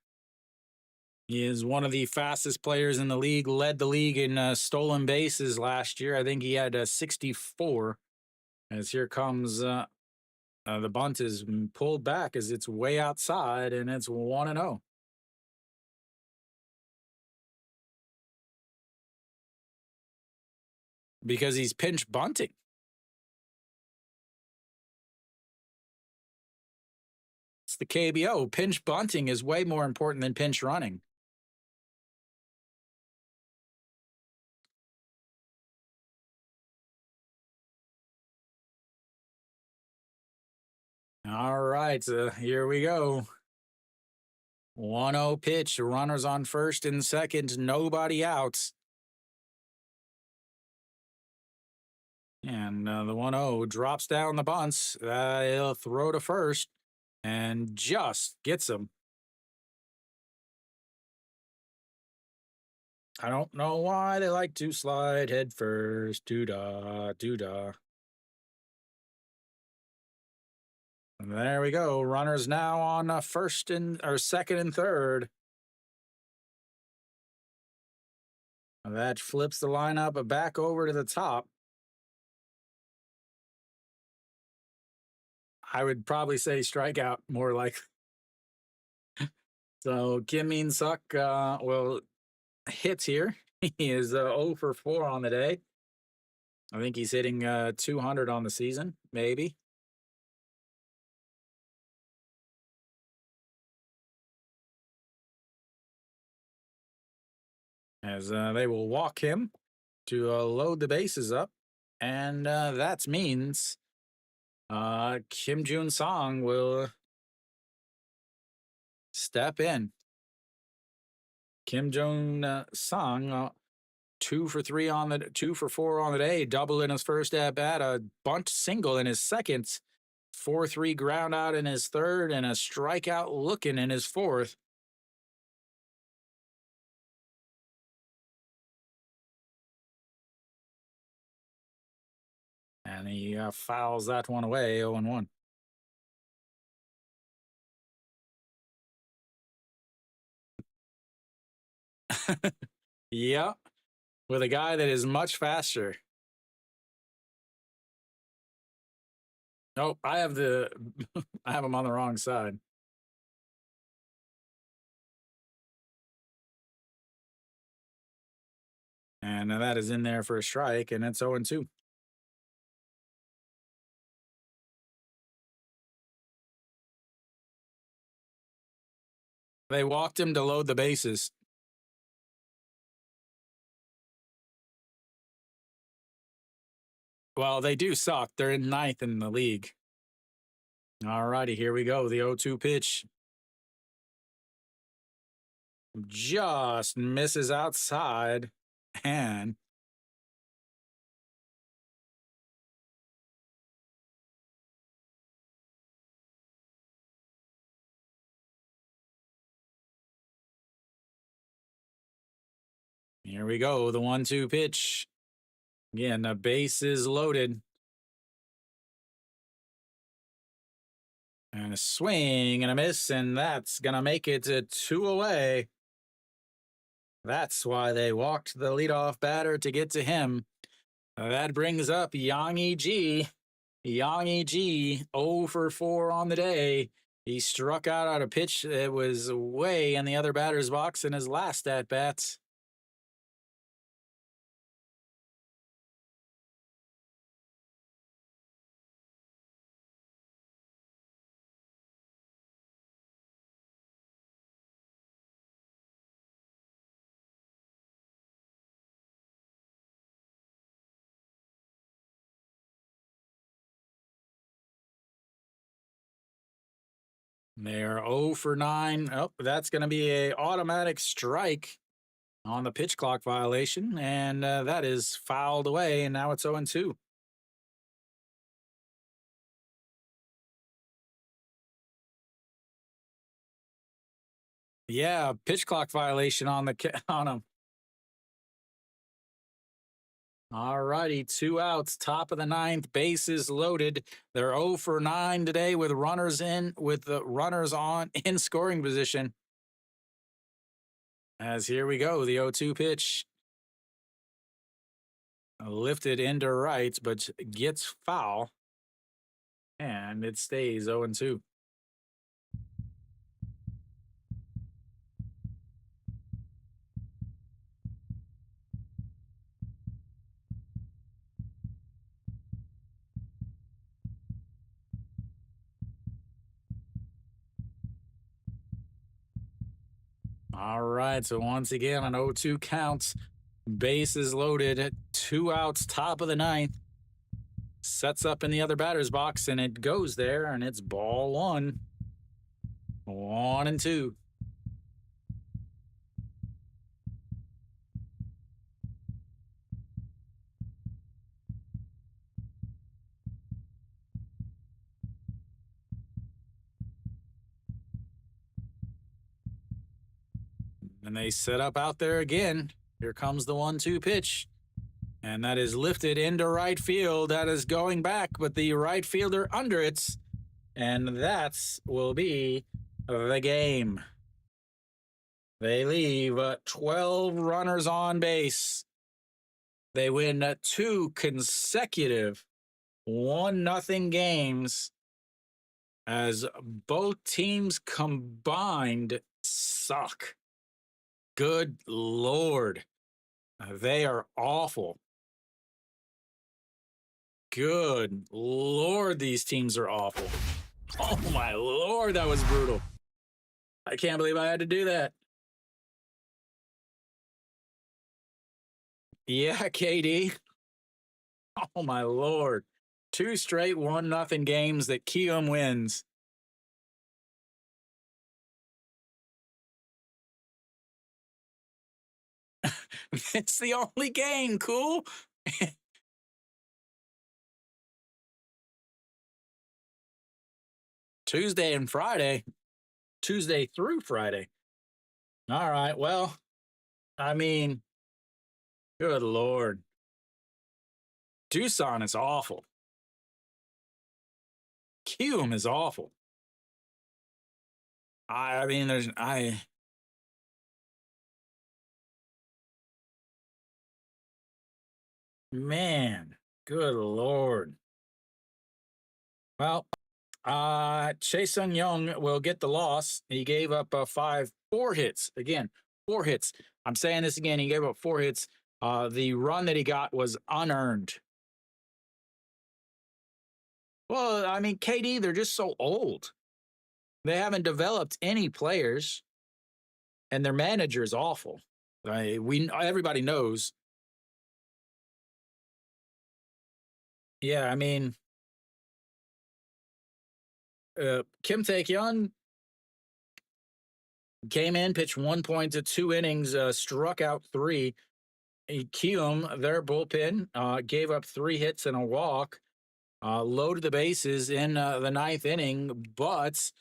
He is one of the fastest players in the league, led the league in stolen bases last year. I think he had 64. As here comes The bunt is pulled back as it's way outside, and it's 1-0. Because he's pinch bunting. It's the KBO. Pinch bunting is way more important than pinch running. All right, here we go. 1-0 pitch. Runners on first and second. Nobody out. And the 1-0 drops down the bunts. He'll throw to first and just gets him. I don't know why they like to slide head first. Doo-dah, doo-dah. And there we go. Runners now on first and or second and third. And that flips the lineup back over to the top. I would probably say strikeout more like. So Kim Min Suk will hits here. He is 0 for 4 on the day. I think he's hitting 200 on the season, maybe. As they will walk him to load the bases up. And that means Kim Jun Song will step in. Kim Jun Song, 2 for 4 on the day, double in his first at bat, a bunt single in his second, 4-3 ground out in his third, and a strikeout looking in his fourth. And he fouls that one away, 0-1. Yeah, with a guy that is much faster. Oh, I have I have him on the wrong side. And that is in there for a strike, and it's 0-2. They walked him to load the bases. Well, they do suck. They're in ninth in the league. All righty, here we go. The 0-2 pitch. Just misses outside. And here we go. The 1-2 pitch. Again, the base is loaded. And a swing and a miss, and that's going to make it 2 away. That's why they walked the leadoff batter to get to him. That brings up Yang E.G. Yang E.G. 0 for 4 on the day. He struck out on a pitch that was way in the other batter's box in his last at-bat. They're 0 for 9. Oh, that's going to be a automatic strike on the pitch clock violation, and that is fouled away, and now it's 0-2. Yeah, pitch clock violation on him. All righty, 2 outs, top of the ninth, bases loaded. They're 0 for 9 today with runners on in scoring position. As here we go, the 0-2 pitch. Lifted into right, but gets foul. And it stays 0-2. All right, so once again, an 0-2 count. Bases loaded, 2 outs, top of the ninth. Sets up in the other batter's box, and it goes there, and it's ball one. 1-2. And they set up out there again. Here comes the 1-2 pitch. And that is lifted into right field. That is going back, but the right fielder under it. And that will be the game. They leave 12 runners on base. They win 2 consecutive 1-0 games as both teams combined suck. Good Lord. They are awful. Good Lord, these teams are awful. Oh my Lord, that was brutal. I can't believe I had to do that. Yeah, KD. Oh my Lord. 2 straight 1-0 games that Kiwoom wins. It's the only game, cool? Tuesday and Friday. Tuesday through Friday. All right, well, I mean, good Lord. Doosan is awful. Kiwoom is awful. I mean, man, good Lord. Well, Chae Sung Young will get the loss. He gave up 4 hits. Again, 4 hits. I'm saying this again. He gave up 4 hits. The run that he got was unearned. Well, I mean, KD, they're just so old. They haven't developed any players, and their manager is awful. Everybody knows. Yeah, I mean, Kim Tae-kyun came in, pitched 1.2 innings, struck out 3. Kiwoom, their bullpen, gave up 3 hits and a walk, loaded the bases in the 9th inning, but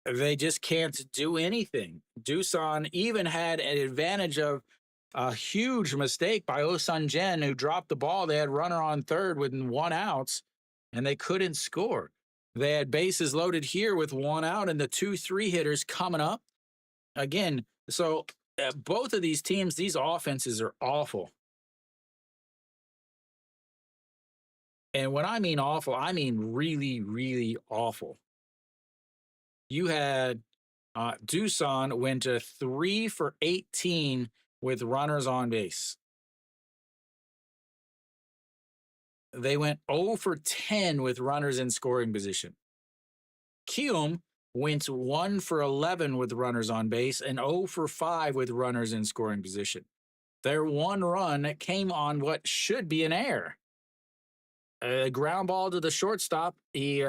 they just can't do anything. Doosan even had an advantage of a huge mistake by Oh-sun Jin, who dropped the ball. They had runner on third with 1 out, and they couldn't score. They had bases loaded here with 1 out, and the 2-3 hitters coming up. Again, so both of these teams, these offenses are awful. And when I mean awful, I mean really, really awful. You had Doosan went to 3 for 18 with runners on base. They went 0 for 10 with runners in scoring position. Kiwoom went 1 for 11 with runners on base and 0 for 5 with runners in scoring position. Their 1 run came on what should be an error. A ground ball to the shortstop. He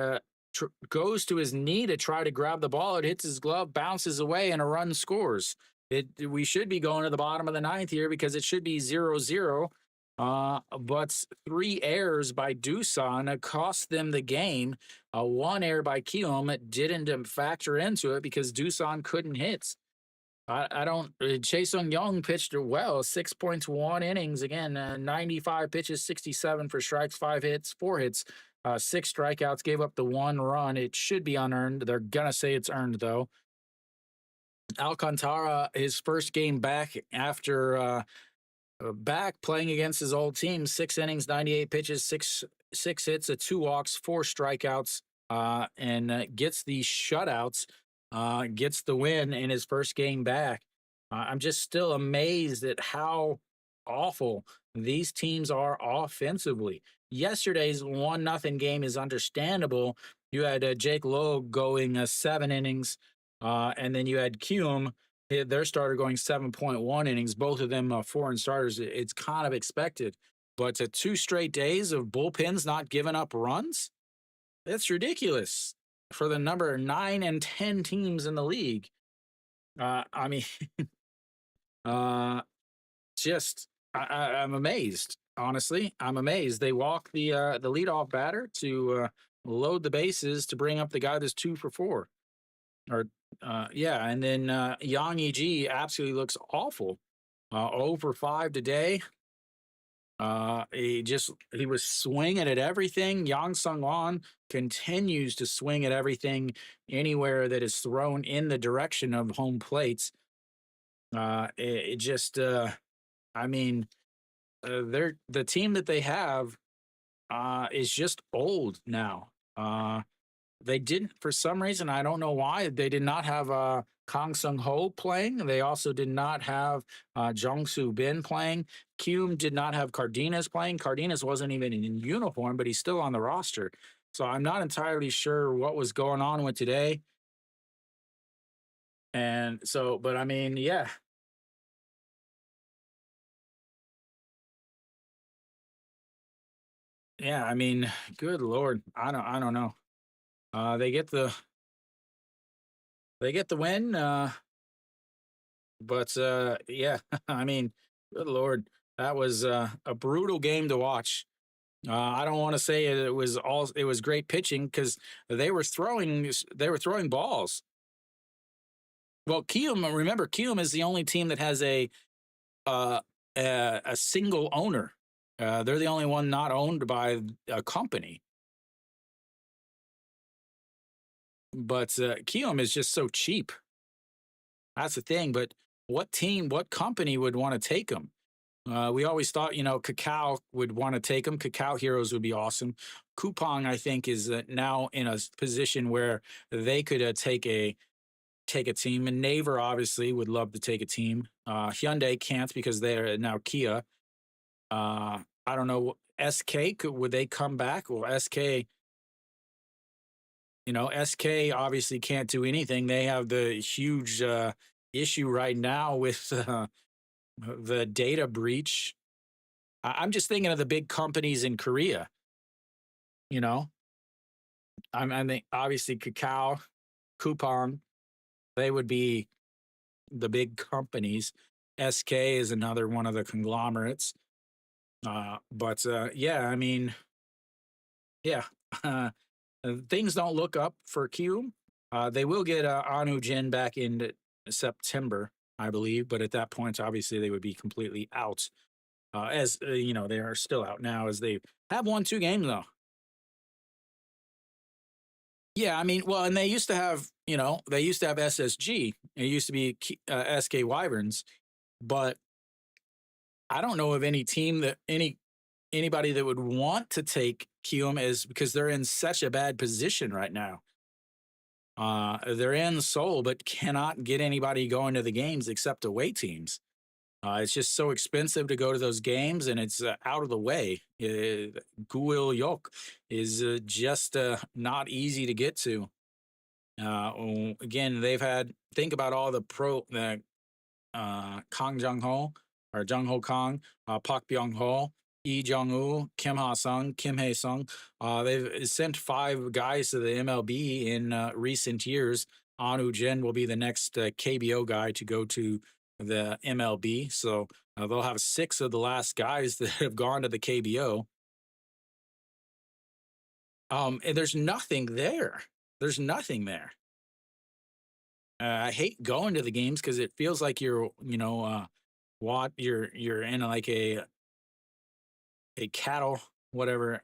goes to his knee to try to grab the ball. It hits his glove, bounces away, and a run scores. We should be going to the bottom of the 9th here because it should be 0-0. But 3 errors by Doosan cost them the game. 1 error by Kiwoom didn't factor into it because Doosan couldn't hit. I don't. Chae Sung Young pitched well, 6.1 innings. Again, 95 pitches, 67 for strikes, 5 hits, 4 hits, 6 strikeouts. Gave up the 1 run. It should be unearned. They're gonna say it's earned though. Alcantara, his first game back after back playing against his old team. 6 innings, 98 pitches, six hits, 2 walks, 4 strikeouts, and gets the shutouts, gets the win in his first game back. I'm just still amazed at how awful these teams are offensively. Yesterday's 1-0 game is understandable. You had Jake Lowe going 7 innings, and then you had Kiwoom, their starter, going 7.1 innings, both of them foreign starters. It's kind of expected. But 2 straight days of bullpens not giving up runs, that's ridiculous for the number 9 and 10 teams in the league. I mean, just I'm amazed. Honestly, I'm amazed. They walk the leadoff batter to load the bases to bring up the guy that's 2 for 4. Or yeah, and then Yang Yi absolutely looks awful. 0 for 5 today. He was swinging at everything. Yang Sung-wan continues to swing at everything anywhere that is thrown in the direction of home plates. It just, I mean, they're the team that they have is just old now. They didn't, for some reason, I don't know why, they did not have Kang Sung Ho playing. They also did not have Jong Soo Bin playing. Kiwoom did not have Cardenas playing. Cardenas wasn't even in uniform, but he's still on the roster. So I'm not entirely sure what was going on with today. And so, but I mean, yeah. Yeah, I mean, good Lord. I don't know. They get the win. But yeah, I mean, good Lord, that was a brutal game to watch. I don't want to say it was great pitching, because they were throwing balls. Well, Kiwoom, remember, Kiwoom is the only team that has uh, a single owner. They're the only one not owned by a company. But Kiwoom is just so cheap. That's the thing. But what company would want to take them? We always thought, Kakao would want to take them. Kakao Heroes would be awesome. Coupang, I think, is now in a position where they could take a team. And Naver obviously would love to take a team. Hyundai can't because they're now Kia. I don't know. SK, would they come back? Well, SK obviously can't do anything. They have the huge issue right now with the data breach. I'm just thinking of the big companies in Korea. I mean, obviously Kakao, Coupon, they would be the big companies. SK is another one of the conglomerates. But yeah, I mean, yeah, things don't look up for Kiwoom. They will get Anu Jin back in September, I believe, but at that point, obviously, they would be completely out. As they are still out now, as they have won 2 games though. Yeah, I mean, well, and they used to have, SSG. It used to be SK Wyverns, but I don't know of any team that anybody that would want to take Kiwoom, is because they're in such a bad position right now. They're in Seoul, but cannot get anybody going to the games except away teams. It's just so expensive to go to those games, and it's out of the way. Guil Yok is just not easy to get to. Again, think about all the Kang Jung Ho, or Jung Ho Kang, Park Byung Ho, Lee Jung Woo, Kim Ha Sung, Kim Hae Sung. They've sent 5 guys to the MLB in recent years. Anu Jin will be the next KBO guy to go to the MLB. So they'll have 6 of the last guys that have gone to the KBO. And there's nothing there. There's nothing there. I hate going to the games because it feels like you're in like a cattle, whatever,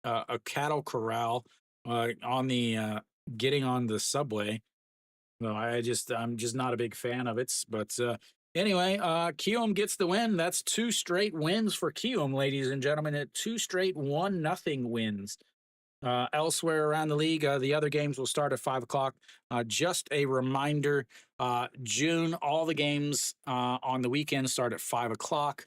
a cattle corral on the getting on the subway. No, I'm just not a big fan of it. But Anyway, Kiwoom gets the win. That's 2 straight wins for Kiwoom, ladies and gentlemen. At 2 straight 1-0 wins. Elsewhere around the league, the other games will start at 5 o'clock. Just a reminder, June, all the games on the weekend start at 5 o'clock.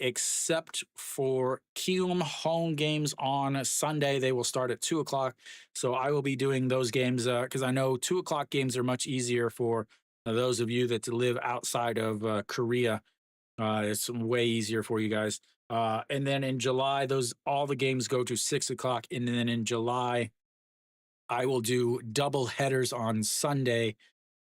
Except for Kiwoom home games on Sunday. They will start at 2 o'clock. So I will be doing those games because I know 2 o'clock games are much easier for those of you that live outside of Korea. It's way easier for you guys. And then in July, all the games go to 6 o'clock. And then in July, I will do double headers on Sunday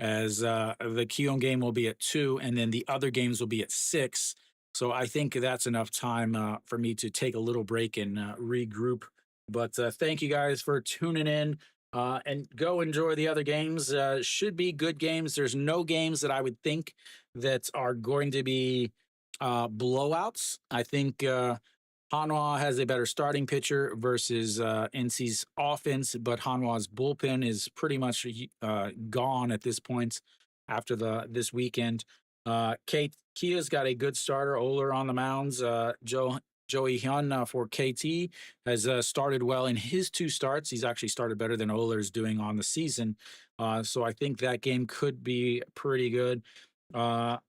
as the Keon game will be at 2 and then the other games will be at 6. So I think that's enough time for me to take a little break and regroup. But thank you guys for tuning in and go enjoy the other games. Should be good games. There's no games that I would think that are going to be blowouts. I think Hanwha has a better starting pitcher versus NC's offense, but Hanwha's bullpen is pretty much gone at this point after this weekend. Kia's got a good starter, Oler on the mounds. Joey Hyun for KT has started well in his 2 starts. He's actually started better than Oler's doing on the season. So I think that game could be pretty good.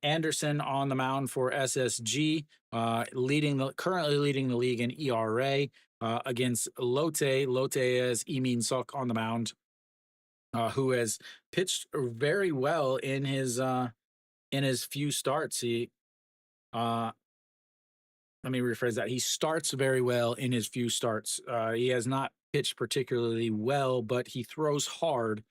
Anderson on the mound for SSG, currently leading the league in ERA against Lotte. Lotte has Emin Sok on the mound, who has pitched very well in his few starts. Let me rephrase that. He starts very well in his few starts. He has not pitched particularly well, but he throws hard.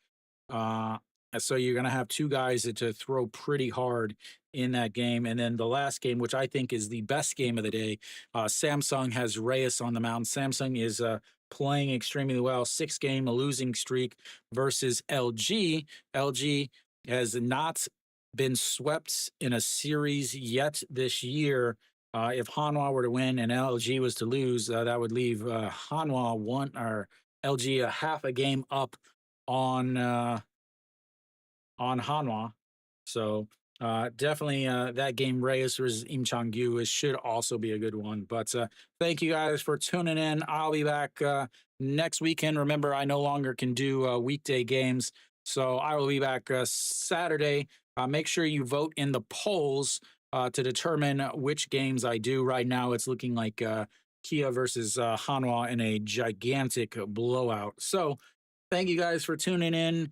So you're going to have 2 guys to throw pretty hard in that game. And then the last game, which I think is the best game of the day, Samsung has Reyes on the mound. Samsung is playing extremely well. 6-game losing streak versus LG. LG has not been swept in a series yet this year. If Hanwha were to win and LG was to lose, that would leave LG a half a game up on Hanwha. So definitely that game, Reyes versus Im Chang-gyu, should also be a good one. But thank you guys for tuning in. I'll be back next weekend. Remember, I no longer can do weekday games, so I will be back Saturday. Make sure you vote in the polls to determine which games I do. Right now, it's looking like Kia versus Hanwha in a gigantic blowout. So thank you guys for tuning in.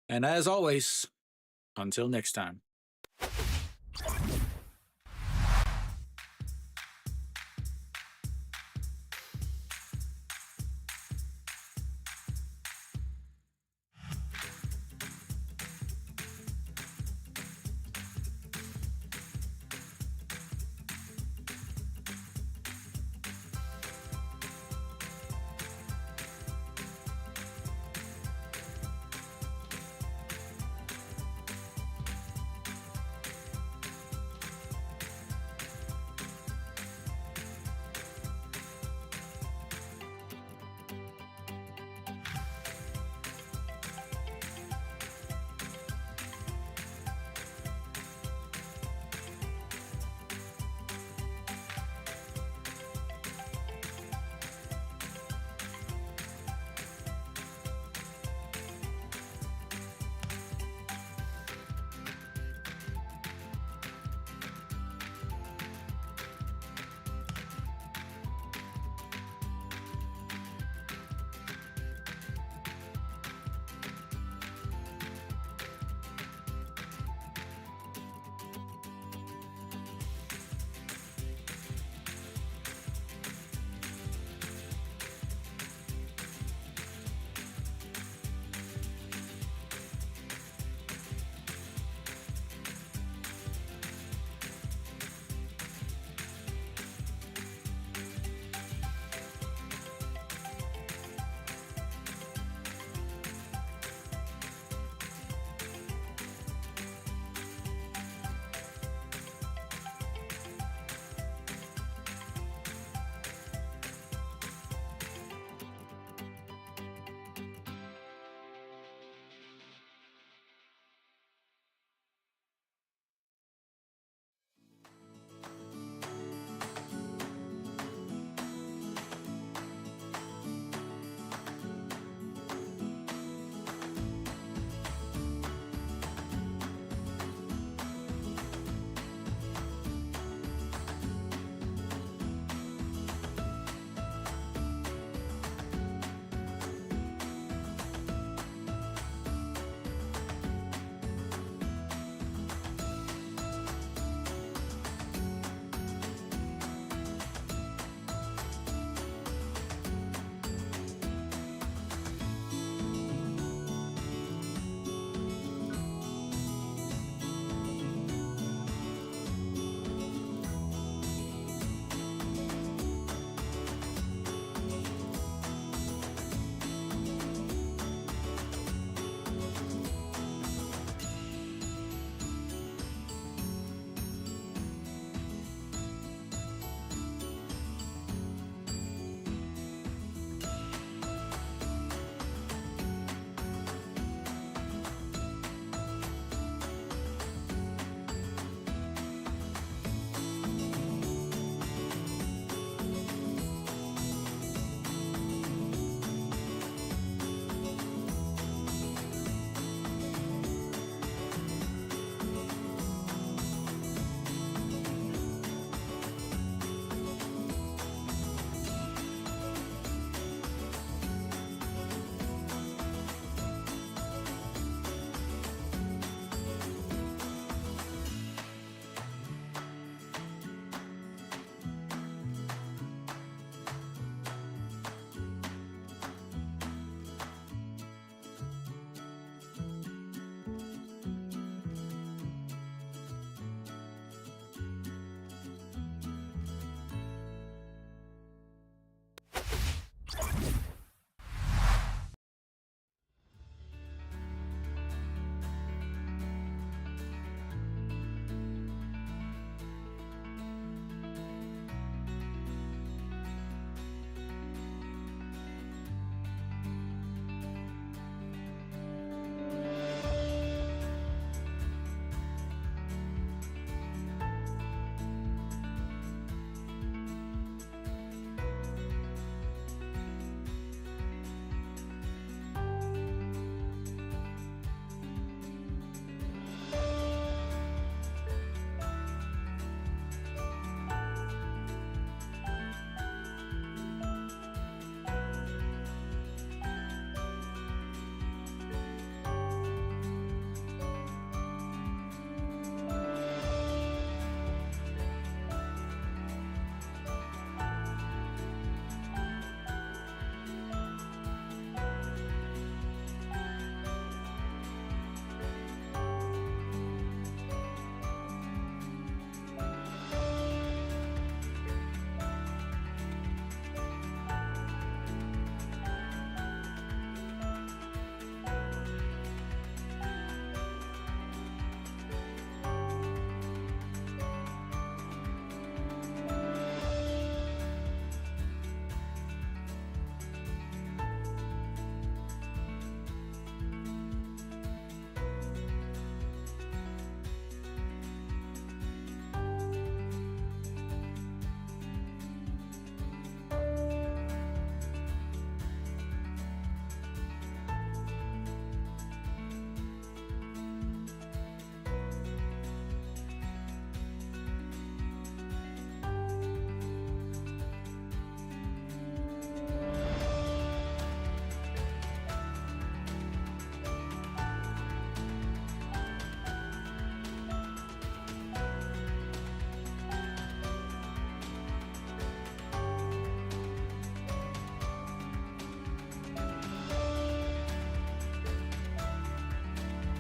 And as always, until next time.